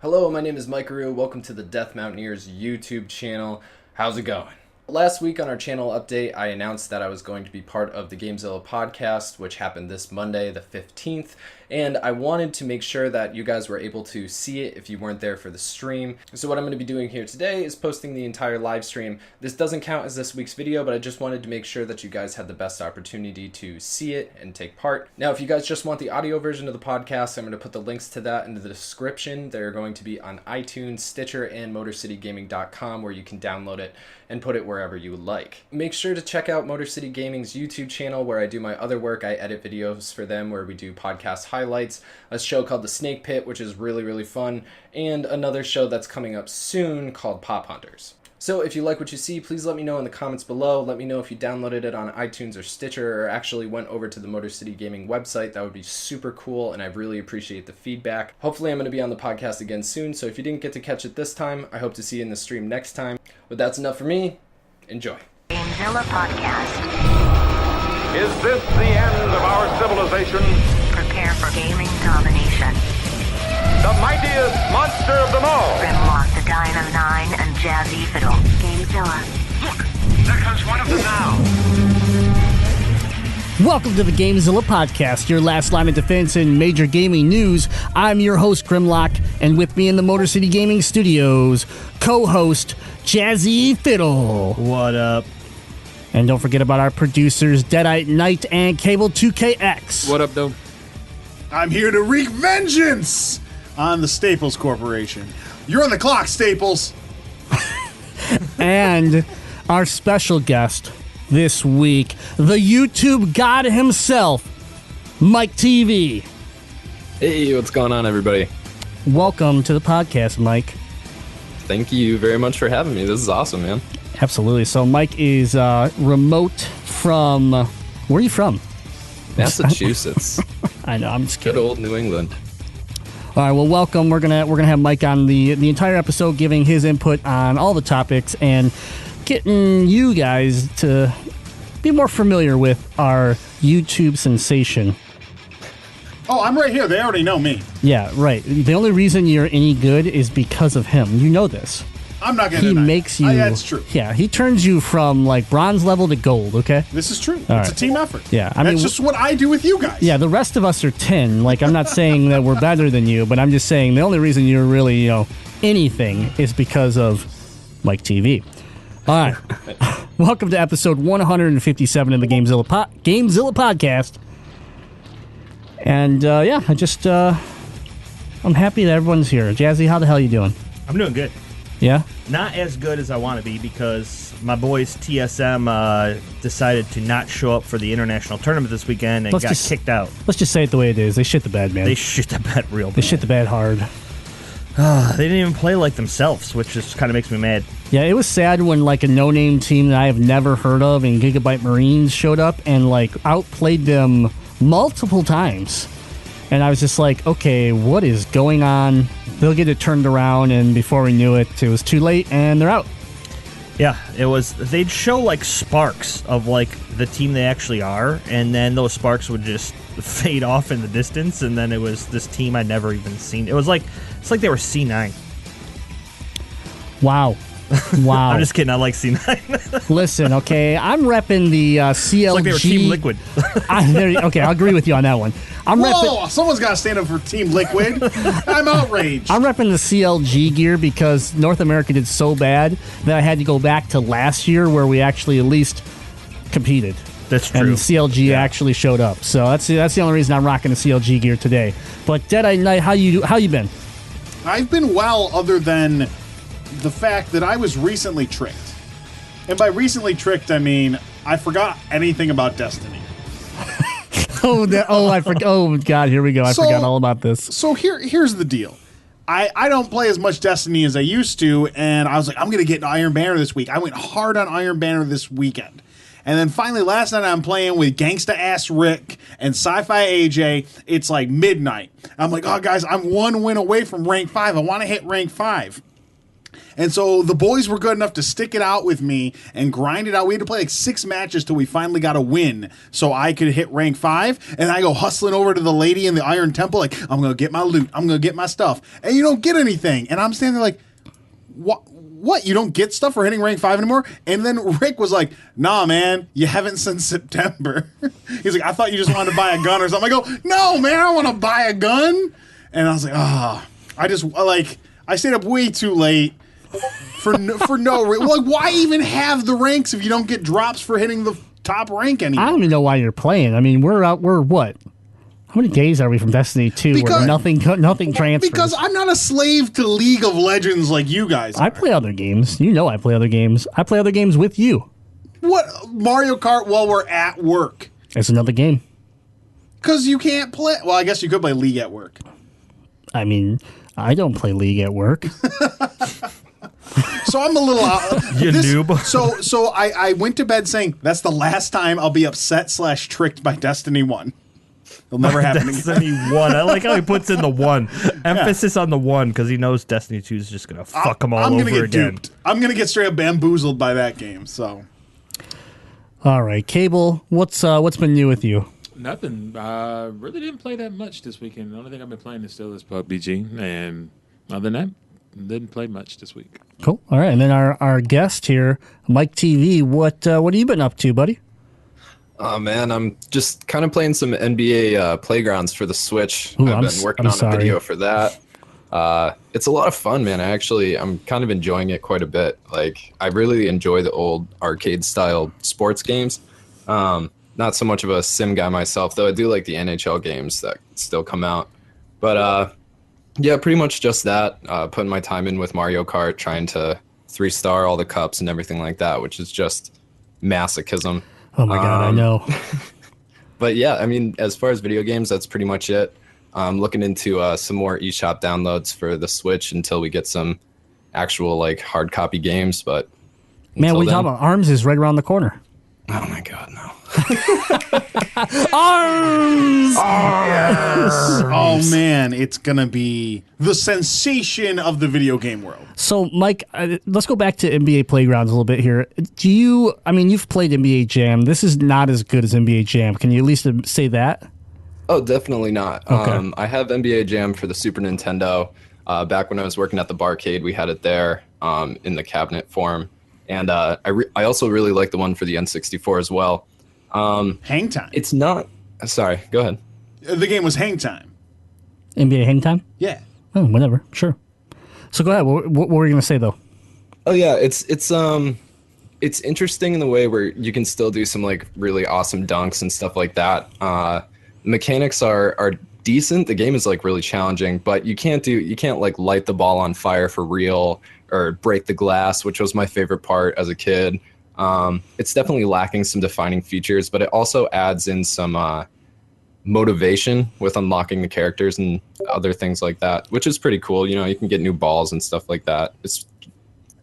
Hello, my name is Maikeru. Welcome to the Death Mountaineers YouTube channel. How's it going? Last week on our channel update, I announced that I was going to be part of the GameZilla Podcast, which happened this Monday, the 15th, and I wanted to make sure that you guys were able to see it if you weren't there for the stream. So what I'm going to be doing here today is posting the entire live stream. This doesn't count as this week's video, but I just wanted to make sure that you guys had the best opportunity to see it and take part. Now, if you guys just want the audio version of the podcast, I'm going to put the links to that in the description. They're going to be on iTunes, Stitcher, and MotorCityGaming.com, where you can download it and put it wherever you would like. Make sure to check out Motor City Gaming's YouTube channel where I do my other work. I edit videos for them where we do podcast highlights, a show called The Snake Pit, which is really fun, and another show that's coming up soon called Pop Hunters. So if you like what you see, please let me know in the comments below. Let me know if you downloaded it on iTunes or Stitcher or actually went over to the Motor City Gaming website. That would be super cool, and I really appreciate the feedback. Hopefully I'm going to be on the podcast again soon, so if you didn't get to catch it this time, I hope to see you in the stream next time. But that's enough for me. Enjoy. GameZilla Podcast. Is this the end of our civilization? Prepare for gaming domination. The mightiest monster of them all. Brynn, the Dino 9, and Jazzy Fiddle. GameZilla. Look, there comes one of them now. Welcome to the GameZilla Podcast, your last line of defense in major gaming news. I'm your host, Grimlock, and with me in the Motor City Gaming Studios, co-host Jazzy Fiddle. What up? And don't forget about our producers, Deadite Knight and Cable 2KX. What up, though? I'm here to wreak vengeance on the Staples Corporation. You're on the clock, Staples. And our special guest this week, the YouTube god himself, Mike TV. Hey, what's going on, everybody? Welcome to the podcast, Mike. Thank you very much for having me. This is awesome, man. Absolutely. So Mike is remote from... Where are you from? Massachusetts. I know, I'm just Good kidding. old New England. All right, well, welcome. We're gonna have Mike on the entire episode, giving his input on all the topics and getting you guys to be more familiar with our YouTube sensation. Oh, I'm right here. They already know me. Yeah, right. The only reason you're any good is because of him. You know this. I'm not going to He deny makes it. you... That's true. Yeah, he turns you from, like, bronze level to gold, okay? This is true. It's right. a team effort. Yeah, I That's mean, just what I do with you guys. Yeah, the rest of us are 10. Like, I'm not saying that we're better than you, but I'm just saying the only reason you're really, anything is because of Mike TV. All right. Welcome to episode 157 of the GameZilla Podcast. And, I'm happy that everyone's here. Jazzy, how the hell are you doing? I'm doing good. Yeah? Not as good as I want to be because my boys TSM decided to not show up for the international tournament this weekend and got kicked out. Let's just say it the way it is. They shit the bed, man. They shit the bed real bad. They shit the bed hard. They didn't even play like themselves, which just kind of makes me mad. Yeah, it was sad when, like, a no-name team that I have never heard of in Gigabyte Marines showed up and, like, outplayed them multiple times. And I was just like, okay, what is going on? They'll get it turned around, and before we knew it, it was too late, and they're out. Yeah, it was. They'd show, like, sparks of, like, the team they actually are, and then those sparks would just fade off in the distance, and then it was this team I'd never even seen. It was like, it's like they were C9. Wow. Wow. I'm just kidding. I like C9. Listen, okay, I'm repping the CLG. It's like they were Team Liquid. Okay, I'll agree with you on that one. Whoa, someone's got to stand up for Team Liquid. I'm outraged. I'm repping the CLG gear because North America did so bad that I had to go back to last year where we actually at least competed. That's true. And the CLG actually showed up. So that's the only reason I'm rocking the CLG gear today. But Deadeye Knight, how you been? I've been well, other than the fact that I was recently tricked. And by recently tricked, I mean I forgot anything about Destiny. I forgot. Oh, God, here we go. I forgot all about this. So here's the deal. I don't play as much Destiny as I used to, and I was like, I'm going to get Iron Banner this week. I went hard on Iron Banner this weekend. And then finally, last night I'm playing with Gangsta Ass Rick and Sci-Fi AJ. It's like midnight. I'm like, oh, guys, I'm one win away from rank 5. I want to hit rank 5. And so the boys were good enough to stick it out with me and grind it out. We had to play like 6 matches till we finally got a win so I could hit rank 5. And I go hustling over to the lady in the Iron Temple like, I'm going to get my loot. I'm going to get my stuff. And you don't get anything. And I'm standing there like, what? You don't get stuff for hitting rank 5 anymore? And then Rick was like, nah, man, you haven't since September. He's like, I thought you just wanted to buy a gun or something. I go, no, man, I don't want to buy a gun. And I was like, I stayed up way too late. For no reason. Like, why even have the ranks if you don't get drops for hitting the top rank anymore? I don't even know why you're playing. I mean, we're what? How many days are we from Destiny 2 where nothing transfers? Because I'm not a slave to League of Legends like you guys are. I play other games. You know I play other games. I play other games with you. What? Mario Kart while we're at work? It's another game. Because you can't play... Well, I guess you could play League at work. I mean, I don't play League at work. So I'm a little noob. So I went to bed saying that's the last time I'll be upset / tricked by Destiny 1. It'll never happen again. Destiny 1. I like how he puts in the 1. Emphasis on the 1 because he knows Destiny 2 is just going to fuck him all I'm over gonna get again. Duped. I'm going to get straight up bamboozled by that game. So, all right, Cable, what's been new with you? Nothing. Really didn't play that much this weekend. The only thing I've been playing is still this PUBG. And other than that, didn't play much this week. Cool. All right, and then our guest here, Mike TV. What have you been up to, buddy? Oh man, I'm just kind of playing some NBA Playgrounds for the Switch. Ooh, I've been working on a video for that. It's a lot of fun, man. I'm kind of enjoying it quite a bit. Like, I really enjoy the old arcade style sports games. Not so much of a sim guy myself, though I do like the NHL games that still come out. But yeah, pretty much just that. Putting my time in with Mario Kart, trying to 3-star all the cups and everything like that, which is just masochism. Oh my God, I know. But yeah, I mean, as far as video games, that's pretty much it. I'm looking into some more eShop downloads for the Switch until we get some actual like hard copy games. But man, what are you talking about? ARMS is right around the corner. Oh my God, no. ARMS! yes! Oh man, it's gonna be the sensation of the video game world. So, Mike, let's go back to NBA Playgrounds a little bit here. You've played NBA Jam. This is not as good as NBA Jam. Can you at least say that? Oh, definitely not. Okay. I have NBA Jam for the Super Nintendo. Back when I was working at the barcade, we had it there in the cabinet form. And I also really like the one for the N64 as well. Hang Time. It's not... Sorry, go ahead. The game was Hang Time. NBA Hang Time? Yeah. Oh, whatever. Sure. So go ahead. What were you going to say, though? Oh, yeah. It's interesting in the way where you can still do some, like, really awesome dunks and stuff like that. Mechanics are decent. The game is, like, really challenging, but you can't, like, light the ball on fire for real or break the glass, which was my favorite part as a kid. It's definitely lacking some defining features, but it also adds in some motivation with unlocking the characters and other things like that, which is pretty cool. You know, you can get new balls and stuff like that.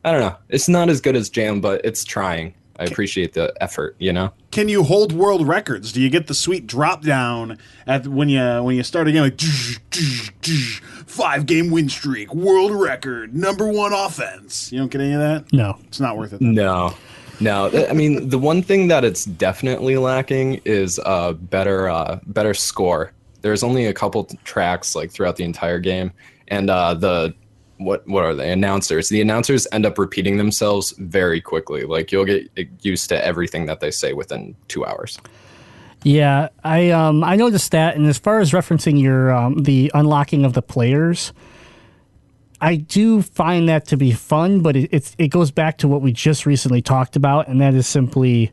I don't know. It's not as good as Jam, but it's trying. I appreciate the effort, you know? Can you hold world records? Do you get the sweet drop down when you start a game like 5-game win streak, world record, #1 offense? You don't get any of that? No. It's not worth it. No. I mean, the one thing that it's definitely lacking is a better score. There's only a couple tracks like throughout the entire game, and what are they? Announcers. The announcers end up repeating themselves very quickly. Like, you'll get used to everything that they say within 2 hours. Yeah, I noticed that. And as far as referencing your the unlocking of the players, I do find that to be fun, but it goes back to what we just recently talked about, and that is simply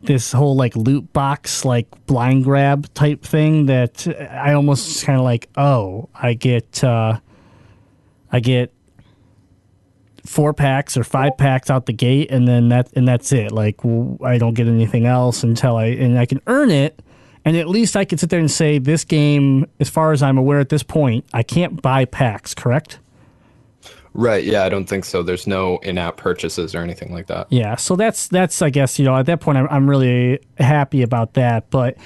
this whole like loot box, like blind grab type thing that I almost kind of like, oh, I get 4 packs or 5 packs out the gate, and then that's it. Like, I don't get anything else until I can earn it, and at least I can sit there and say this game, as far as I'm aware at this point, I can't buy packs. Correct? Right. Yeah, I don't think so. There's no in-app purchases or anything like that. Yeah. So that's I guess, at that point I'm really happy about that. But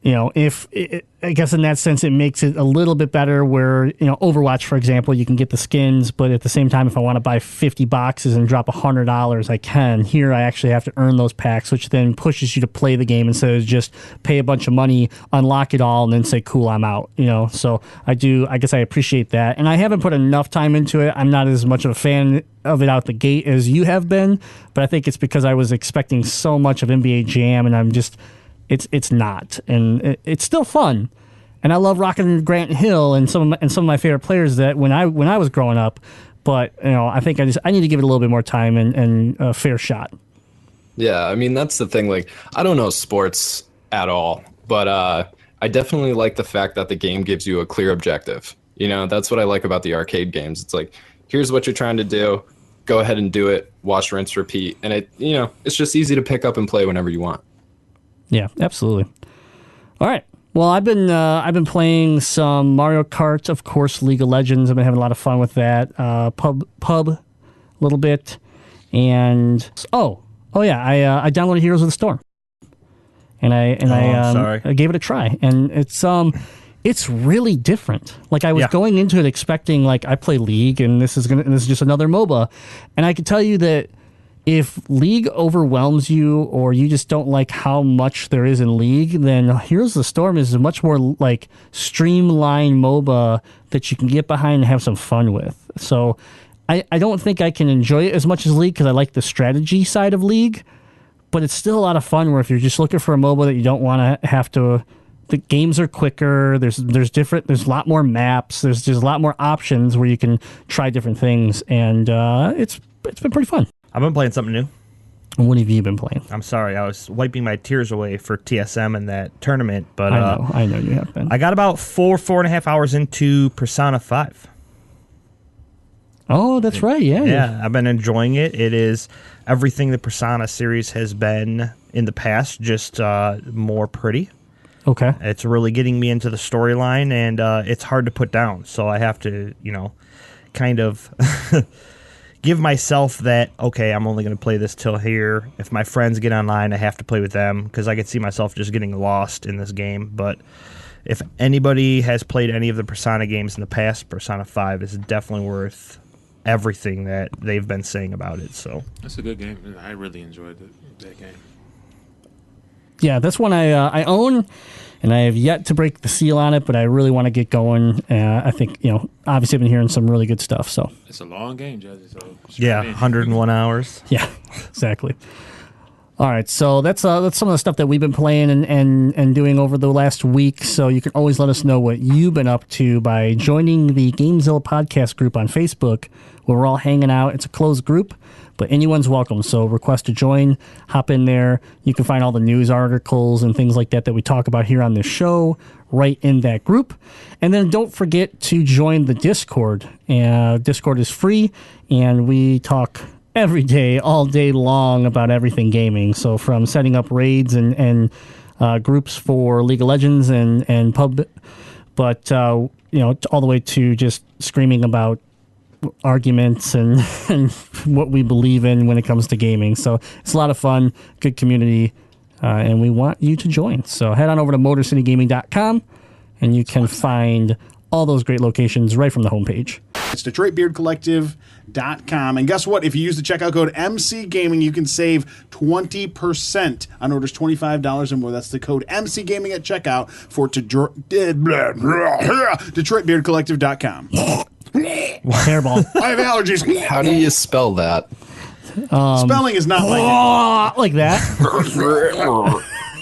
I guess in that sense, it makes it a little bit better where, Overwatch, for example, you can get the skins, but at the same time, if I want to buy 50 boxes and drop $100, I can. Here, I actually have to earn those packs, which then pushes you to play the game instead of just pay a bunch of money, unlock it all, and then say, cool, I'm out, So I guess I appreciate that. And I haven't put enough time into it. I'm not as much of a fan of it out the gate as you have been, but I think it's because I was expecting so much of NBA Jam, and I'm just... It's not, and it's still fun, and I love rocking Grant Hill and some of my favorite players that when I was growing up, but I think I need to give it a little bit more time and a fair shot. Yeah, I mean that's the thing. Like I don't know sports at all, but I definitely like the fact that the game gives you a clear objective. That's what I like about the arcade games. It's like here's what you're trying to do, go ahead and do it, watch, rinse, repeat, and it's just easy to pick up and play whenever you want. Yeah, absolutely. All right. Well, I've been playing some Mario Kart, of course, League of Legends. I've been having a lot of fun with that. Pub a little bit, and I downloaded Heroes of the Storm, and I gave it a try, and it's really different. Like I was going into it expecting like I play League, and this is just another MOBA, and I can tell you that. If League overwhelms you or you just don't like how much there is in League, then Heroes of the Storm is a much more like streamlined MOBA that you can get behind and have some fun with. So I don't think I can enjoy it as much as League because I like the strategy side of League, but it's still a lot of fun where if you're just looking for a MOBA that you don't want to have to... The games are quicker, there's a lot more maps, there's a lot more options where you can try different things, and it's been pretty fun. I've been playing something new. What have you been playing? I'm sorry, I was wiping my tears away for TSM and that tournament, but I know you have been. I got about 4.5 hours into Persona 5. Oh, that's right, yeah. Yeah, I've been enjoying it. It is everything the Persona series has been in the past, just more pretty. Okay. It's really getting me into the storyline, and it's hard to put down, so I have to, kind of... give myself that, okay, I'm only going to play this till here. If my friends get online, I have to play with them because I could see myself just getting lost in this game. But if anybody has played any of the Persona games in the past, Persona 5 is definitely worth everything that they've been saying about it. So that's a good game. I really enjoyed that game. Yeah, that's one I own, and I have yet to break the seal on it, but I really want to get going. I think, obviously I've been hearing some really good stuff. So it's a long game, Jazzy. So yeah, 101 hours. Yeah, exactly. All right, so that's some of the stuff that we've been playing and doing over the last week. So you can always let us know what you've been up to by joining the GameZilla Podcast group on Facebook, where we're all hanging out. It's a closed group, but anyone's welcome. So request to join, hop in there. You can find all the news articles and things like that we talk about here on this show right in that group. And then don't forget to join the Discord. Discord is free, and we talk every day, all day long about everything gaming. So from setting up raids and groups for League of Legends and pub, but all the way to just screaming about arguments and what we believe in when it comes to gaming. So it's a lot of fun, good community, and we want you to join. So head on over to MotorCityGaming.com and you can find all those great locations right from the homepage. It's DetroitBeardCollective.com. And guess what? If you use the checkout code MCGaming, you can save 20% on orders $25 and more. That's the code MCGaming at checkout for DetroitBeardCollective.com. Hairball. I have allergies. How do you spell that? Spelling is not like like that.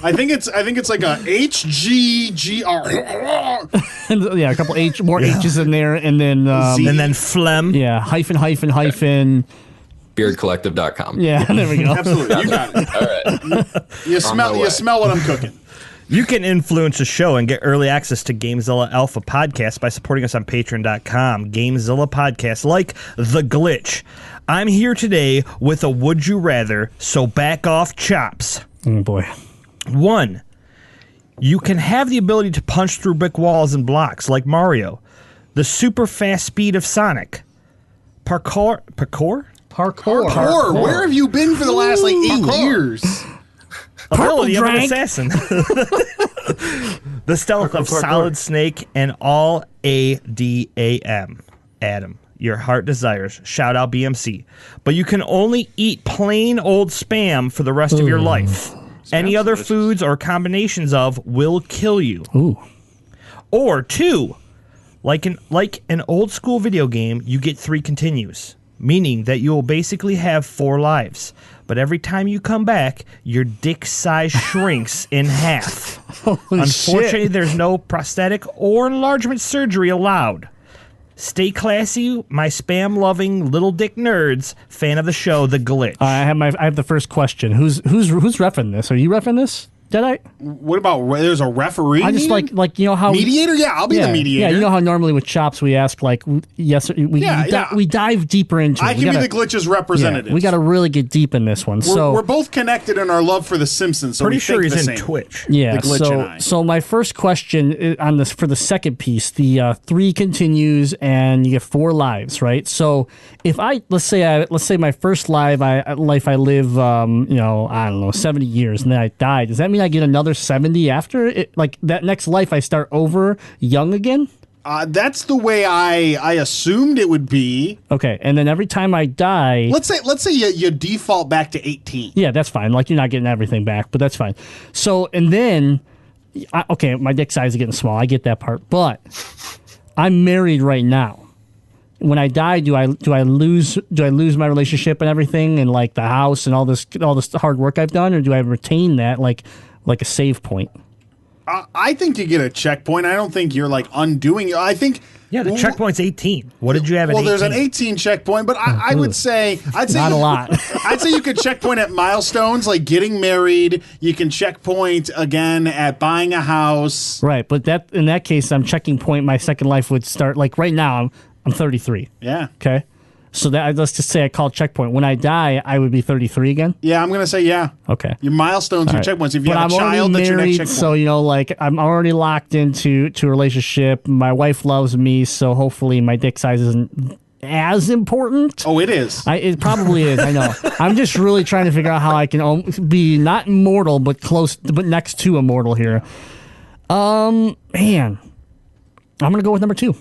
I think it's like a HGGR. Yeah, a couple H's in there, and then and then phlegm. Yeah, hyphen. Beardcollective.com. Yeah, there we go. Absolutely, you got it. All right. You smell what I'm cooking. You can influence the show and get early access to GameZilla Alpha Podcast by supporting us on Patreon.com. GameZilla Podcast, like The Glitch. I'm here today with a Would You Rather, so back off chops. Oh, boy. 1. You can have the ability to punch through brick walls and blocks like Mario. The super fast speed of Sonic. Parkour? Where have you been for the last 8 years? Ability of an assassin. The stealth of Solid Snake and all ADAM. Adam, your heart desires. Shout out BMC. But you can only eat plain old Spam for the rest of your life. Any other delicious. foods or combinations of will kill you. Ooh. Or 2, like an old school video game, you get 3 continues, meaning that you will basically have 4 lives. But every time you come back, your dick size shrinks in half. Unfortunately, shit. there's no prosthetic or enlargement surgery allowed. Stay classy, my spam-loving little dick nerds. Fan of the show, The Glitch. I have the first question. Who's reffing this? Are you reffing this? Did I? What about there's a referee? I just like you know how mediator. Yeah, I'll be the mediator. Yeah, you know how normally with chops we ask like yes, we dive deeper into it. I can be the glitch's representative. We got to really get deep in this one. We're both connected in our love for The Simpsons. So Pretty we sure think he's the in same. Twitch. Yeah. The Glitch and I. So my first question on this for the second piece, the 3 continues and you get 4 lives, right? So if let's say my first life I live I don't know 70 years and then I die. Does that mean I get another 70 after it? Like that next life I start over young again? That's the way I assumed it would be. Okay, and then every time I die, Let's say you default back to 18. yeah, that's fine. Like you're not getting everything back, but that's fine. So and then, okay, my dick size is getting small. I get that part, but I'm married right now. When I die, do I lose my relationship and everything, and like the house and all this hard work I've done, or do I retain that like a save point? I think you get a checkpoint. I don't think you're like undoing it. I think The checkpoint's 18. What did you have at 18? Well, there's an 18 checkpoint, but I would say Not a lot. I'd say you could checkpoint at milestones like getting married. You can checkpoint again at buying a house. Right, but in that case, I'm checking point. My second life would start like right now. I'm 33. Yeah. Okay. So that let's just say I call checkpoint. When I die, I would be 33 again. Yeah, I'm gonna say yeah. Okay. Your milestones, your checkpoints. If you But have a I'm child, already that's your next married, checkpoint. so like I'm already locked into a relationship. My wife loves me, so hopefully my dick size isn't as important. Oh, it is. It probably is. I know. I'm just really trying to figure out how I can be not immortal, but close, but next to immortal here. Man, I'm gonna go with number 2.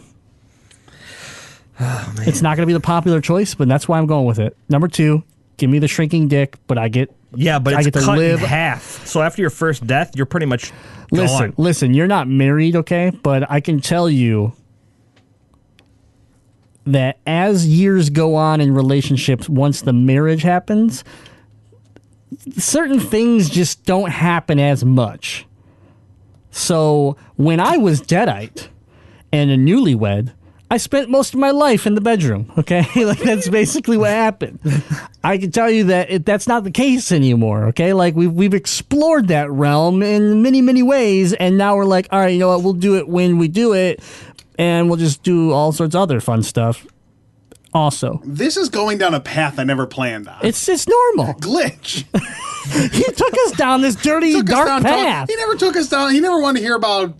Oh, man. It's not going to be the popular choice, but that's why I'm going with it. Number 2, give me the shrinking dick, but I get but I it's get to cut live. in half. So after your first death, you're pretty much gone. Listen, you're not married, okay? But I can tell you that as years go on in relationships, once the marriage happens, certain things just don't happen as much. So when I was Deadite and a newlywed, I spent most of my life in the bedroom, okay? Like, that's basically what happened. I can tell you that that's not the case anymore, okay? Like, we've explored that realm in many, many ways, and now we're like, all right, you know what? We'll do it when we do it, and we'll just do all sorts of other fun stuff also. This is going down a path I never planned on. It's just normal. Glitch. He took us down this dirty, dark path. He never took us down. He never wanted to hear about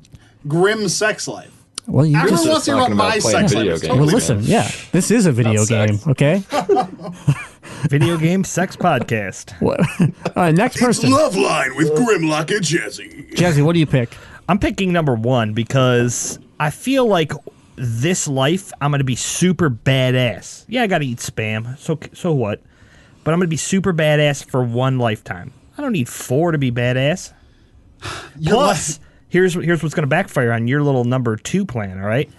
grim sex life. Well, you Everyone just... wants to hear about talking my about playing sex video life. games. Well, Totally listen, different. yeah. This is a video Not game, sex. okay? Video game sex podcast. What? All right, next person. Love Line with Grimlock and Jesse. Jazzy, what do you pick? I'm picking number 1 because I feel like this life I'm going to be super badass. Yeah, I got to eat Spam. So what? But I'm going to be super badass for 1 lifetime. I don't need 4 to be badass. Plus, here's what's going to backfire on your little number 2 plan, all right?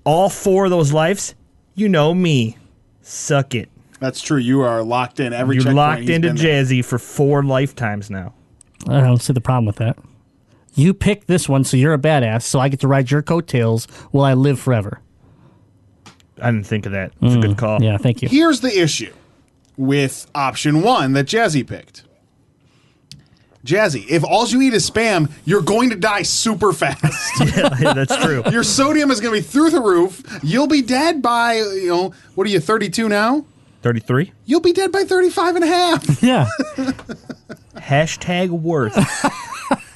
All 4 of those lives, you know me. Suck it. That's true. You are locked in every You're checkpoint locked he's into been there. Jazzy for 4 lifetimes now. I don't see the problem with that. You picked this one, so you're a badass, so I get to ride your coattails while I live forever. I didn't think of that. It's a good call. Yeah, thank you. Here's the issue with option 1 that Jazzy picked. Jazzy, if all you eat is Spam, you're going to die super fast. Yeah, that's true. Your sodium is going to be through the roof. You'll be dead by, what are you, 32 now? 33? You'll be dead by 35 and a half. Yeah. Hashtag worth.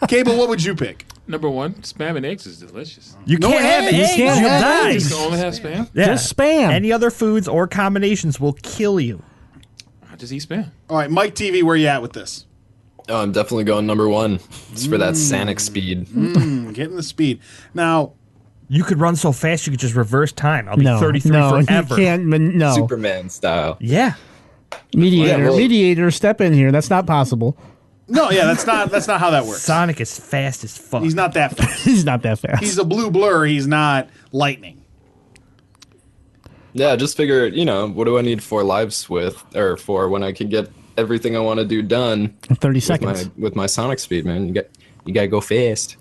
Cable, what would you pick? Number 1, Spam and eggs is delicious. You No can't have eggs. eggs. You can't You'll have die. eggs. Just only have Spam? Yeah. Just Spam. Any other foods or combinations will kill you. I just eat Spam. All right, Mike TV, where you at with this? Oh, I'm definitely going number 1. It's for that Sonic speed. Getting the speed. Now, You could run so fast you could just reverse time. I'll be No, 33 no, forever. you can't. No, Superman style. Yeah. mediator, step in here. That's not possible. no, yeah, that's not how that works. Sonic is fast as fuck. He's not that fast. He's not that fast. He's a blue blur. He's not lightning. Yeah, just figure, what do I need 4 lives for when I can get everything I want to do done in 30 with seconds. with my Sonic speed, man. You gotta go fast.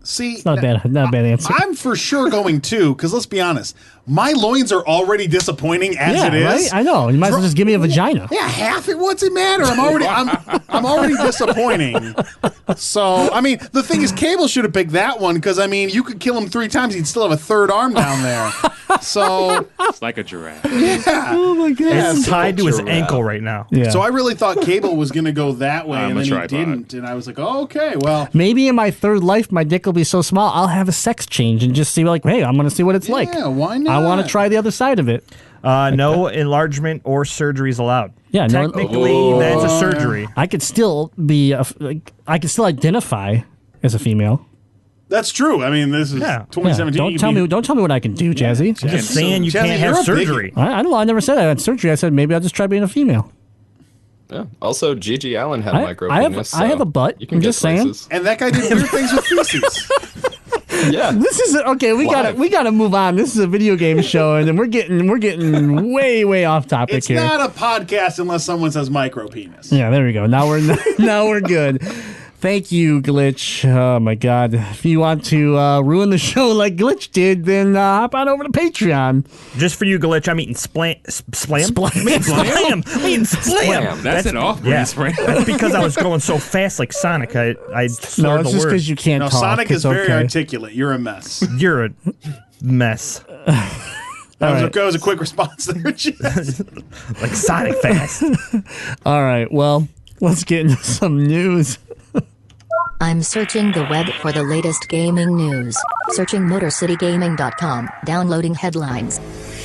See, Not a bad answer. I'm for sure going 2 because let's be honest, my loins are already disappointing as Yeah, it is. right? I know. You might as well just give me a vagina. Yeah, half it. What's it matter? I'm already disappointing. So I mean, the thing is, Cable should have picked that one because I mean, you could kill him 3 times, he'd still have a third arm down there. So It's like a giraffe. yeah. Oh my god. Yeah, It's so- tied to his Giraffe. ankle right now. Yeah. So I really thought Cable was going to go that way, I'm and a then he tripod. didn't. And I was like, oh, okay, well, Maybe in my third life, my dick will be so small, I'll have a sex change and just see, like, hey, I'm going to see what it's like. yeah, why not? I want to try the other side of it. No enlargement or surgery is allowed. Yeah, no- Technically, that's a surgery. I could still be, I could still identify as a female. That's true. I mean, this is Yeah. 2017. Don't tell me what I can do, Jazzy. I'm just saying you Jazzy, can't you're have a biggie. surgery. I don't know. I never said I had surgery. I said maybe I'll just try being a female. Yeah. Also, Gigi Allen had a micro I penis. have a butt. You can I'm get just saying. places. And that guy did weird things with feces. Yeah. This is okay. We gotta move on. This is a video game show, and then we're getting way off topic It's here. not a podcast unless someone says micro penis. Yeah, there we go. Now we're good. Thank you, Glitch. Oh my God! If you want to ruin the show like Glitch did, then hop on over to Patreon. Just for you, Glitch, I'm eating splam. Splam. I'm eating splam. I'm eating splam. Splam. That's an off-brand Yeah, spray. that's because I was going so fast like Sonic. I No, slurred it's the just word. because you can't No, talk. Sonic is It's very okay. articulate. You're a mess. You're a mess. That was a quick response there, Jess. Like Sonic fast. All right. Well, let's get into some news. I'm searching the web for the latest gaming news. Searching MotorCityGaming.com. Downloading headlines.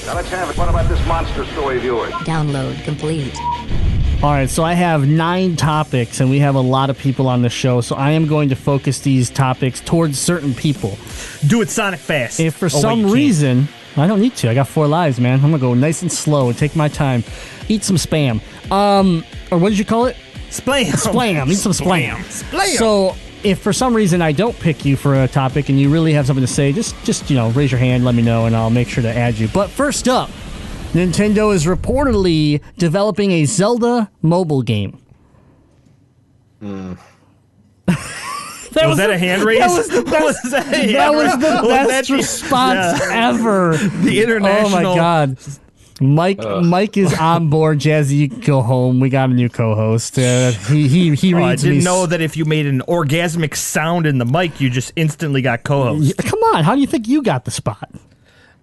Now let's have fun about this monster story of yours. Download complete. All right, so I have 9 topics, and we have a lot of people on the show, so I am going to focus these topics towards certain people. Do it Sonic fast. If for Oh, wait, some you can't. reason, I don't need to. I got 4 lives, man. I'm gonna go nice and slow and take my time. Eat some spam. Or what did you call it? Splam. Splam. Eat some splam. Splam. So if for some reason I don't pick you for a topic and you really have something to say, just raise your hand, let me know, and I'll make sure to add you. But first up, Nintendo is reportedly developing a Zelda mobile game. Was that a hand raise? That was the best, response ever. The international. Oh my God. Mike is on board. Jazzy, you can go home. We got a new co-host. He reads Oh, I didn't me. know that if you made an orgasmic sound in the mic, you just instantly got co-host. Come on, how do you think you got the spot?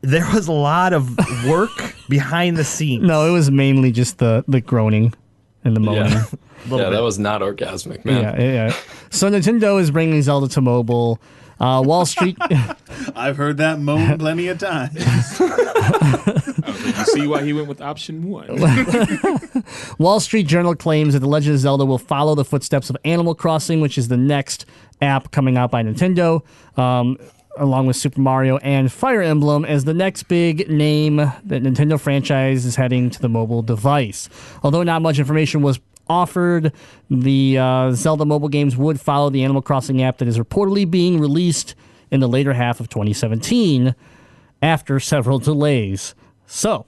There was a lot of work behind the scenes. No, it was mainly just the groaning and the moaning. Yeah. Little bit. That was not orgasmic, man. Yeah. So Nintendo is bringing Zelda to mobile. Wall Street. I've heard that moan plenty of times. You see why he went with option 1. Wall Street Journal claims that The Legend of Zelda will follow the footsteps of Animal Crossing, which is the next app coming out by Nintendo, along with Super Mario and Fire Emblem, as the next big name that Nintendo franchise is heading to the mobile device. Although not much information was offered, the Zelda mobile games would follow the Animal Crossing app that is reportedly being released in the later half of 2017 after several delays. So,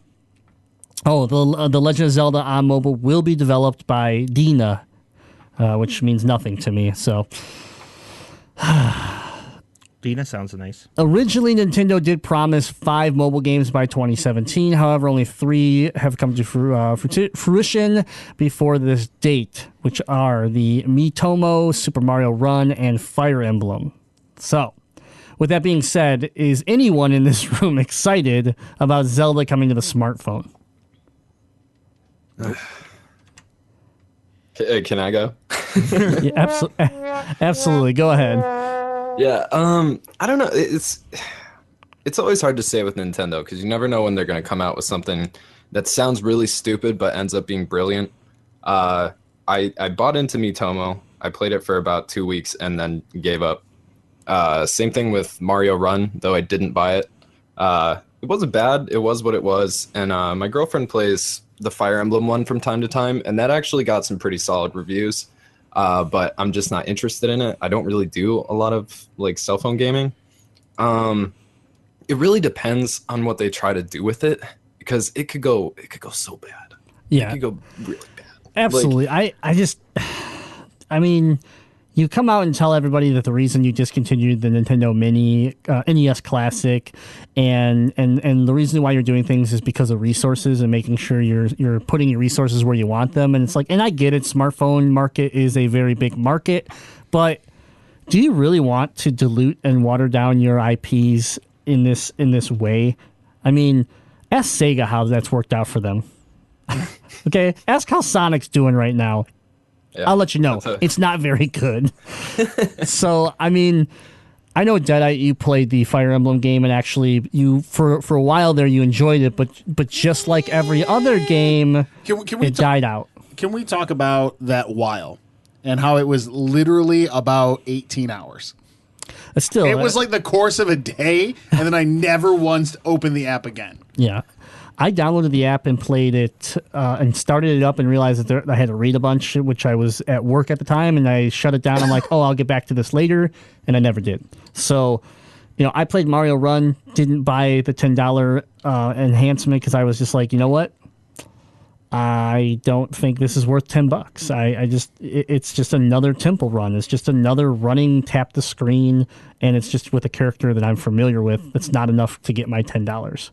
the Legend of Zelda on mobile will be developed by Dina, which means nothing to me. So, Dina sounds nice. originally Nintendo did promise 5 mobile games by 2017. However, only 3 have come to fruition before this date, which are the Miitomo, Super Mario Run, and Fire Emblem. So, with that being said, is anyone in this room excited about Zelda coming to the smartphone? Can I go? Yeah, absolutely. Go ahead. Yeah. I don't know. It's always hard to say with Nintendo because you never know when they're going to come out with something that sounds really stupid but ends up being brilliant. I bought into Miitomo. I played it for about 2 weeks and then gave up. Same thing with Mario Run, though I didn't buy it. It wasn't bad. It was what it was. And my girlfriend plays the Fire Emblem one from time to time, and that actually got some pretty solid reviews. But I'm just not interested in it. I don't really do a lot of like cell phone gaming. It really depends on what they try to do with it, because it could go so bad. Yeah. It could go really bad. Absolutely. Like, I mean, you come out and tell everybody that the reason you discontinued the Nintendo Mini, NES Classic, and the reason why you're doing things is because of resources and making sure you're putting your resources where you want them. And it's like, and I get it, smartphone market is a very big market, but do you really want to dilute and water down your IPs in this way? I mean, ask Sega how that's worked out for them. Okay, ask how Sonic's doing right now. yeah, I'll let you know. It's not very good. So, I mean, I know, Deadite, you played the Fire Emblem game, and actually, you for a while there, you enjoyed it, but just like every other game, it died out. Can we talk about that while and how it was literally about 18 hours? Still, It was like the course of a day, and then I never once opened the app again. yeah. I downloaded the app and played it and started it up and realized that I had to read a bunch, which I was at work at the time, and I shut it down. I'm like, oh, I'll get back to this later, and I never did. So, I played Mario Run, didn't buy the $10 enhancement because I was just like, you know what? I don't think this is worth $10. It's just another temple run. It's just another running, tap the screen, and it's just with a character that I'm familiar with. It's not enough to get my $10.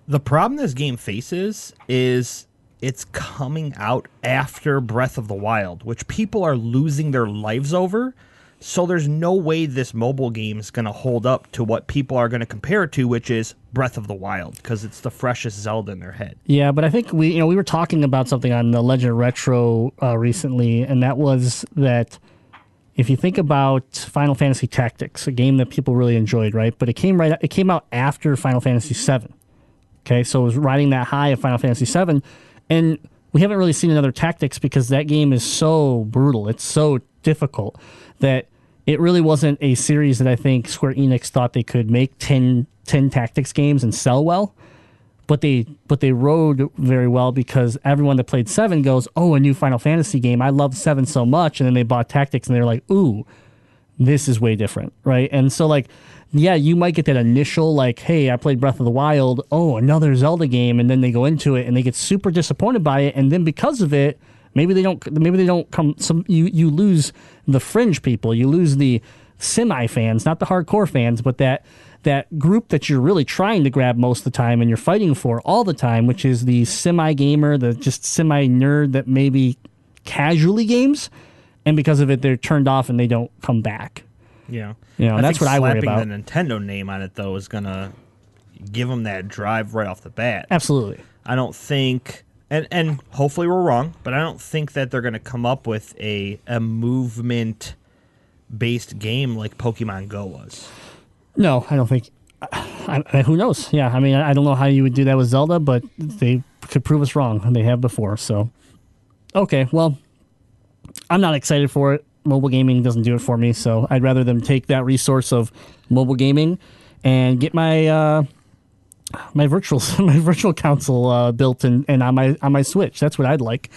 The problem this game faces is it's coming out after Breath of the Wild, which people are losing their lives over. So there's no way this mobile game is going to hold up to what people are going to compare it to, which is Breath of the Wild, because it's the freshest Zelda in their head. Yeah, but I think we were talking about something on the Legend of Retro recently, and that was that if you think about Final Fantasy Tactics, a game that people really enjoyed, right? But it came out after Final Fantasy VII. Okay, so it was riding that high of Final Fantasy VII, and we haven't really seen another Tactics because that game is so brutal. It's so difficult that it really wasn't a series that I think Square Enix thought they could make 10 Tactics games and sell well. But they rode very well because everyone that played 7 goes, oh, a new Final Fantasy game. I love 7 so much. And then they bought Tactics and they're like, ooh, this is way different, right? And so, like, yeah, you might get that initial, like, hey, I played Breath of the Wild, oh, another Zelda game, and then they go into it and they get super disappointed by it, and then because of it, maybe they don't come. You lose the fringe people, you lose the semi fans, not the hardcore fans, but that group that you're really trying to grab most of the time and you're fighting for all the time, which is the semi gamer, the just semi nerd that maybe casually games, and because of it, they're turned off and they don't come back. Yeah. That's what I worry about. Slapping the Nintendo name on it, though, is going to give them that drive right off the bat. Absolutely. I don't think, and hopefully we're wrong, but I don't think that they're going to come up with a movement-based game like Pokemon Go was. No, I don't think. Who knows? Yeah, I mean, I don't know how you would do that with Zelda, but they could prove us wrong, and they have before. So, okay, well, I'm not excited for it. Mobile gaming doesn't do it for me, so I'd rather them take that resource of mobile gaming and get my my virtual console built and on my Switch. That's what I'd like.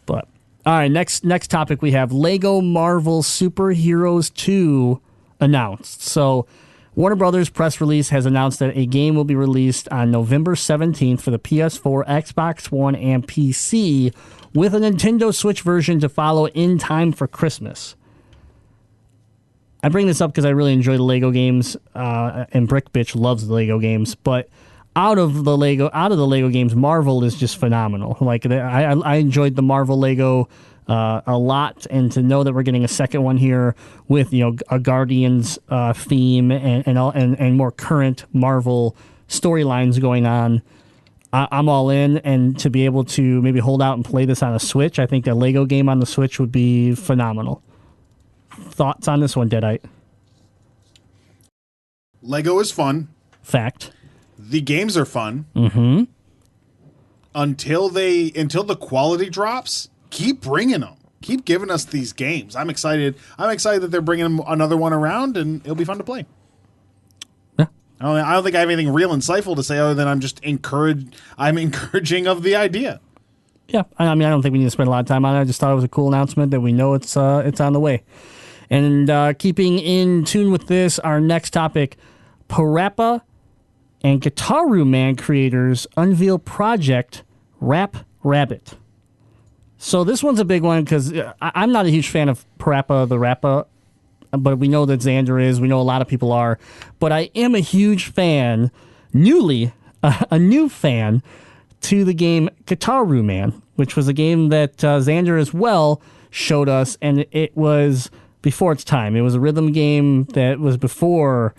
But all right, next topic we have Lego Marvel Super Heroes 2 announced. So Warner Brothers press release has announced that a game will be released on November 17th for the PS4, Xbox One, and PC, with a Nintendo Switch version to follow in time for Christmas. I bring this up because I really enjoy the Lego games, and Brick Bitch loves the Lego games. But out of the Lego games, Marvel is just phenomenal. Like I enjoyed the Marvel Lego a lot, and to know that we're getting a second one here with a Guardians theme and more current Marvel storylines going on. I'm all in, and to be able to maybe hold out and play this on a Switch, I think a Lego game on the Switch would be phenomenal. Thoughts on this one, Deadite? Lego is fun. Fact. The games are fun. Mm-hmm. Until the quality drops, keep bringing them. keep giving us these games. I'm excited. I'm excited that they're bringing another one around, and it'll be fun to play. Yeah. I don't think I have anything real insightful to say other than I'm encouraging of the idea. Yeah, I mean, I don't think we need to spend a lot of time on it. I just thought it was a cool announcement that we know it's on the way. And keeping in tune with this, our next topic, Parappa and Gitaru Man creators unveil project Rap Rabbit. So this one's a big one because I'm not a huge fan of Parappa the Rappa, but we know that Xander is. We know a lot of people are. But I am a huge fan, a new fan, to the game Gitaru Man, which was a game that Xander as well showed us, and it was before its time. It was a rhythm game that was before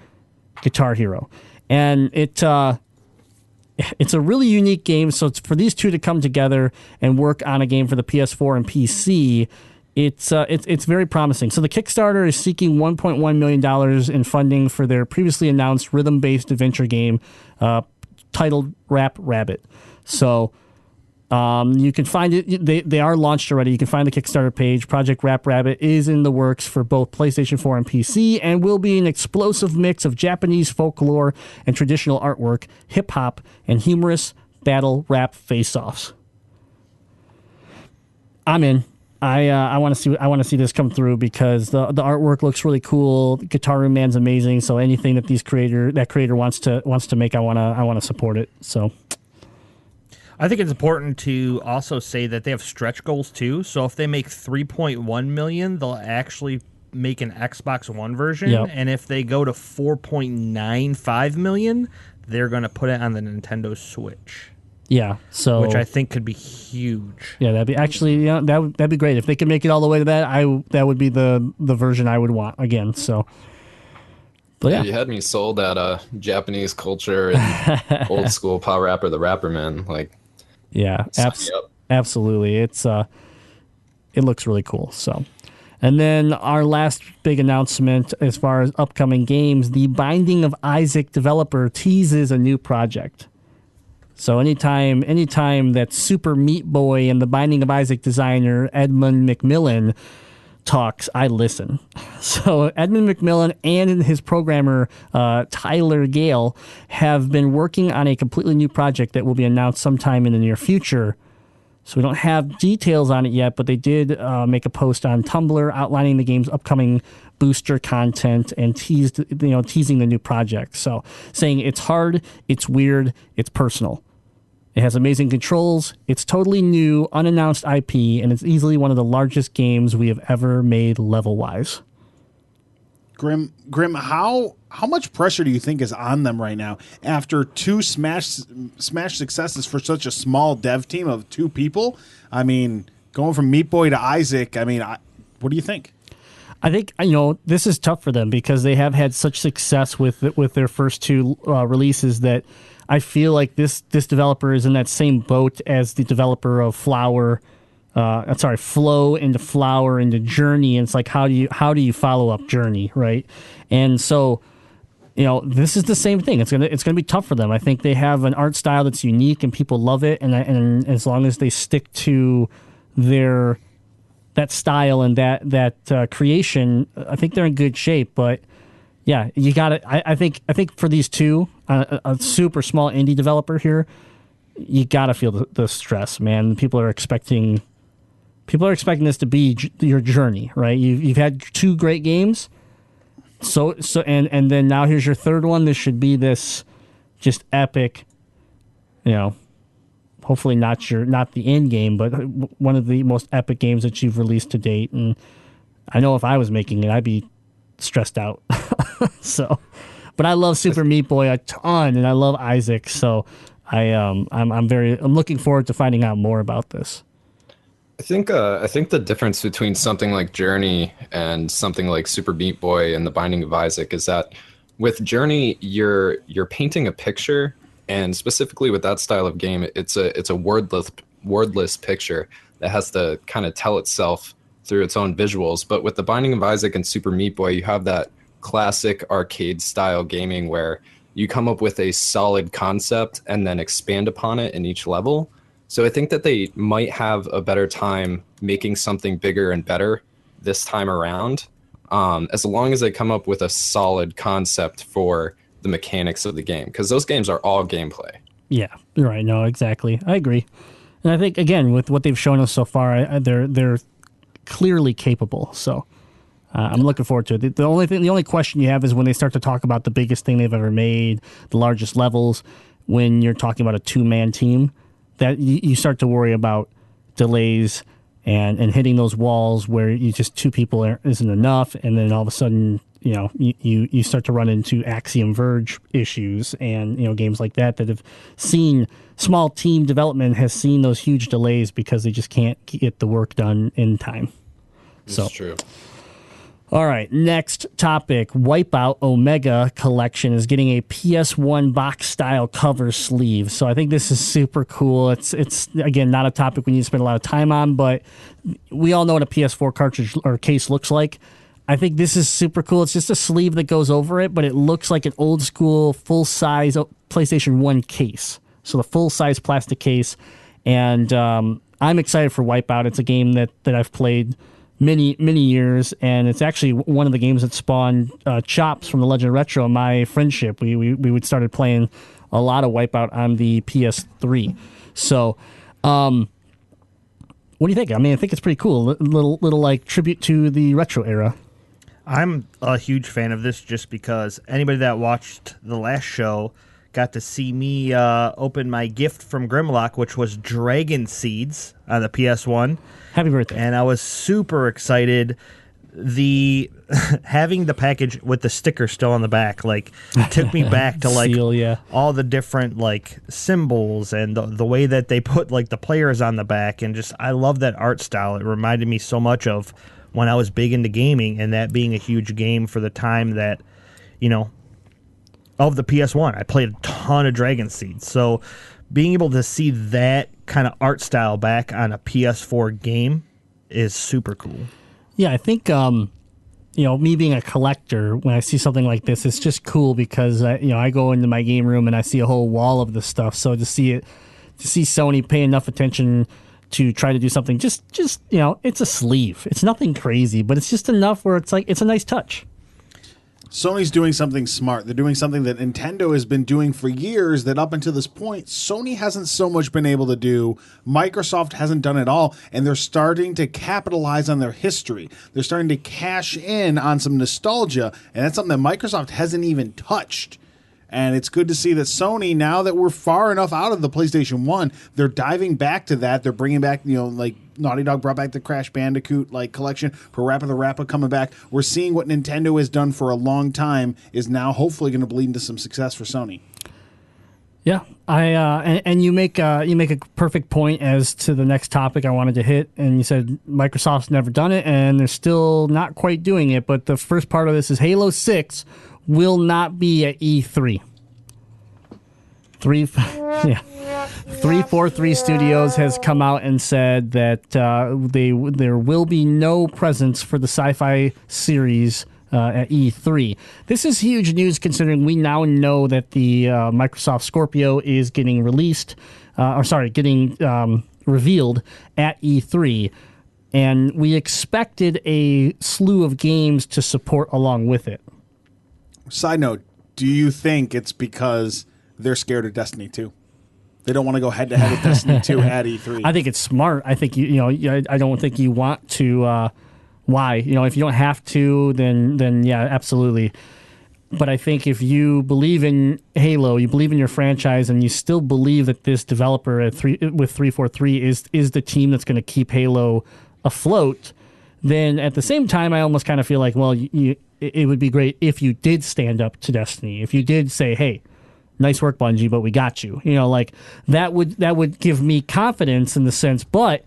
Guitar Hero. And it's a really unique game, so it's for these two to come together and work on a game for the PS4 and PC, it's very promising. So the Kickstarter is seeking $1.1 million in funding for their previously announced rhythm-based adventure game titled Rap Rabbit. So you can find it. They are launched already. You can find the Kickstarter page. Project Rap Rabbit is in the works for both PlayStation 4 and PC and will be an explosive mix of Japanese folklore and traditional artwork, hip-hop, and humorous battle rap face-offs. I'm in. I want to see this come through because the artwork looks really cool. Gitaru Man's amazing. So anything that that creator wants to make, I want to support it. So I think it's important to also say that they have stretch goals too. So if they make 3.1 million, they'll actually make an Xbox One version. Yep. And if they go to 4.95 million, they're going to put it on the Nintendo Switch. Yeah, so which I think could be huge. Yeah, that'd be actually that'd be great if they could make it all the way to that. That would be the version I would want again. So, but yeah, you had me sold at Japanese culture and old school Power Rapper, the Rapper Man. Like, yeah, absolutely. It looks really cool. So, and then our last big announcement as far as upcoming games: the Binding of Isaac developer teases a new project. So anytime that Super Meat Boy and the Binding of Isaac designer Edmund McMillan talks, I listen. So Edmund McMillan and his programmer Tyler Gale have been working on a completely new project that will be announced sometime in the near future. So we don't have details on it yet, but they did make a post on Tumblr outlining the game's upcoming booster content and teasing the new project. So saying it's hard, it's weird, it's personal. It has amazing controls, it's totally new, unannounced IP, and it's easily one of the largest games we have ever made level-wise. Grim, how much pressure do you think is on them right now after two smash successes for such a small dev team of two people? I mean, going from Meat Boy to Isaac, what do you think? I think, this is tough for them because they have had such success with their first two releases that I feel like this developer is in that same boat as the developer of Flow into Flower into Journey. And it's like, how do you follow up Journey, right? And so, this is the same thing. It's gonna be tough for them. I think they have an art style that's unique and people love it. And as long as they stick to that style and that creation, I think they're in good shape. But yeah, you got it. I think for these two, a super small indie developer here, you got to feel the stress, man. People are expecting this to be your journey, right? You've had two great games, so and then now here's your third one. This should be this just epic, hopefully not the end game, but one of the most epic games that you've released to date. And I know if I was making it, I'd be stressed out. So, but I love Super Meat Boy a ton, and I love Isaac. So I'm looking forward to finding out more about this. I think the difference between something like Journey and something like Super Meat Boy and the Binding of Isaac is that with Journey you're painting a picture, and specifically with that style of game, it's a wordless picture that has to kind of tell itself through its own visuals. But with the Binding of Isaac and Super Meat Boy, you have that classic arcade style gaming where you come up with a solid concept and then expand upon it in each level. So I think that they might have a better time making something bigger and better this time around, as long as they come up with a solid concept for the mechanics of the game, because those games are all gameplay. Yeah, right. No, exactly. I agree. And I think, again, with what they've shown us so far, they're clearly capable. So I'm looking forward to it. The only question you have is when they start to talk about the biggest thing they've ever made, the largest levels, when you're talking about a two-man team, that you start to worry about delays and hitting those walls where you just two people isn't enough, and then all of a sudden, you start to run into Axiom Verge issues, and games like that have seen small team development has seen those huge delays because they just can't get the work done in time. That's true. All right, next topic. Wipeout Omega Collection is getting a PS1 box-style cover sleeve. So I think this is super cool. It's again, not a topic we need to spend a lot of time on, but we all know what a PS4 cartridge or case looks like. I think this is super cool. It's just a sleeve that goes over it, but it looks like an old-school, full-size PlayStation 1 case. So the full-size plastic case. And I'm excited for Wipeout. It's a game that I've played many years, and it's actually one of the games that spawned Chops from the Legend of Retro and my friendship. We started playing a lot of Wipeout on the PS3. So, what do you think? I mean, I think it's pretty cool. Little like tribute to the retro era. I'm a huge fan of this just because anybody that watched the last show got to see me open my gift from Grimlock, which was Dragon Seeds on the PS1. Happy birthday. And I was super excited. Having the package with the sticker still on the back, took me back to Seal, all the different symbols and the way that they put the players on the back, and just I love that art style. It reminded me so much of when I was big into gaming, and that being a huge game for the time that of the PS1. I played a ton of Dragon Seeds, so being able to see that kind of art style back on a PS4 game is super cool. Yeah, I think, me being a collector, when I see something like this, it's just cool because, I go into my game room and I see a whole wall of this stuff. So to see Sony pay enough attention to try to do something, just it's a sleeve. It's nothing crazy, but it's just enough where it's it's a nice touch. Sony's doing something smart. They're doing something that Nintendo has been doing for years that up until this point, Sony hasn't so much been able to do. Microsoft hasn't done it all, and they're starting to capitalize on their history. They're starting to cash in on some nostalgia, and that's something that Microsoft hasn't even touched. And it's good to see that Sony, now that we're far enough out of the PlayStation 1, they're diving back to that. They're bringing back, Naughty Dog brought back the Crash Bandicoot collection, Parappa the Rapper coming back. We're seeing what Nintendo has done for a long time is now hopefully going to bleed into some success for Sony. Yeah, and you make a perfect point as to the next topic I wanted to hit, and you said Microsoft's never done it, and they're still not quite doing it. But the first part of this is Halo 6 will not be at E3. 343 Studios has come out and said that there will be no presence for the sci-fi series at E3. This is huge news considering we now know that the Microsoft Scorpio is getting revealed at E3, and we expected a slew of games to support along with it. Side note, do you think it's because they're scared of Destiny 2? They don't want to go head-to-head with Destiny 2 at E3. I think it's smart. I think I don't think you want to. Why? If you don't have to, then yeah, absolutely. But I think if you believe in Halo, you believe in your franchise, and you still believe that this developer with 343 is the team that's going to keep Halo afloat, then at the same time, I almost kind of feel like, well, it would be great if you did stand up to Destiny. If you did say, hey, nice work, Bungie, but we got you. That would give me confidence in the sense. But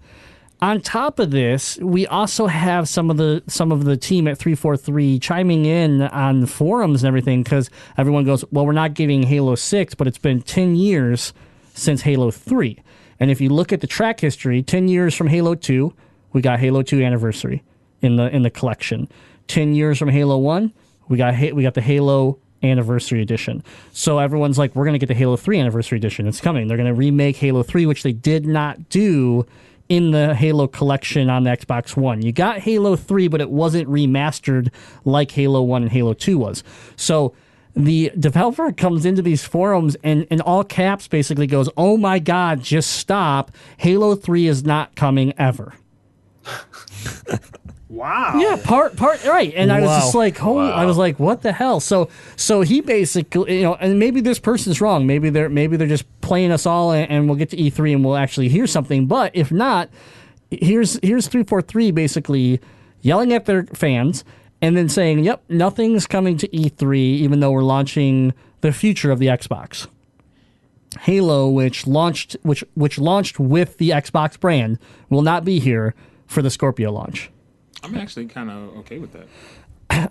on top of this, we also have some of the team at 343 chiming in on the forums and everything, because everyone goes, well, we're not getting Halo 6, but it's been 10 years since Halo 3. And if you look at the track history, 10 years from Halo 2, we got Halo 2 Anniversary in the collection. 10 years from Halo 1, we got the Halo Anniversary Edition. So everyone's like, we're going to get the Halo 3 Anniversary Edition. It's coming. They're going to remake Halo 3, which they did not do in the Halo collection on the Xbox One. You got Halo 3, but it wasn't remastered like Halo 1 and Halo 2 was. So the developer comes into these forums and in all caps basically goes, oh my God, just stop. Halo 3 is not coming ever. Wow. Yeah, part right. And I was just like, I was like, what the hell? So he basically, and maybe this person's wrong. Maybe they're just playing us all, and we'll get to E3 and we'll actually hear something. But if not, here's 343 basically yelling at their fans and then saying, "Yep, nothing's coming to E3, even though we're launching the future of the Xbox." Halo, which launched with the Xbox brand, will not be here for the Scorpio launch. I'm actually kind of okay with that.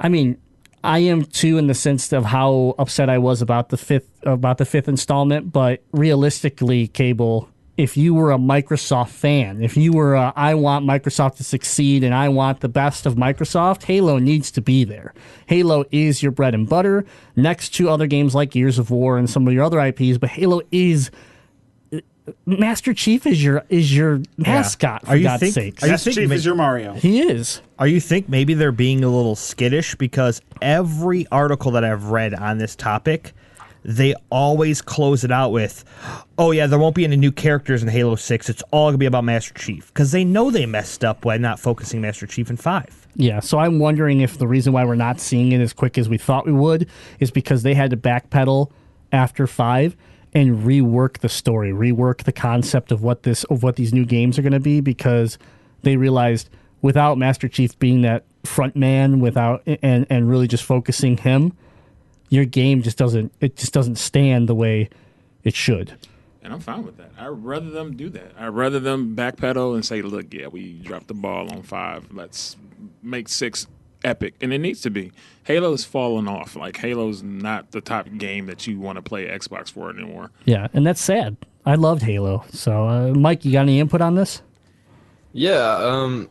I mean, I am too, in the sense of how upset I was about the fifth installment. But realistically, Cable, if you were a Microsoft fan, if you were I want Microsoft to succeed and I want the best of Microsoft, Halo needs to be there. Halo is your bread and butter, next to other games like Gears of War and some of your other IPs. But Halo is. Master Chief is your mascot, for God's sakes. Master Chief is your Mario. He is. Are you think maybe they're being a little skittish? Because every article that I've read on this topic, they always close it out with, oh yeah, there won't be any new characters in Halo 6. It's all going to be about Master Chief. Because they know they messed up by not focusing Master Chief in 5. Yeah, so I'm wondering if the reason why we're not seeing it as quick as we thought we would is because they had to backpedal after 5 and rework the story, rework the concept of what these new games are going to be, because they realized without Master Chief being that front man, and really just focusing him, your game just doesn't stand the way it should. And I'm fine with that. I'd rather them do that. I'd rather them backpedal and say, look, yeah, we dropped the ball on 5. Let's make 6 epic. And it needs to be. Halo's fallen off. Like, Halo's not the top game that you want to play Xbox for anymore. Yeah, and that's sad. I loved Halo. So, Mike, you got any input on this? Yeah,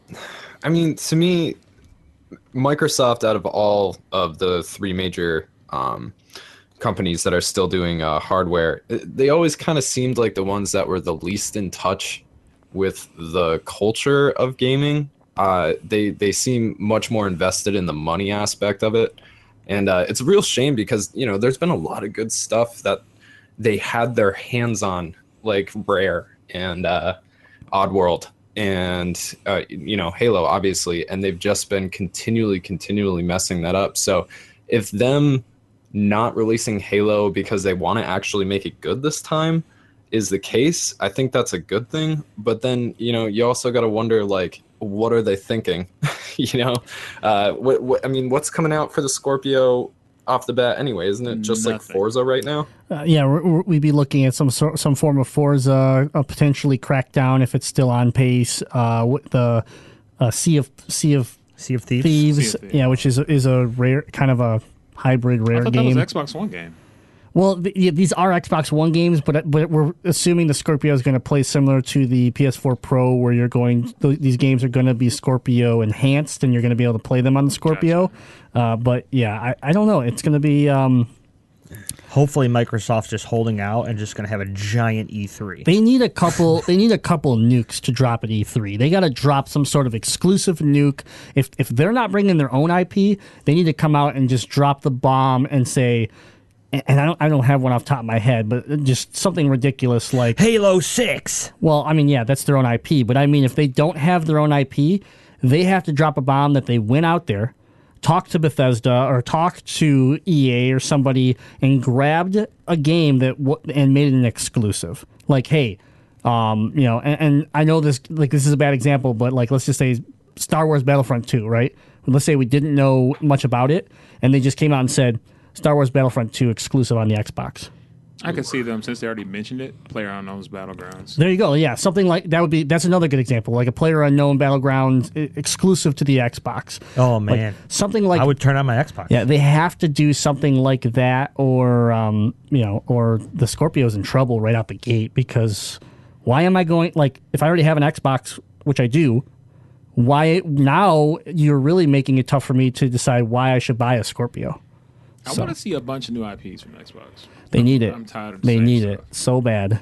I mean, to me, Microsoft, out of all of the 3 major companies that are still doing hardware, they always kind of seemed like the ones that were the least in touch with the culture of gaming. They seem much more invested in the money aspect of it. And it's a real shame because, there's been a lot of good stuff that they had their hands on, like Rare and Oddworld and, Halo, obviously. And they've just been continually messing that up. So if them not releasing Halo because they want to actually make it good this time is the case, I think that's a good thing. But then, you also got to wonder, like, what are they thinking? What's coming out for the Scorpio off the bat anyway? Isn't it just like Forza right now? Yeah, we'd be looking at some form of Forza, potentially Crackdown if it's still on pace. The Sea of Thieves. Yeah, which is a rare kind of a hybrid rare game. That was Xbox One game. Well, these are Xbox One games, but we're assuming the Scorpio is going to play similar to the PS4 Pro, where these games are going to be Scorpio enhanced, and you're going to be able to play them on the Scorpio. Gotcha. But yeah, I don't know. It's going to be. Hopefully, Microsoft's just holding out and just going to have a giant E3. They need a couple. They need a couple nukes to drop at E3. They got to drop some sort of exclusive nuke. If they're not bringing their own IP, they need to come out and just drop the bomb and say. And I don't have one off the top of my head, but just something ridiculous like Halo 6. Well, I mean, yeah, that's their own IP. But I mean, if they don't have their own IP, they have to drop a bomb that they went out there, talked to Bethesda or talked to EA or somebody, and grabbed a game and made it an exclusive. Like, hey, and I know this is a bad example, but like, let's just say Star Wars Battlefront 2, right? Let's say we didn't know much about it, and they just came out and said, Star Wars Battlefront 2 exclusive on the Xbox. I could see them, since they already mentioned it, PlayerUnknown's Battlegrounds. There you go. Yeah, something like that that's another good example, like a PlayerUnknown Battlegrounds exclusive to the Xbox. Oh man, like, something like I would turn on my Xbox. Yeah, they have to do something like that, or or the Scorpio's in trouble right out the gate, because why am I going, like, if I already have an Xbox, which I do, why now you're really making it tough for me to decide why I should buy a Scorpio. I want to see a bunch of new IPs from Xbox. They need it. I'm tired of the They same need stuff. it so bad.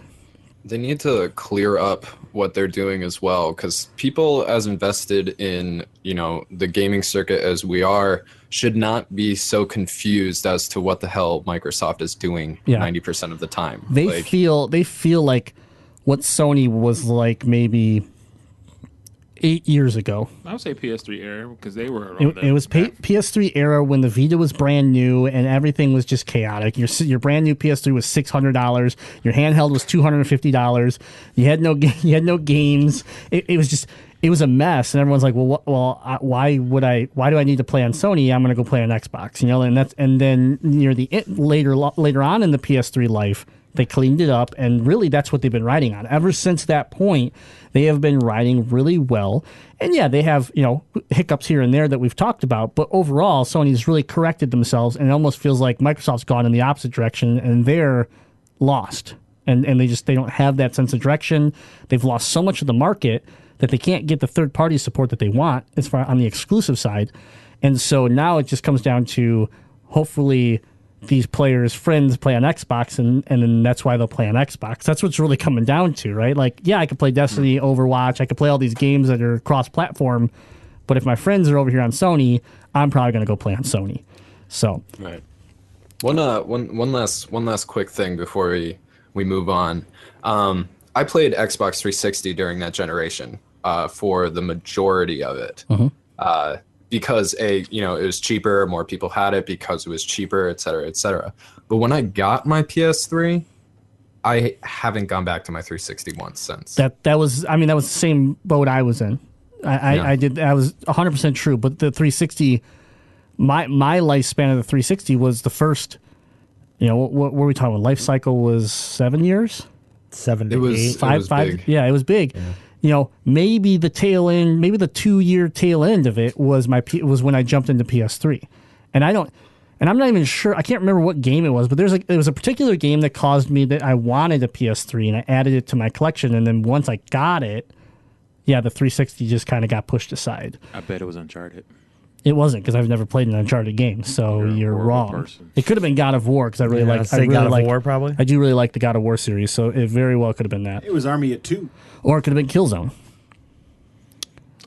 They need to clear up what they're doing as well, because people as invested in, the gaming circuit as we are should not be so confused as to what the hell Microsoft is doing 90% of the time. They feel like what Sony was like maybe 8 years ago. I would say PS3 era because they were around It was PS3 era when the Vita was brand new and everything was just chaotic. Your brand new PS3 was $600. Your handheld was $250. You had no games. It was a mess, and everyone's like, why do I need to play on Sony? I'm going to go play on Xbox, and then near the later on in the PS3 life, they cleaned it up, and really that's what they've been riding on. Ever since that point, they have been riding really well. And yeah, they have, hiccups here and there that we've talked about, but overall, Sony's really corrected themselves, and it almost feels like Microsoft's gone in the opposite direction, and they're lost. And they don't have that sense of direction. They've lost so much of the market that they can't get the third-party support that they want as far on the exclusive side. And so now it just comes down to hopefully these players' friends play on Xbox, and then that's why they'll play on Xbox. That's what's really coming down to, right? Like, yeah, I could play Destiny, Overwatch, I could play all these games that are cross-platform, but if my friends are over here on Sony, I'm probably going to go play on Sony. So, right. One last quick thing before we move on. I played Xbox 360 during that generation for the majority of it. Because it was cheaper, more people had it because it was cheaper, et cetera, et cetera. But when I got my PS3, I haven't gone back to my 360 once since. That was the same boat I was in. I was 100% true. But the 360, my lifespan of the 360 was the first. What were we talking about? Life cycle was 7 years. 7 to 8. It was Five. big. Yeah, it was big. Yeah. Maybe the tail end, maybe the 2-year tail end of it was was when I jumped into PS3, and I'm not even sure. I can't remember what game it was, but there was a particular game that caused me that I wanted a PS3, and I added it to my collection. And then once I got it, the 360 just kind of got pushed aside. I bet it was Uncharted. It wasn't, because I've never played an Uncharted game, so you're wrong. Person. It could have been God of War, because I really like. God of War, probably. I do really like the God of War series, so it very well could have been that. It was Army of Two. Or it could have been Killzone.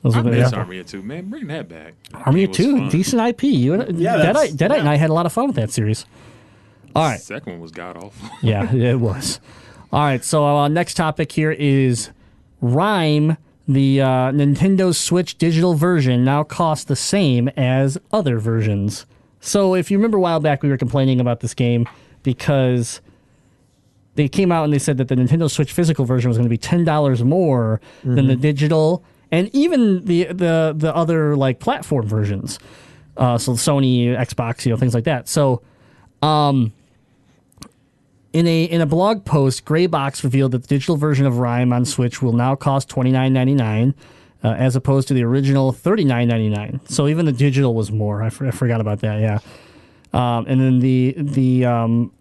I miss Army of Two. Man, bring that back. Army of Two, decent IP. Deadite and I had a lot of fun with that series. All right. The second one was god awful. Yeah, it was. All right, so next topic here is Rime. The Nintendo Switch digital version now costs the same as other versions. So if you remember a while back, we were complaining about this game because they came out and they said that the Nintendo Switch physical version was going to be $10 more than the digital, and even the other like platform versions. So Sony, Xbox, things like that. So in a blog post, Graybox revealed that the digital version of Rime on Switch will now cost $29.99 as opposed to the original $39.99. So even the digital was more. I forgot about that. Yeah. And then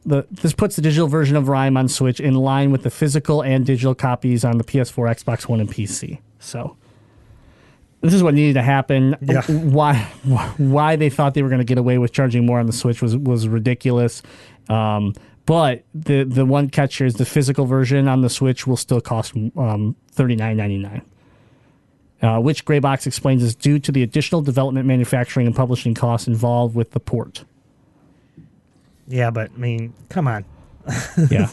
this puts the digital version of Rime on Switch in line with the physical and digital copies on the PS4, Xbox One, and PC. So this is what needed to happen. Yeah. Why they thought they were going to get away with charging more on the Switch was ridiculous. But the one catch here is the physical version on the Switch will still cost $39.99. Which Graybox explains is due to the additional development, manufacturing, and publishing costs involved with the port. Yeah, but come on. Yeah,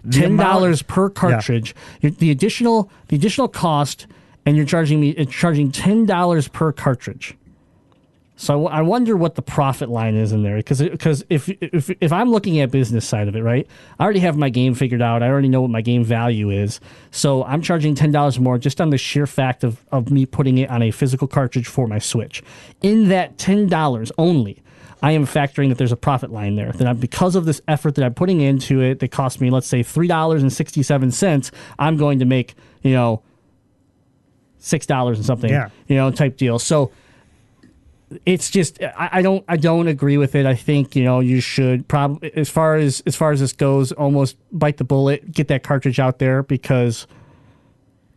$10 per cartridge. Yeah. The additional cost, and you're charging $10 per cartridge. So I wonder what the profit line is in there, because if I'm looking at business side of it, right, I already have my game figured out. I already know what my game value is. So I'm charging $10 more just on the sheer fact of me putting it on a physical cartridge for my Switch. In that $10 only, I am factoring that there's a profit line there. That because of this effort that I'm putting into it, that cost me, let's say, $3.67, I'm going to make, $6 and something, type deal. So it's just I don't agree with it. I think you should probably, as far as this goes, almost bite the bullet, get that cartridge out there, because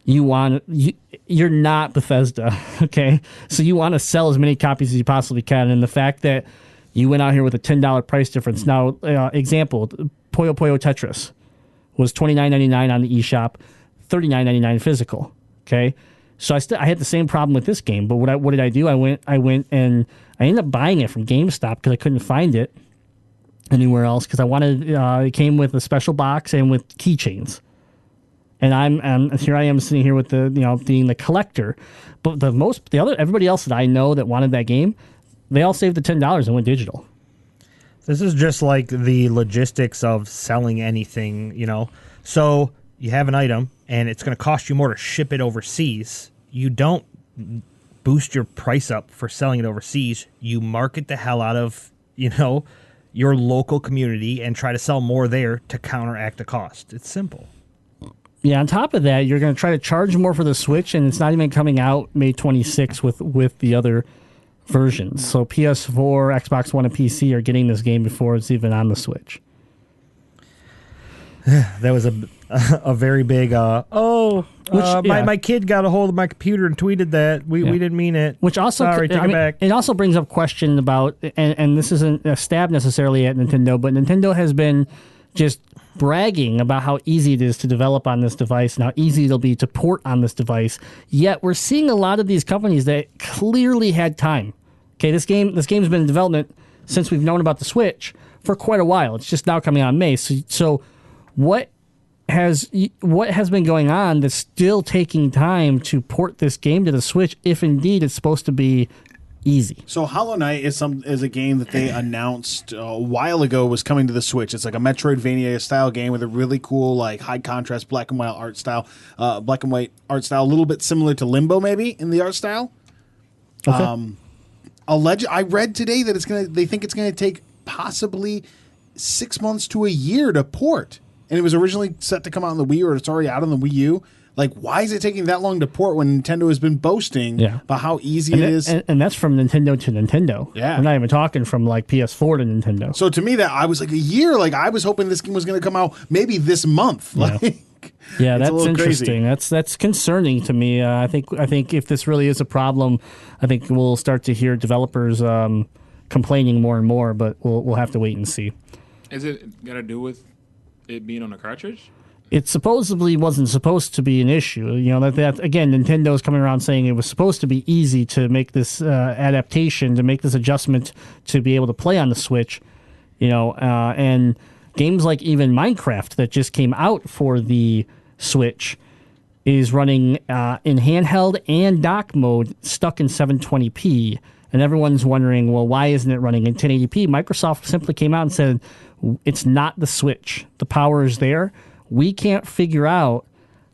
you're not Bethesda, okay? So you want to sell as many copies as you possibly can, and the fact that You went out here with a $10 price difference. Now, example, Puyo Puyo Tetris was $29.99 on the eShop, $39.99 physical. Okay, so I had the same problem with this game. But what did I do? I went and I ended up buying it from GameStop because I couldn't find it anywhere else because I wanted. It came with a special box and with keychains. And here I am sitting here with being the collector. But everybody else that I know that wanted that game, they all saved the $10 and went digital. This is just like the logistics of selling anything, So you have an item, and it's going to cost you more to ship it overseas. You don't boost your price up for selling it overseas. You market the hell out of, your local community and try to sell more there to counteract the cost. It's simple. Yeah, on top of that, you're going to try to charge more for the Switch, and it's not even coming out May 26th with the other versions. So PS4, Xbox One, and PC are getting this game before it's even on the Switch. That was a very big, my kid got a hold of my computer and tweeted that. We didn't mean it. Which also, sorry, take it back. It also brings up question about, and this isn't a stab necessarily at Nintendo, but Nintendo has been just bragging about how easy it is to develop on this device and how easy it'll be to port on this device. Yet we're seeing a lot of these companies that clearly had time. Okay, this game's been in development since we've known about the Switch for quite a while. It's just now coming out in May. So what has been going on that's still taking time to port this game to the Switch if indeed it's supposed to be easy? So Hollow Knight is a game that they announced a while ago was coming to the Switch. It's like a Metroidvania style game with a really cool high contrast black and white art style, a little bit similar to Limbo maybe in the art style. Okay. I read today that they think it's gonna take possibly 6 months to a year to port, and it was originally set to come out on the Wii, or it's already out on the Wii U. Why is it taking that long to port when Nintendo has been boasting about how easy it is? And that's from Nintendo to Nintendo. Yeah. We're not even talking from PS4 to Nintendo. So to me, that I was a year. I was hoping this game was going to come out maybe this month. Yeah, that's interesting. Crazy. That's concerning to me. I think if this really is a problem, I think we'll start to hear developers complaining more and more. But we'll have to wait and see. Is it got to do with it being on a cartridge? It supposedly wasn't supposed to be an issue. That again, Nintendo's coming around saying it was supposed to be easy to make this adaptation, to make this adjustment to be able to play on the Switch. And games like even Minecraft that just came out for the Switch is running in handheld and dock mode, stuck in 720p. And everyone's wondering, well, why isn't it running in 1080p? Microsoft simply came out and said, it's not the Switch. The power is there. We can't figure out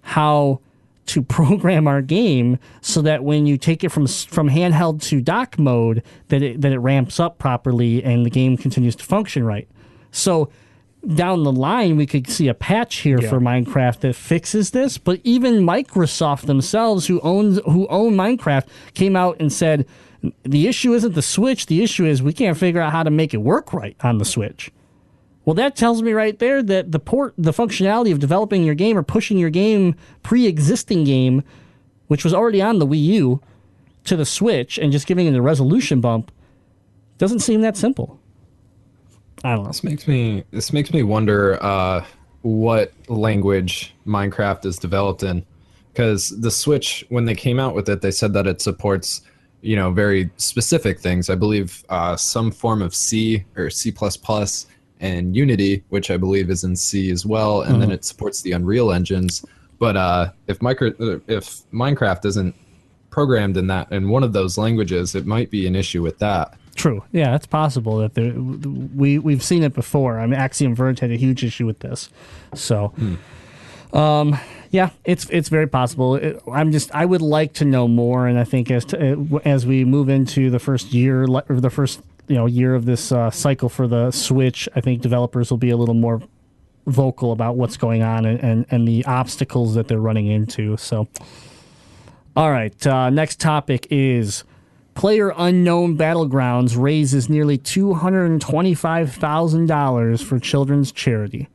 how to program our game so that when you take it from handheld to dock mode, that it ramps up properly and the game continues to function right. So down the line, we could see a patch here for Minecraft that fixes this. But even Microsoft themselves, who own Minecraft, came out and said the issue isn't the Switch. The issue is we can't figure out how to make it work right on the Switch. Well, that tells me right there that the functionality of developing your game or pushing your game, pre-existing game, which was already on the Wii U, to the Switch and just giving it a resolution bump, doesn't seem that simple. I don't know. This makes me wonder what language Minecraft is developed in, because the Switch, when they came out with it, they said that it supports very specific things. I believe some form of C or C++. And Unity, which I believe is in C as well, and then it supports the Unreal engines. But if Minecraft isn't programmed in one of those languages, it might be an issue with that. True. Yeah, it's possible that we've seen it before. I mean, Axiom Verge had a huge issue with this. So, yeah, it's very possible. I would like to know more, and I think as we move into the first year or the first year of this cycle for the Switch, I think developers will be a little more vocal about what's going on and the obstacles that they're running into. So, all right, next topic is PlayerUnknown Battlegrounds raises nearly $225,000 for children's charity.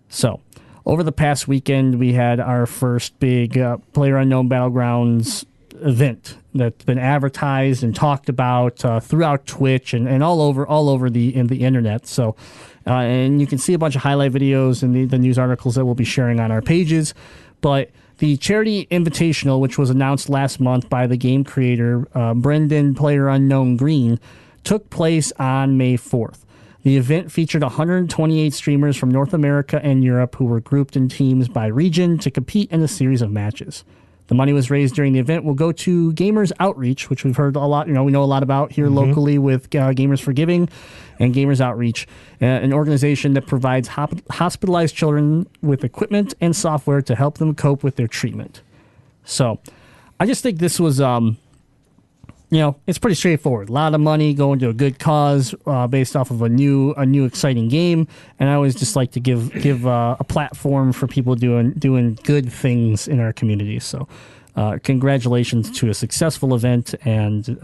So, over the past weekend, we had our first big PlayerUnknown Battlegrounds event that's been advertised and talked about throughout Twitch and all over the internet. So, and you can see a bunch of highlight videos and the news articles that we'll be sharing on our pages. But the Charity Invitational, which was announced last month by the game creator Brendan PlayerUnknown Green, took place on May 4th. The event featured 128 streamers from North America and Europe who were grouped in teams by region to compete in a series of matches. The money was raised during the event will go to Gamers Outreach, which we've heard a lot. We know a lot about here locally with Gamers for Giving and Gamers Outreach, an organization that provides hospitalized children with equipment and software to help them cope with their treatment. So, I just think this was, it's pretty straightforward. A lot of money going to a good cause based off of a new exciting game, and I always just like to give a platform for people doing good things in our community. So, congratulations to a successful event and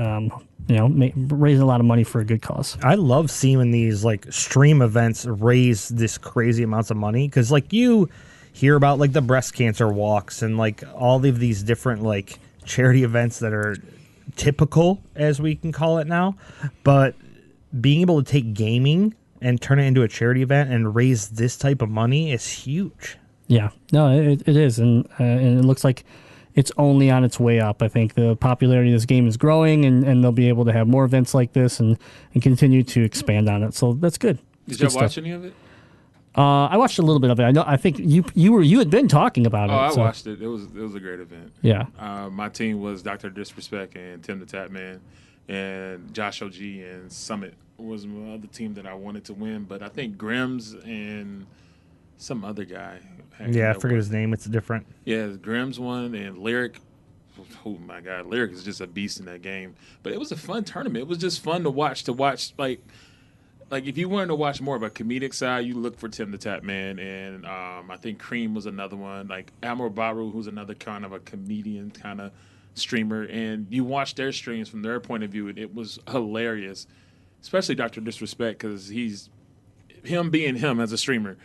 raising a lot of money for a good cause. I love seeing these like stream events raise this crazy amounts of money because like you hear about like the breast cancer walks and like all of these different like charity events that are typical, as we can call it now, but being able to take gaming and turn it into a charity event and raise this type of money is huge. Yeah, no, it is, and it looks like it's only on its way up. I think the popularity of this game is growing, and they'll be able to have more events like this and continue to expand on it. So that's good. Did you watch any of it? I watched a little bit of it. I think you had been talking about it. I watched it. It was a great event. Yeah. My team was Dr. Disrespect and Tim the Tatman, and Josh OG and Summit was my other team that I wanted to win. But I think Grims and some other guy. I forget his name. It's different. Yeah, Grims won and Lyric. Oh my God, Lyric is just a beast in that game. But it was a fun tournament. It was just fun to watch like if you wanted to watch more of a comedic side, you look for Tim the Tatman, and I think Cream was another one. Like Amor Baru, who's another kind of a comedian kind of streamer, and you watch their streams from their point of view, and it was hilarious. Especially Dr. Disrespect, because he's him being him as a streamer.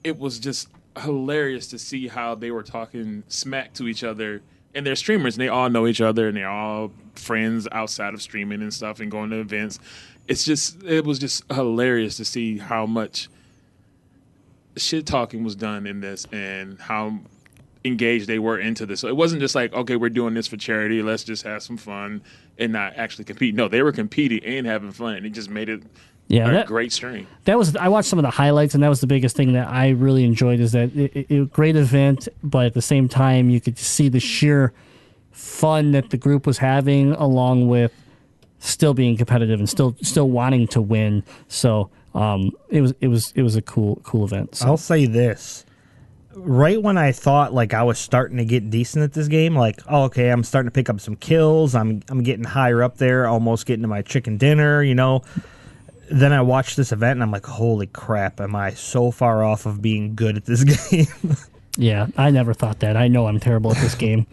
It was just hilarious to see how they were talking smack to each other. And they're streamers, and they all know each other, and they're all friends outside of streaming and stuff and going to events. It was just hilarious to see how much shit talking was done in this and how engaged they were into this. So it wasn't just like, okay, we're doing this for charity, let's just have some fun and not actually compete. No, they were competing and having fun, and it just made it a great stream. I watched some of the highlights, and that was the biggest thing that I really enjoyed is that it great event, but at the same time you could see the sheer fun that the group was having along with still being competitive and still wanting to win. So it was a cool event. So. I'll say this. Right when I thought like I was starting to get decent at this game, like, oh, okay, I'm starting to pick up some kills. I'm getting higher up there, almost getting to my chicken dinner, Then I watched this event and I'm like, holy crap, am I so far off of being good at this game? Yeah, I never thought that. I know I'm terrible at this game.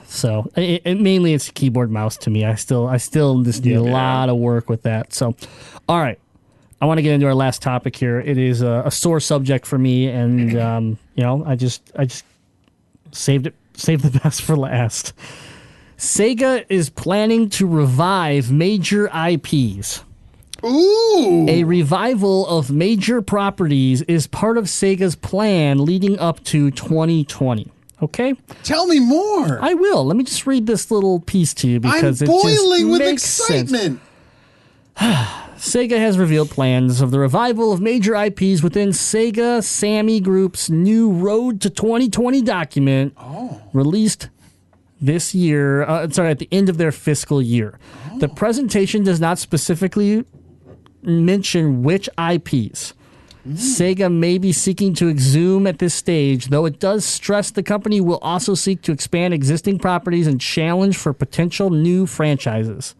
So mainly it's keyboard mouse to me. I still just need a lot of work with that. So, all right, I want to get into our last topic here. It is a sore subject for me, and I just saved the best for last. Sega is planning to revive major IPs. Ooh! A revival of major properties is part of Sega's plan leading up to 2020. Okay? Tell me more. I will. Let me just read this little piece to you because I'm it boiling just with makes excitement. Sega has revealed plans of the revival of major IPs within Sega Sammy Group's new Road to 2020 document released this year, at the end of their fiscal year. The presentation does not specifically mention which IPs Sega may be seeking to exhume at this stage, though it does stress the company will also seek to expand existing properties and challenge for potential new franchises.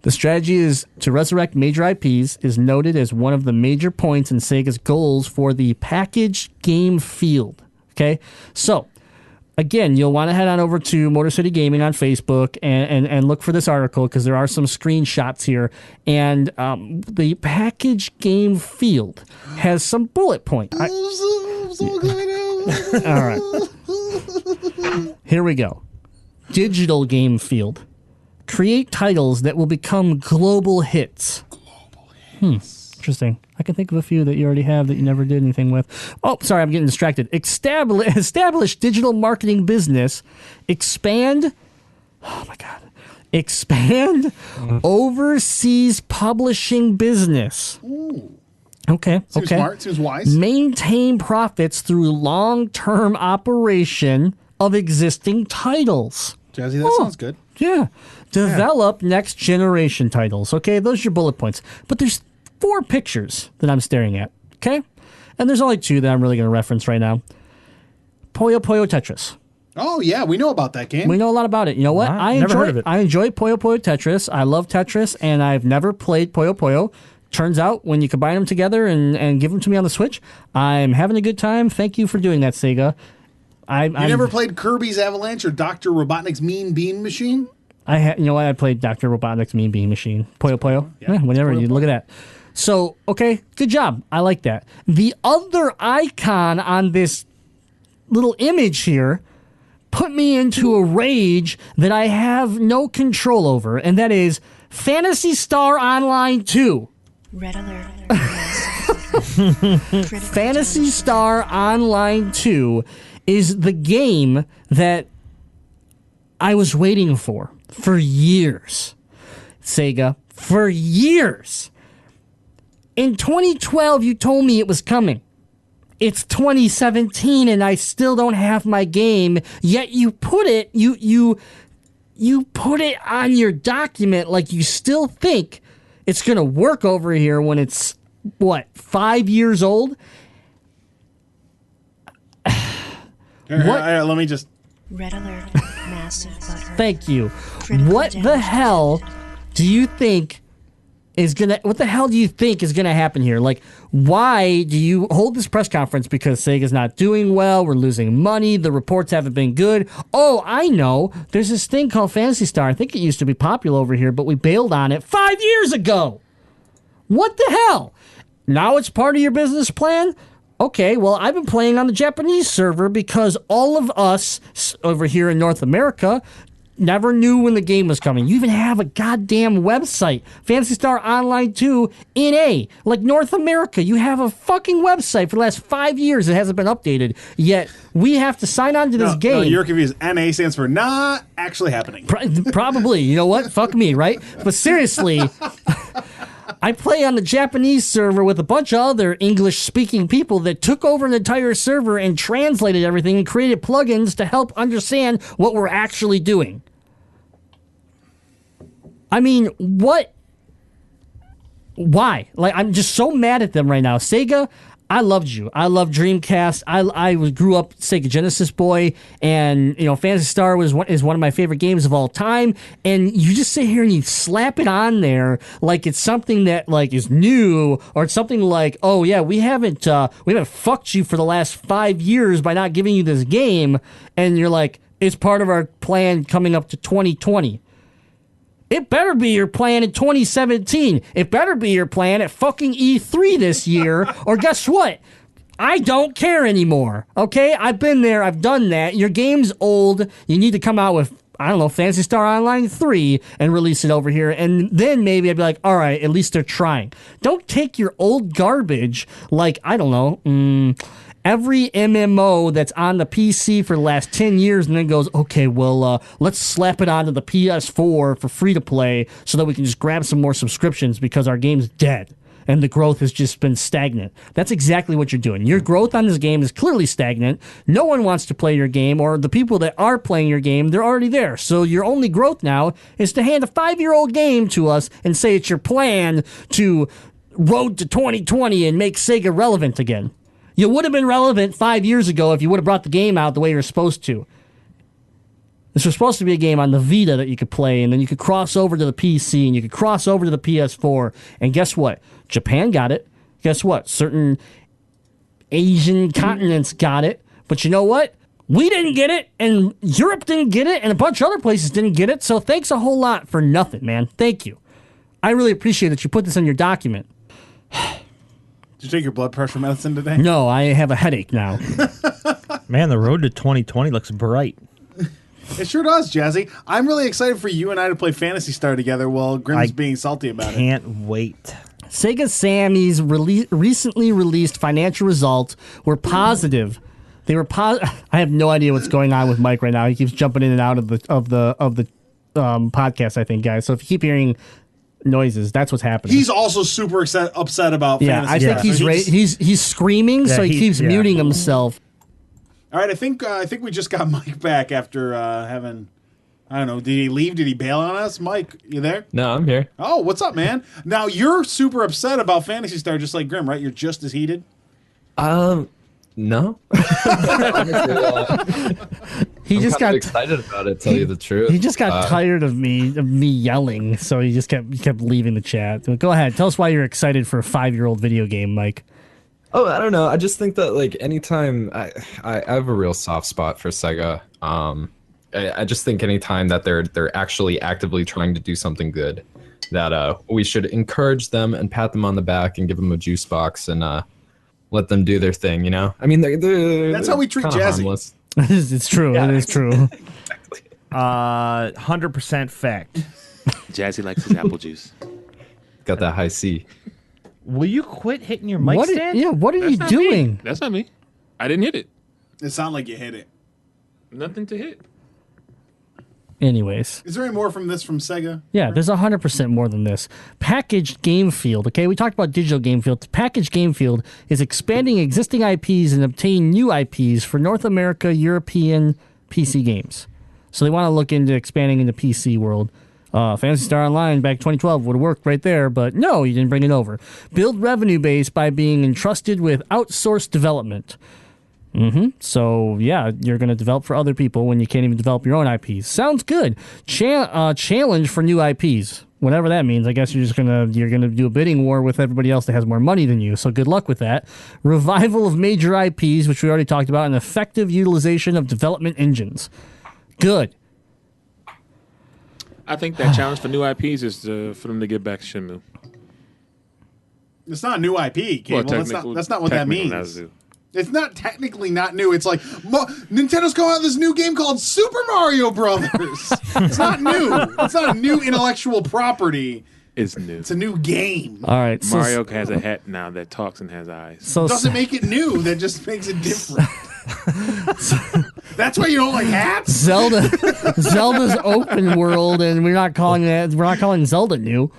The strategy is to resurrect major IPs is noted as one of the major points in Sega's goals for the packaged game field. Okay, so again, you'll want to head on over to Motor City Gaming on Facebook and look for this article because there are some screenshots here. And the packaged game field has some bullet points. I'm so excited. All right. Here we go. Digital game field. Create titles that will become global hits. Interesting. I can think of a few that you already have that you never did anything with. Oh, sorry, I'm getting distracted. Establish digital marketing business. Expand. Oh, my God. Expand overseas publishing business. Ooh. Okay. Seems smart. Seems wise. Maintain profits through long-term operation of existing titles. Jazzy, that sounds good. Yeah. Develop next generation titles. Okay, those are your bullet points. But there's 4 pictures that I'm staring at. Okay? And there's only 2 that I'm really going to reference right now. Puyo Puyo Tetris. Oh, yeah, we know about that game. We know a lot about it. You know what? Wow, I never enjoy heard of it. I enjoy Puyo Puyo Tetris. I love Tetris, and I've never played Puyo Puyo. Turns out, when you combine them together and give them to me on the Switch, I'm having a good time. Thank you for doing that, Sega. You never played Kirby's Avalanche or Dr. Robotnik's Mean Bean Machine? You know what? I played Dr. Robotnik's Mean Bean Machine. Puyo Puyo. Yeah, whenever you look at that. So, okay, good job. I like that. The other icon on this little image here put me into a rage that I have no control over, and that is Phantasy Star Online 2. Red alert. Phantasy Star Online 2 is the game that I was waiting for years. Sega, for years. In 2012, you told me it was coming. It's 2017 and I still don't have my game, yet you put it you put it on your document like you still think it's going to work over here when it's, 5 years old? Let me just... Red alert. Massive butthurt. Thank you. Critical What the damage hell detected. do you think is gonna happen here? Like, why do you hold this press conference? Because Sega's not doing well, we're losing money, the reports haven't been good. Oh, I know. There's this thing called Phantasy Star. I think it used to be popular over here, but we bailed on it 5 years ago. What the hell? Now it's part of your business plan? Okay, well, I've been playing on the Japanese server because all of us over here in North America never knew when the game was coming. You even have a goddamn website, Phantasy Star Online 2 NA. Like North America, you have a fucking website for the last 5 years that hasn't been updated. Yet we have to sign on to this game. No, you're confused. NA stands for not actually happening. Probably. You know what? Fuck me, right? But seriously, I play on the Japanese server with a bunch of other English-speaking people that took over an entire server and translated everything and created plugins to help understand what we're actually doing. I mean, what? Why? Like, I'm just so mad at them right now. Sega, I loved you. I love Dreamcast. I grew up Sega Genesis boy, and Phantasy Star is one of my favorite games of all time. And you just sit here and you slap it on there like it's something that like is new, or it's something like, oh yeah, we haven't fucked you for the last 5 years by not giving you this game, and you're like, it's part of our plan coming up to 2020. It better be your plan in 2017. It better be your plan at fucking E3 this year. Or guess what? I don't care anymore. Okay? I've been there. I've done that. Your game's old. You need to come out with, I don't know, Phantasy Star Online 3 and release it over here. And then maybe I'd be like, all right, at least they're trying. Don't take your old garbage like, I don't know, every MMO that's on the PC for the last 10 years and then goes, okay, well, let's slap it onto the PS4 for free to play so that we can just grab some more subscriptions because our game's dead and the growth has just been stagnant. That's exactly what you're doing. Your growth on this game is clearly stagnant. No one wants to play your game, or the people that are playing your game, they're already there. So your only growth now is to hand a 5-year-old game to us and say it's your plan to road to 2020 and make Sega relevant again. You would have been relevant 5 years ago if you would have brought the game out the way you were supposed to. This was supposed to be a game on the Vita that you could play, and then you could cross over to the PC, and you could cross over to the PS4. And guess what? Japan got it. Guess what? Certain Asian continents got it. But you know what? We didn't get it, and Europe didn't get it, and a bunch of other places didn't get it. So thanks a whole lot for nothing, man. Thank you. I really appreciate that you put this on your document. Did you take your blood pressure medicine today? No, I have a headache now. Man, the road to 2020 looks bright. It sure does, Jazzy. I'm really excited for you and I to play Phantasy Star together while Grimm's being salty about it. Can't wait. Sega Sammy's recently released financial results were positive. They were I have no idea what's going on with Mike right now. He keeps jumping in and out of the podcast, I think, guys. So if you keep hearing noises, that's what's happening. He's also super upset about Fantasy Star. I think he's screaming, so he keeps muting himself. All right, I think we just got Mike back after having, I don't know, did he leave? Did he bail on us? Mike, you there? No, I'm here. Oh, what's up, man? Now, you're super upset about Phantasy Star just like Grimm, right? You're just as heated? No. He just got excited about it, tell you the truth. He just got tired of me yelling, so he just kept leaving the chat. Go ahead, tell us why you're excited for a 5-year-old video game, Mike. Oh, I don't know. I just think that like anytime I have a real soft spot for Sega. I just think anytime that they're actually actively trying to do something good, that we should encourage them and pat them on the back and give them a juice box and let them do their thing. You know, I mean, that's how we treat Jazzy. Harmless. It's true. Yeah. It is true. Exactly. 100% fact. Jazzy likes his apple juice. Got that high C. Will you quit hitting your mic stand? What are you doing? That's not me. I didn't hit it. It sounded like you hit it. Nothing to hit. Anyways. Is there any more from Sega? Yeah, there's 100% more than this. Packaged Game Field. Okay, we talked about digital Game Field. Packaged Game Field is expanding existing IPs and obtaining new IPs for North America, European PC games. So they want to look into expanding into PC world. Phantasy Star Online back 2012 would have worked right there, but no, you didn't bring it over. Build revenue base by being entrusted with outsourced development. So, yeah, you're going to develop for other people when you can't even develop your own IPs. Sounds good. Challenge for new IPs. Whatever that means. I guess you're gonna do a bidding war with everybody else that has more money than you. So good luck with that. Revival of major IPs, which we already talked about, and effective utilization of development engines. Good. I think that challenge for new IPs is for them to get back to Shenmue. It's not a new IP, Cable. That's not what that means. It's not technically not new. It's like Nintendo's coming out with this new game called Super Mario Brothers. It's not new. It's not a new intellectual property. It's new. It's a new game. All right. Mario has a hat now that talks and has eyes. So doesn't make it new. That just makes it different. That's why you don't like hats? Zelda's open world, and we're not calling Zelda new.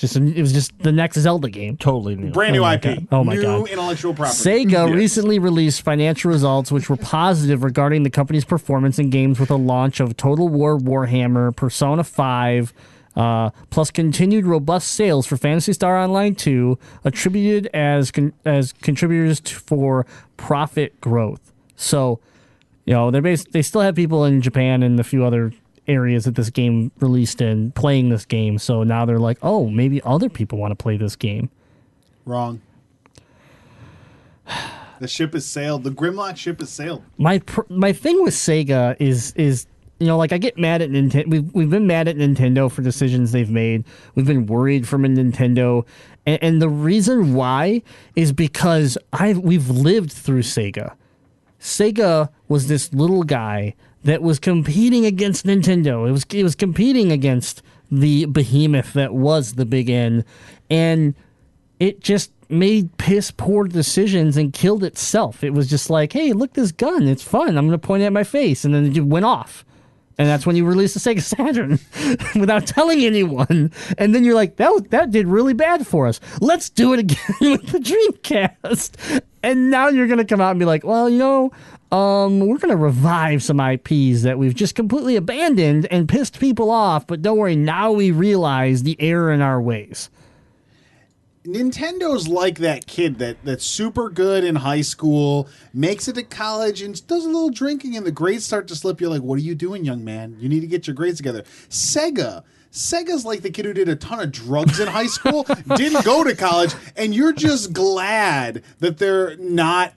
It was just the next Zelda game. Totally new. Brand new IP. Oh my God. New intellectual property. Sega recently released financial results which were positive regarding the company's performance in games with a launch of Total War Warhammer, Persona 5, plus continued robust sales for Phantasy Star Online 2, attributed as contributors for profit growth. So, they still have people in Japan and a few other areas that this game released in playing this game. So now they're like, oh, maybe other people want to play this game. Wrong. The ship has sailed. The Grimlock ship has sailed. My thing with Sega is I get mad at Nintendo. We've been mad at Nintendo for decisions they've made. We've been worried from a Nintendo, and the reason why is because we've lived through Sega. Sega was this little guy that was competing against Nintendo. It was competing against the behemoth that was the Big N, and it just made piss poor decisions and killed itself. It was just like, hey, look, this gun, it's fun. I'm going to point it at my face, and then it went off. And that's when you released the Sega Saturn without telling anyone. And then you're like, that did really bad for us. Let's do it again with the Dreamcast. And now you're going to come out and be like, well, we're going to revive some IPs that we've just completely abandoned and pissed people off. But don't worry, now we realize the error in our ways. Nintendo's like that kid that's super good in high school, makes it to college, and does a little drinking, and the grades start to slip. You're like, what are you doing, young man? You need to get your grades together. Sega's like the kid who did a ton of drugs in high school, didn't go to college, and you're just glad that they're not,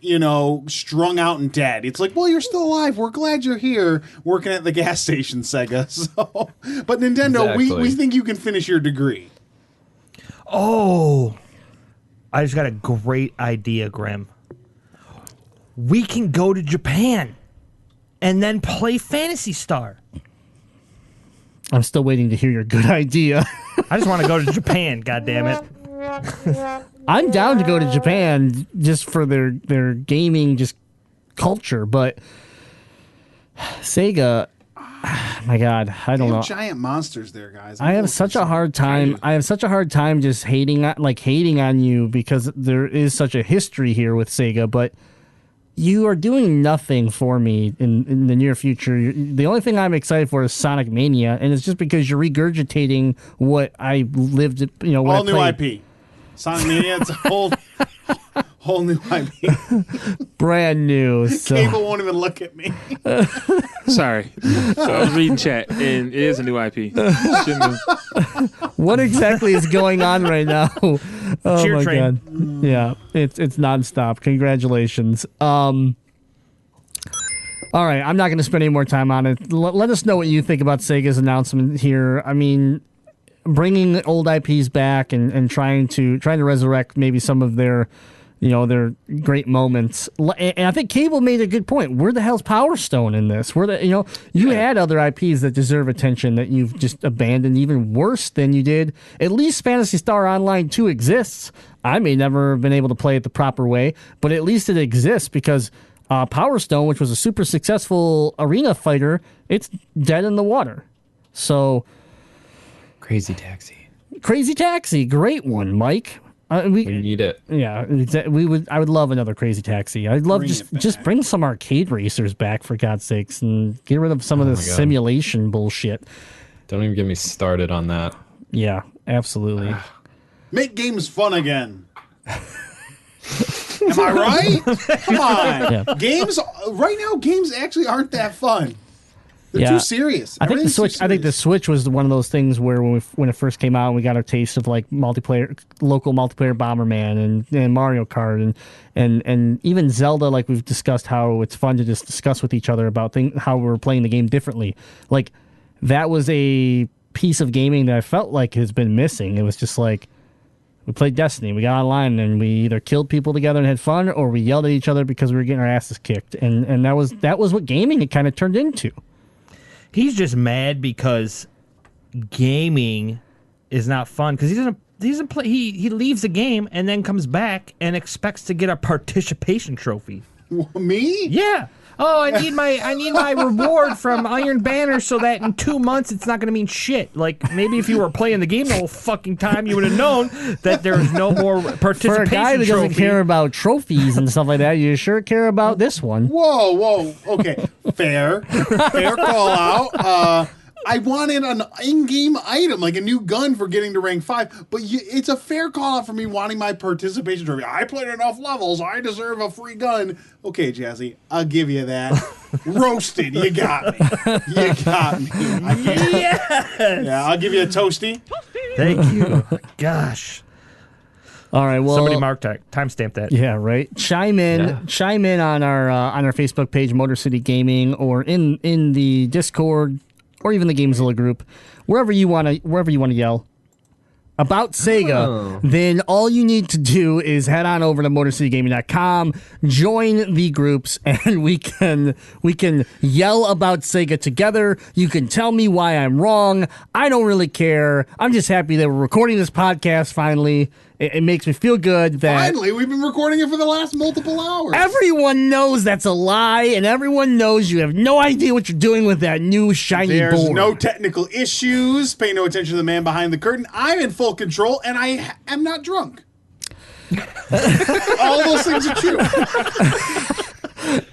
strung out and dead. It's like, well, you're still alive. We're glad you're here working at the gas station, Sega. So, but Nintendo, Exactly. we think you can finish your degree. Oh, I just got a great idea, Grim. We can go to Japan. and then play Phantasy Star. I'm still waiting to hear your good idea. I just want to go to Japan, goddammit. I'm down to go to Japan just for their gaming just culture, but Sega, my God, I don't know. Giant monsters there, guys. I have such a hard time. I have such a hard time just hating on you because there is such a history here with Sega, but you are doing nothing for me in the near future. The only thing I'm excited for is Sonic Mania, and it's just because you're regurgitating what I lived. All new IP. Sonic Mania, it's a whole new IP. Brand new. So. Cable won't even look at me. Sorry. I was reading chat, and it is a new IP. What exactly is going on right now? Oh Cheer my train. God. Yeah, it's nonstop. Congratulations. All right, I'm not going to spend any more time on it. Let us know what you think about Sega's announcement here. I mean, bringing old IPs back and trying to resurrect maybe some of their great moments. And I think Cable made a good point. Where the hell's Power Stone in this? You had other IPs that deserve attention that you've just abandoned even worse than you did. At least Phantasy Star Online 2 exists. I may never have been able to play it the proper way, but at least it exists because Power Stone, which was a super successful arena fighter, it's dead in the water. So Crazy Taxi. Great one, Mike. We need it. Yeah, I would love another Crazy Taxi. I'd love just bring some arcade racers back for God's sakes and get rid of some of this simulation bullshit. Don't even get me started on that. Yeah, absolutely. Make games fun again. Am I right? Come on. Yeah. Games right now. Games actually aren't that fun. They're too serious. I think the Switch was one of those things where when it first came out, we got our taste of like local multiplayer Bomberman and Mario Kart and even Zelda. Like we've discussed how it's fun to just discuss with each other about how we're playing the game differently. Like that was a piece of gaming that I felt like has been missing. It was just like we played Destiny, we got online, and we either killed people together and had fun, or we yelled at each other because we were getting our asses kicked. And that was what gaming it kind of turned into. He's just mad because gaming is not fun because he doesn't play. He leaves the game and then comes back and expects to get a participation trophy. Me? Yeah. Oh, I need my reward from Iron Banner so that in 2 months it's not going to mean shit. Like maybe if you were playing the game the whole fucking time, you would have known that there's no more participation. For a guy that doesn't care about trophies and stuff like that, you sure care about this one. Whoa. Okay, fair call out. I wanted an in-game item, like a new gun for getting to rank 5, but it's a fair call out for me wanting my participation trophy. I played enough levels. I deserve a free gun. Okay, Jazzy, I'll give you that. Roasted. You got me. Yes! Yeah, I'll give you a toasty. Thank you. Gosh. All right. Well, somebody mark that. Timestamp that. Yeah. Right. Chime in on our Facebook page, Motor City Gaming, or in the Discord, or even the GameZilla group, wherever you want to yell about Sega, then all you need to do is head on over to MotorCityGaming.com, join the groups, and we can yell about Sega together. You can tell me why I'm wrong. I don't really care. I'm just happy that we're recording this podcast finally. It makes me feel good that... Finally, we've been recording it for the last multiple hours. Everyone knows that's a lie, and everyone knows you have no idea what you're doing with that new shiny board. There's no technical issues. Pay no attention to the man behind the curtain. I'm in full control, and I am not drunk. All those things are true.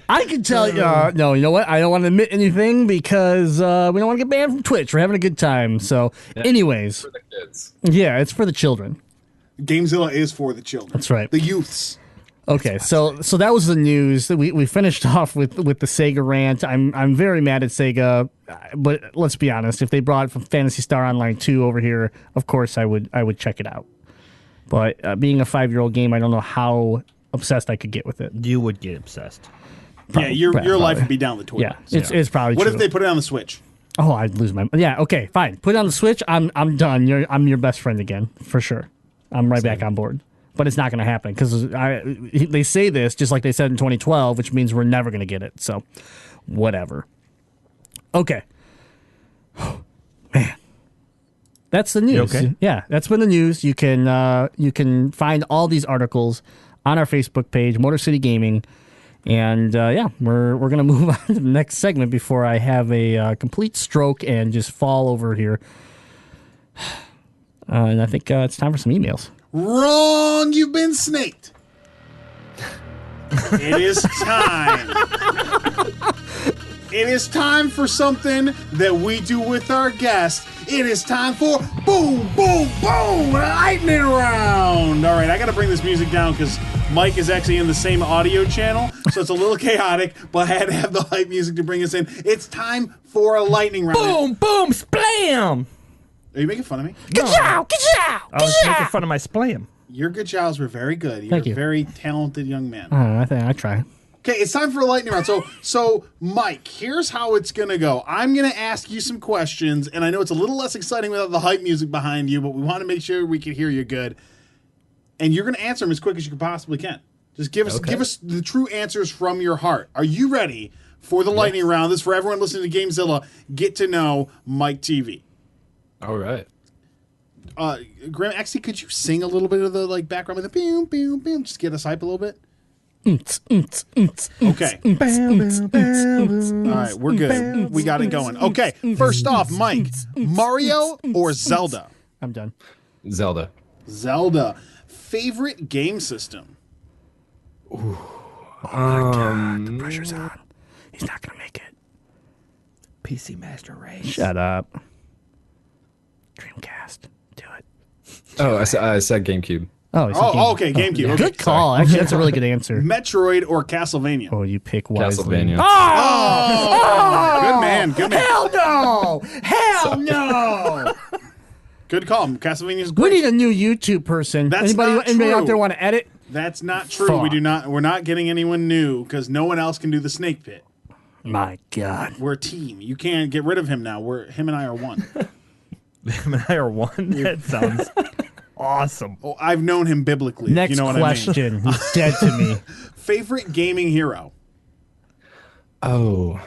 I can tell you... no, you know what? I don't want to admit anything because we don't want to get banned from Twitch. We're having a good time. So, anyways... For the kids. Yeah, it's for the children. GameZilla is for the children. That's right. The youths. Okay, so that was the news. We finished off with the Sega rant. I'm very mad at Sega, but let's be honest. If they brought Phantasy Star Online 2 over here, of course I would check it out. But being a 5-year-old game, I don't know how obsessed I could get with it. You would get obsessed. Probably, your life would be down the toilet. Yeah, it's probably What true. if they put it on the Switch? Oh, I'd lose my... Yeah, okay, fine. Put it on the Switch. I'm done. I'm your best friend again, for sure. I'm right back on board. but it's not going to happen because they say this just like they said in 2012, which means we're never going to get it. So, whatever. Okay. Man, that's the news. You okay? Yeah, that's been the news. You can find all these articles on our Facebook page, Motor City Gaming. And we're gonna move on to the next segment before I have a complete stroke and just fall over here. And I think it's time for some emails. Wrong! You've been snaked. It is time. It is time for something that we do with our guests. It is time for boom, boom, boom, lightning round. All right, I got to bring this music down because Mike is actually in the same audio channel, so it's a little chaotic, but I had to have the hype music to bring us in. It's time for a lightning round. Boom, boom, splam! Are you making fun of me? I was making fun of my splam. Your good jobs were very good. You're Thank you. a very talented young man. I think I try. Okay, it's time for a lightning round. So Mike, here's how it's gonna go. I'm gonna ask you some questions, and I know it's a little less exciting without the hype music behind you, but we want to make sure we can hear you good. And you're gonna answer them as quick as you possibly can. Just give us the true answers from your heart. Are you ready for the lightning round? This is for everyone listening to GameZilla. Get to know Mike TV. All right. Graham, actually, could you sing a little bit of the background with the boom, boom, boom? Just get us hype a little bit. Okay. All right, we're good. We got it going. Okay, first off, Mike, Mario or Zelda? I'm done. Zelda. Zelda. Favorite game system? Oh my God, the pressure's on. He's not going to make it. PC Master Race. Shut up. Dreamcast. Do it. Oh, I said GameCube. Oh, okay, GameCube. Okay, good call. Actually, that's a really good answer. Metroid or Castlevania? Oh, you pick wisely. Castlevania. Good man. Good man. Hell no! Hell no! Good call. Castlevania's We great. need a new YouTube person. That's not anybody true. out there want to edit? That's not true. Fuck. We're not getting anyone new because no one else can do the snake pit. My God. We're a team. You can't get rid of him now. Him and I are one. Him and I are one. That sounds awesome. Oh, I've known him biblically. Next you know what question. I mean. He's dead to me. Favorite gaming hero? Oh,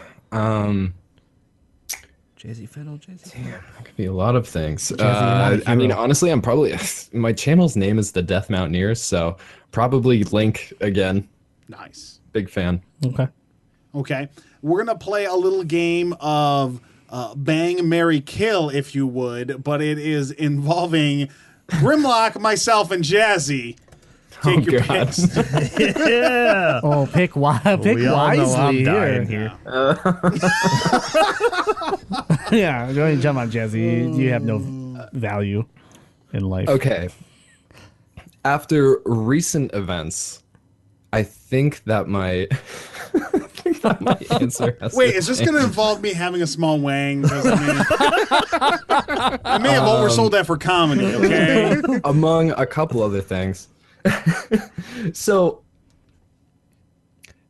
Jay-Z Fiddle, Jay-Z damn, that could be a lot of things. not a I mean, hero. honestly, I'm probably my channel's name is the Death Mountaineers, so probably Link again. Nice. Big fan. Okay. Okay. We're going to play a little game of Bang, Marry, Kill, if you would, but it is involving Grimlock, myself, and Jazzy. Take your God. picks. Yeah. Oh, pick We all know wisely I'm dying here. here. Yeah, go ahead and jump on Jazzy. You have no value in life. Okay. After recent events, I think that my answer has Wait, to is this change. going to involve me having a small wang? 'Cause, I may have oversold that for comedy, okay? Among a couple other things. So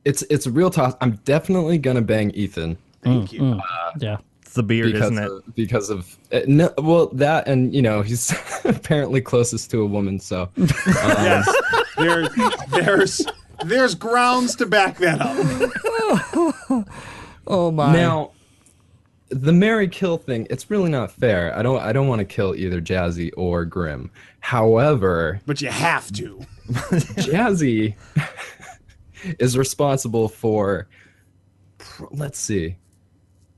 it's a real toss. I'm definitely gonna bang Ethan Thank you. Yeah. It's the beard, because isn't it? because of no, well, that, and he's apparently closest to a woman, so Yes. There's grounds to back that up. Oh my. now the marry kill thing, it's really not fair. I don't want to kill either Jazzy or Grim. However, But you have to. Jazzy is responsible for, let's see,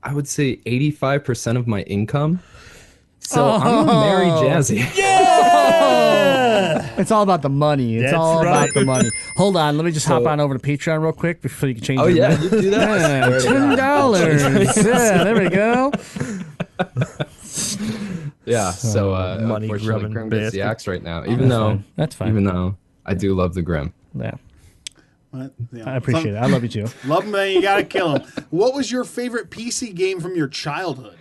I would say 85% of my income. So I'm gonna marry Jazzy. It's all about the money. It's That's all right. about the money. Hold on, let me just hop on over to Patreon real quick before you can change Oh your yeah, mind. you do that. $10. Yeah, there we go. Yeah. So money unfortunately, grubbing Grim gets the bastard. axe right now. Even though That's fine. Even though I do love the Grim. Yeah, What? Yeah. I appreciate it. I love you too. Love him, then you gotta kill him. What was your favorite PC game from your childhood?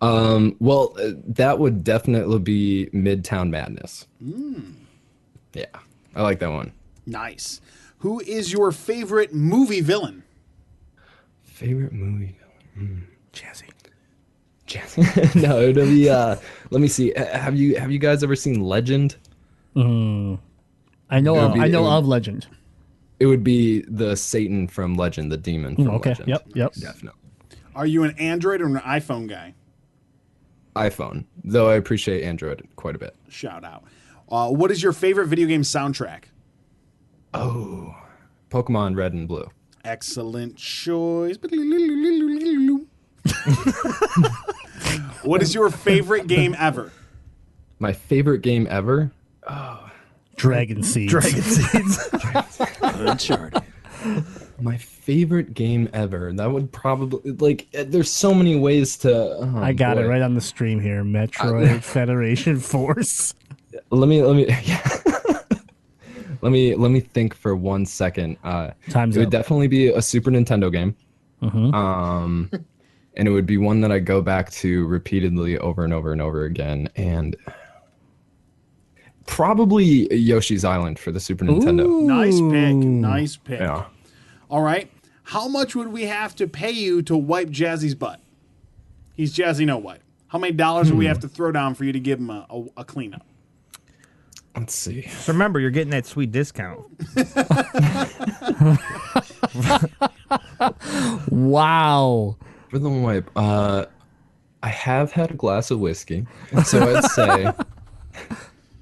Well, that would definitely be Midtown Madness. Yeah, I like that one. Nice. Who is your favorite movie villain? Favorite movie? Jazzy. No, it'll be. Let me see. Have you guys ever seen Legend? I know It would be- I it know would- of Legend. It would be the Satan from Legend, the demon from Okay. Legend. Yep. Definitely. Are you an Android or an iPhone guy? iPhone, though I appreciate Android quite a bit. Shout out. What is your favorite video game soundtrack? Oh, Pokemon Red and Blue. Excellent choice. What is your favorite game ever? My favorite game ever? Dragon Seeds. Uncharted. My favorite game ever. That would probably there's so many ways to. I got it right on the stream here. Metroid Federation Force. Let me let me think for 1 second. Time's it would up. definitely be a Super Nintendo game. Mm-hmm. And it would be one that I go back to repeatedly over and over and over again, and probably Yoshi's Island for the Super Nintendo. Nice pick. Nice pick. Yeah. All right. How much would we have to pay you to wipe Jazzy's butt? He's Jazzy No Wipe. How many dollars would we have to throw down for you to give him a cleanup? Let's see. So remember, you're getting that sweet discount. Wow. For the wipe, I have had a glass of whiskey, so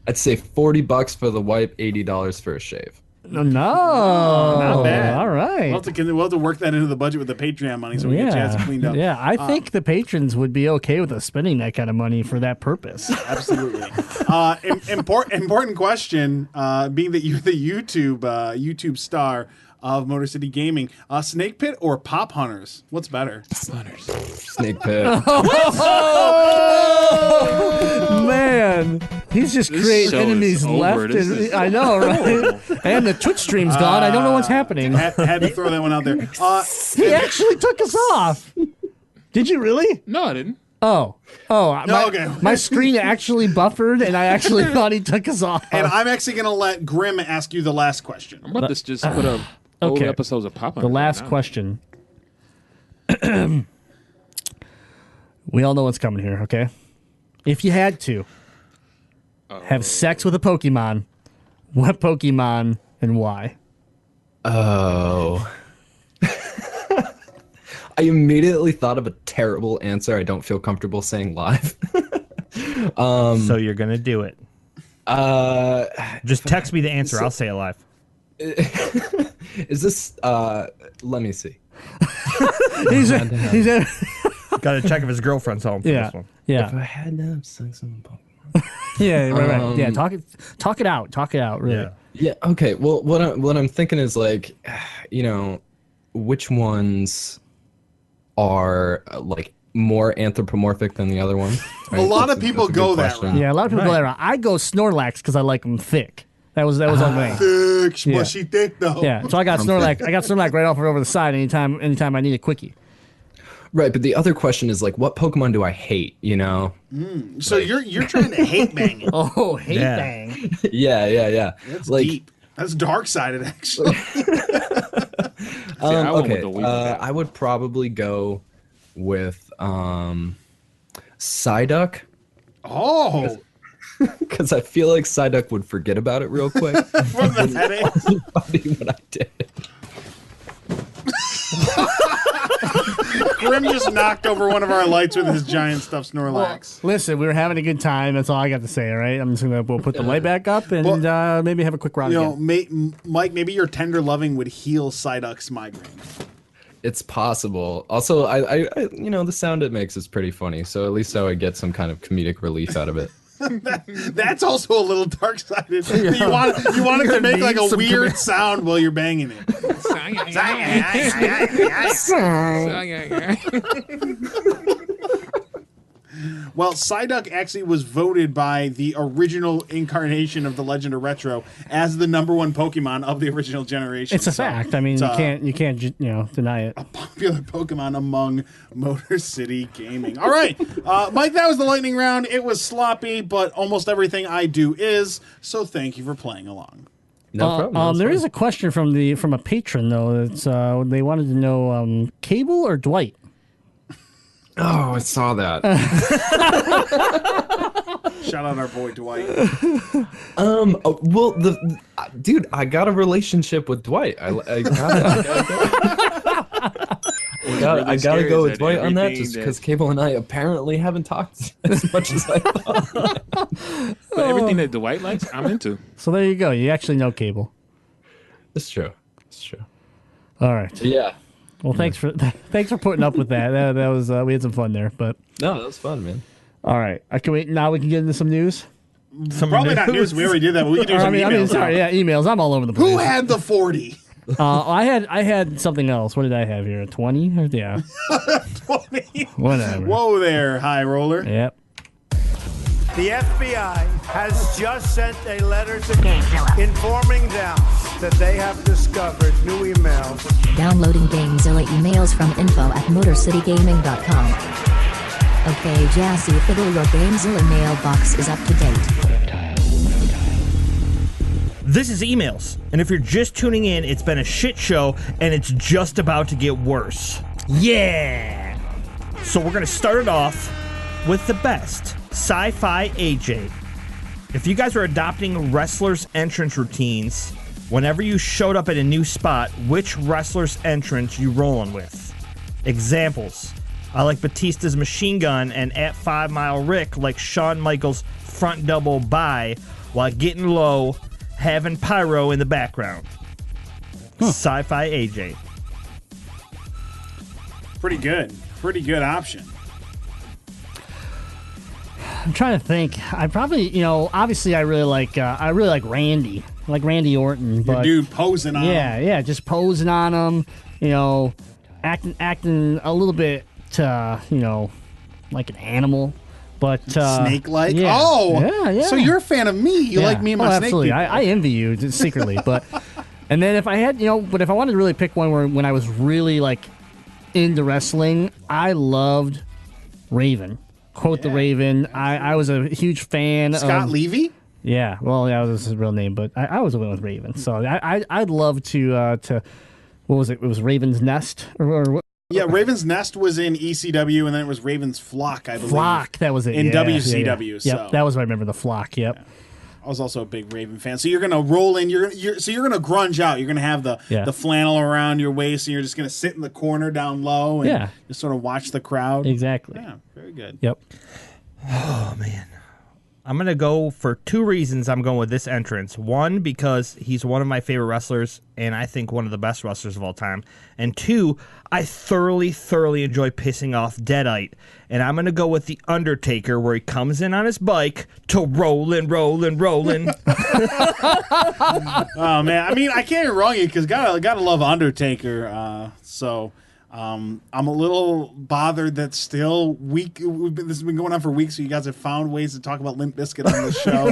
I'd say $40 for the wipe, $80 for a shave. No. Not bad. All right. We'll have to work that into the budget with the Patreon money so we get Jazzy cleaned up. Yeah, I think the patrons would be okay with us spending that kind of money for that purpose. Absolutely. Important question, being that you're the YouTube star of Motor City Gaming, Snake Pit or Pop Hunters? What's better? Snake Pit. Man, he's just creating show enemies is over. left This and is I know, right? And the Twitch stream's gone. I don't know what's happening. Had to throw that one out there. He actually took us off. Did you really? No, I didn't. Okay. My screen actually buffered, and I actually thought he took us off. And I'm actually going to let Grimm ask you the last question. I'm about to just put up old okay. episodes of Pop. The last question. We all know what's coming here, okay? If you had to have sex with a Pokemon, what Pokemon and why? Oh. I immediately thought of a terrible answer I don't feel comfortable saying live. So you're gonna do it. Just text me the answer. I'll say it live. Is this let me see. He's Got to check if his girlfriend's home for yeah, this one. yeah, If I had to have sex with a Pokemon. yeah, right. Yeah, talk it out, really. Yeah. Yeah, okay. Well, what I'm thinking is which ones are more anthropomorphic than the other ones? Right? A lot of That's people a good go that question. route. Yeah, a lot of people go that route. I go Snorlax because I like them thick. That was on me. Thick, Yeah. mushy thick, though. Yeah, so I got Snorlax. I got Snorlax right off over the side anytime I need a quickie. Right, but the other question is what Pokemon do I hate? So you're trying to hate bang it. Oh, hate Yeah. bang. Yeah. That's deep. That's dark-sided, actually. I went with Okay, the Weavile. I would probably go with Psyduck, Oh, because I feel like Psyduck would forget about it real quick. from the headache. Probably what I did. Grim just knocked over one of our lights with his giant stuffed Snorlax. Listen, we were having a good time. That's all I got to say. All right, I'm just we'll put the light back up and maybe have a quick round You again. know, Mike, maybe your tender loving would heal Psyduck's migraine. It's possible. Also, I the sound it makes is pretty funny, so at least I would get some kind of comedic relief out of it. That's also a little dark-sided. You want it to make like a weird sound while you're banging it. Well, Psyduck actually was voted by the original incarnation of the Legend of Retro as the #1 Pokemon of the original generation. It's a fact. I mean, you can't deny it. Popular Pokemon among Motor City Gaming. All right, Mike, that was the lightning round. It was sloppy, but almost everything I do is. So thank you for playing along. No problem. There is a question from a patron though. That's they wanted to know Cable or Dwight. Oh, I saw that. Shout out our boy Dwight. Dude, I got a relationship with Dwight. I gotta go with Dwight on that, just because Cable and I apparently haven't talked as much as I thought. But everything that Dwight likes, I'm into. So there you go. You actually know Cable. It's true. All right. Yeah. Well, thanks for putting up with that. That was we had some fun there, but No, that was fun, man. all right. Can we now we can get into some news? Probably not news. We already did that. But we can do some emails. Sorry, yeah, emails. I'm all over the place. Who had the 40? I had something else. What did I have here? 20? Yeah. 20. Whatever. Whoa there, high roller. Yep. The FBI has just sent a letter to GameZilla informing them that they have discovered new emails. Downloading GameZilla emails from info@motorcitygaming.com. Okay, Jazzy Fiddle, your GameZilla mailbox is up to date. This is emails, and if you're just tuning in, it's been a shit show, and it's just about to get worse. Yeah! So we're gonna start it off with the best, Sci-Fi AJ. If you guys are adopting wrestlers' entrance routines, whenever you showed up at a new spot, which wrestler's entrance you rolling with? Examples. I like Batista's machine gun, and at 5 Mile Rick like Shawn Michaels' front double by while getting low, having pyro in the background. Sci-Fi AJ. Pretty good option. I'm trying to think. I probably, obviously I really like Randy. I like Randy Orton, but Your dude posing on him. yeah, just posing on him, acting a little bit like an animal, but snake-like. Yeah. Oh, yeah. So you're a fan of me. You like me and my snake absolutely. people. I envy you secretly, but and then if I had, but if I wanted to really pick one when I was really like into wrestling, I loved Raven. Quote the Raven. I was a huge fan Scott of Levy? Yeah, well, that was his real name, but I was went with Raven. So I'd love to what was it? It was Raven's Nest or what? Yeah, Raven's Nest was in ECW, and then it was Raven's Flock, I believe. Flock, that was it. In yeah, WCW. Yeah. So. Yep, that was what I remember. The Flock. Yep. Yeah. I was also a big Raven fan. So you're gonna roll in. You're gonna grunge out. You're gonna have the flannel around your waist, and you're just gonna sit in the corner down low and just sort of watch the crowd. Exactly. Yeah, very good. Yep. Oh, man. I'm going to go for 2 reasons I'm going with this entrance. One, because he's one of my favorite wrestlers, and I think one of the best wrestlers of all time. And 2, I thoroughly enjoy pissing off Deadite. And I'm going to go with The Undertaker, where he comes in on his bike to rollin'. Oh, man. I mean, I can't even wrong you, because gotta love Undertaker. I'm a little bothered that still this has been going on for weeks, so you guys have found ways to talk about Limp Bizkit on the show.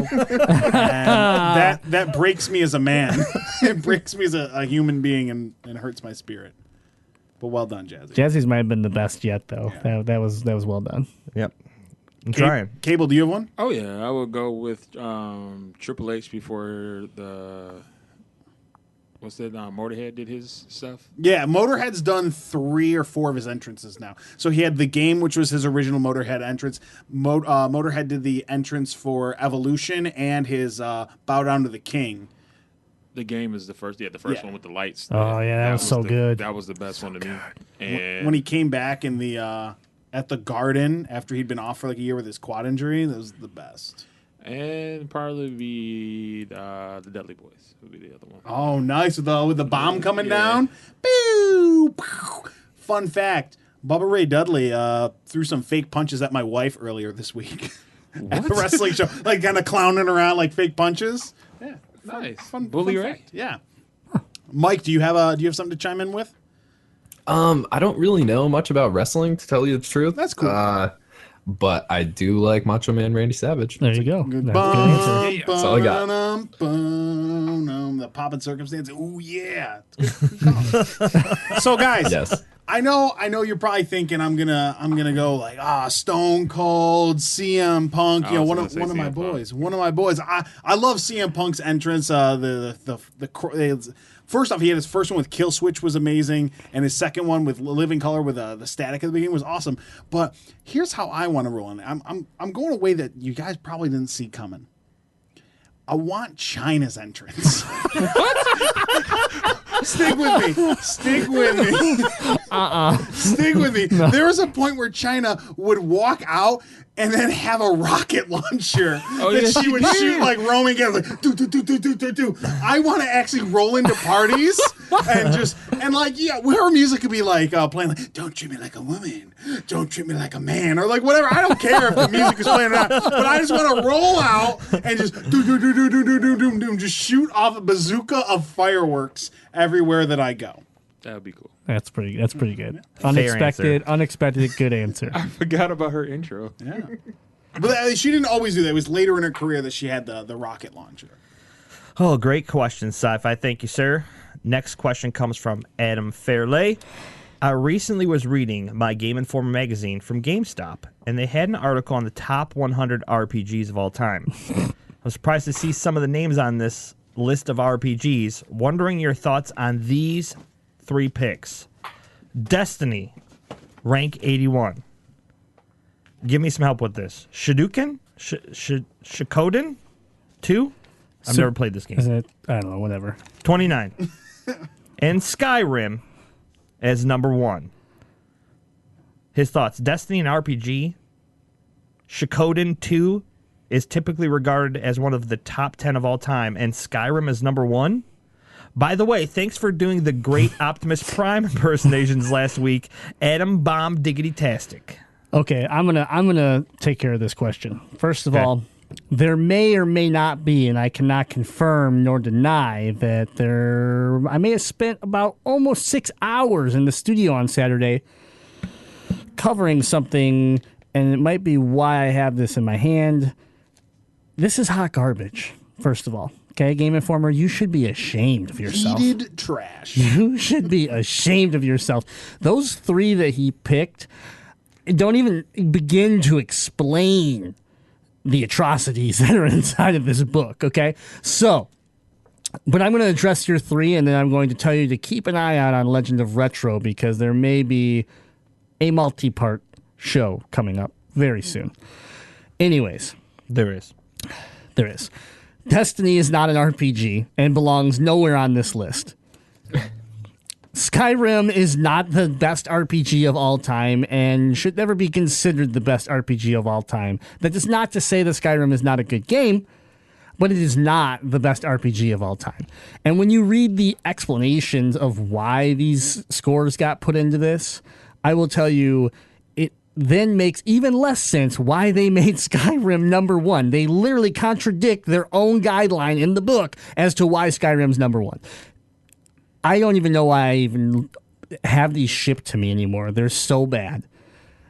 And that breaks me as a man. It breaks me as a human being and hurts my spirit. But well done, Jazzy. Jazzy's might have been the best yet, though. Yeah. That was well done. Yep. I'm trying. Cable, do you have one? Oh, yeah. I would go with Triple H before the... What's that? Motorhead did his stuff? Yeah, Motorhead's done 3 or 4 of his entrances now. So he had The Game, which was his original Motorhead entrance. Motorhead did the entrance for Evolution and his Bow Down to the King. The Game is the first one with the lights. Oh, yeah, that was so good. That was the best one to me. And when he came back in the at the Garden after he'd been off for like a year with his quad injury, that was the best. And probably be the Dudley Boys would be the other one. Oh, nice with the bomb coming down. Pew, pew. Fun fact: Bubba Ray Dudley threw some fake punches at my wife earlier this week at the wrestling show, like kind of clowning around like fake punches. Yeah, nice. Fun Bully fun Ray. fact. Yeah. Mike, do you have something to chime in with? I don't really know much about wrestling, to tell you the truth. That's cool. But I do like Macho Man Randy Savage. There you go. That's a good answer. That's all I got. The poppin' circumstance. Ooh, yeah. So, guys, Yes. I know you're probably thinking I'm gonna go like Stone Cold, CM Punk, one of my boys. One of my boys. I love CM Punk's entrance. first off, he had his first one with Kill Switch was amazing, and his second one with Living Color with the static at the beginning was awesome. But here's how I want to roll in. I'm going a way that you guys probably didn't see coming. I want China's entrance. Stick with me. Stick with me. Stick with me. No. There was a point where China would walk out and then have a rocket launcher that she would shoot like roaming again, like do. I want to actually roll into parties and like her music could be like playing like "Don't treat me like a woman, don't treat me like a man" or like whatever. I don't care if the music is playing or not, but I just want to roll out and just do, just shoot off a bazooka of fireworks everywhere that I go. That would be cool. That's pretty good. Unexpected, good answer. I forgot about her intro. Yeah. But she didn't always do that. It was later in her career that she had the rocket launcher. Oh, great question, Sci-Fi. Thank you, sir. Next question comes from Adam Fairley. I recently was reading my Game Informer magazine from GameStop, and they had an article on the top 100 RPGs of all time. I was surprised to see some of the names on this list of RPGs. Wondering your thoughts on these 3 picks. Destiny, rank 81. Give me some help with this. Shadouken? Shikoden 2? I've never played this game. I don't know, whatever. 29. And Skyrim as number 1. His thoughts. Destiny, an RPG. Shikoden 2 is typically regarded as one of the top 10 of all time, and Skyrim is number 1. By the way, thanks for doing the great Optimus Prime impersonations last week. Adam Bomb Diggity-tastic. Okay, I'm gonna take care of this question. First of all, there may or may not be, and I cannot confirm nor deny that I may have spent about almost 6 hours in the studio on Saturday covering something, and it might be why I have this in my hand. This is hot garbage, first of all. Okay, Game Informer, you should be ashamed of yourself. Heated trash. You should be ashamed of yourself. Those 3 that he picked don't even begin to explain the atrocities that are inside of this book, okay? So, but I'm going to address your 3, and then I'm going to tell you to keep an eye out on Legend of Retro, because there may be a multi-part show coming up very soon. Anyways. There is. Destiny is not an RPG and belongs nowhere on this list. Skyrim is not the best RPG of all time and should never be considered the best RPG of all time. That is not to say that Skyrim is not a good game, but it is not the best RPG of all time. And when you read the explanations of why these scores got put into this, I will tell you it then makes even less sense why they made Skyrim number 1. They literally contradict their own guideline in the book as to why Skyrim's number 1. I don't even know why I even have these shipped to me anymore. They're so bad.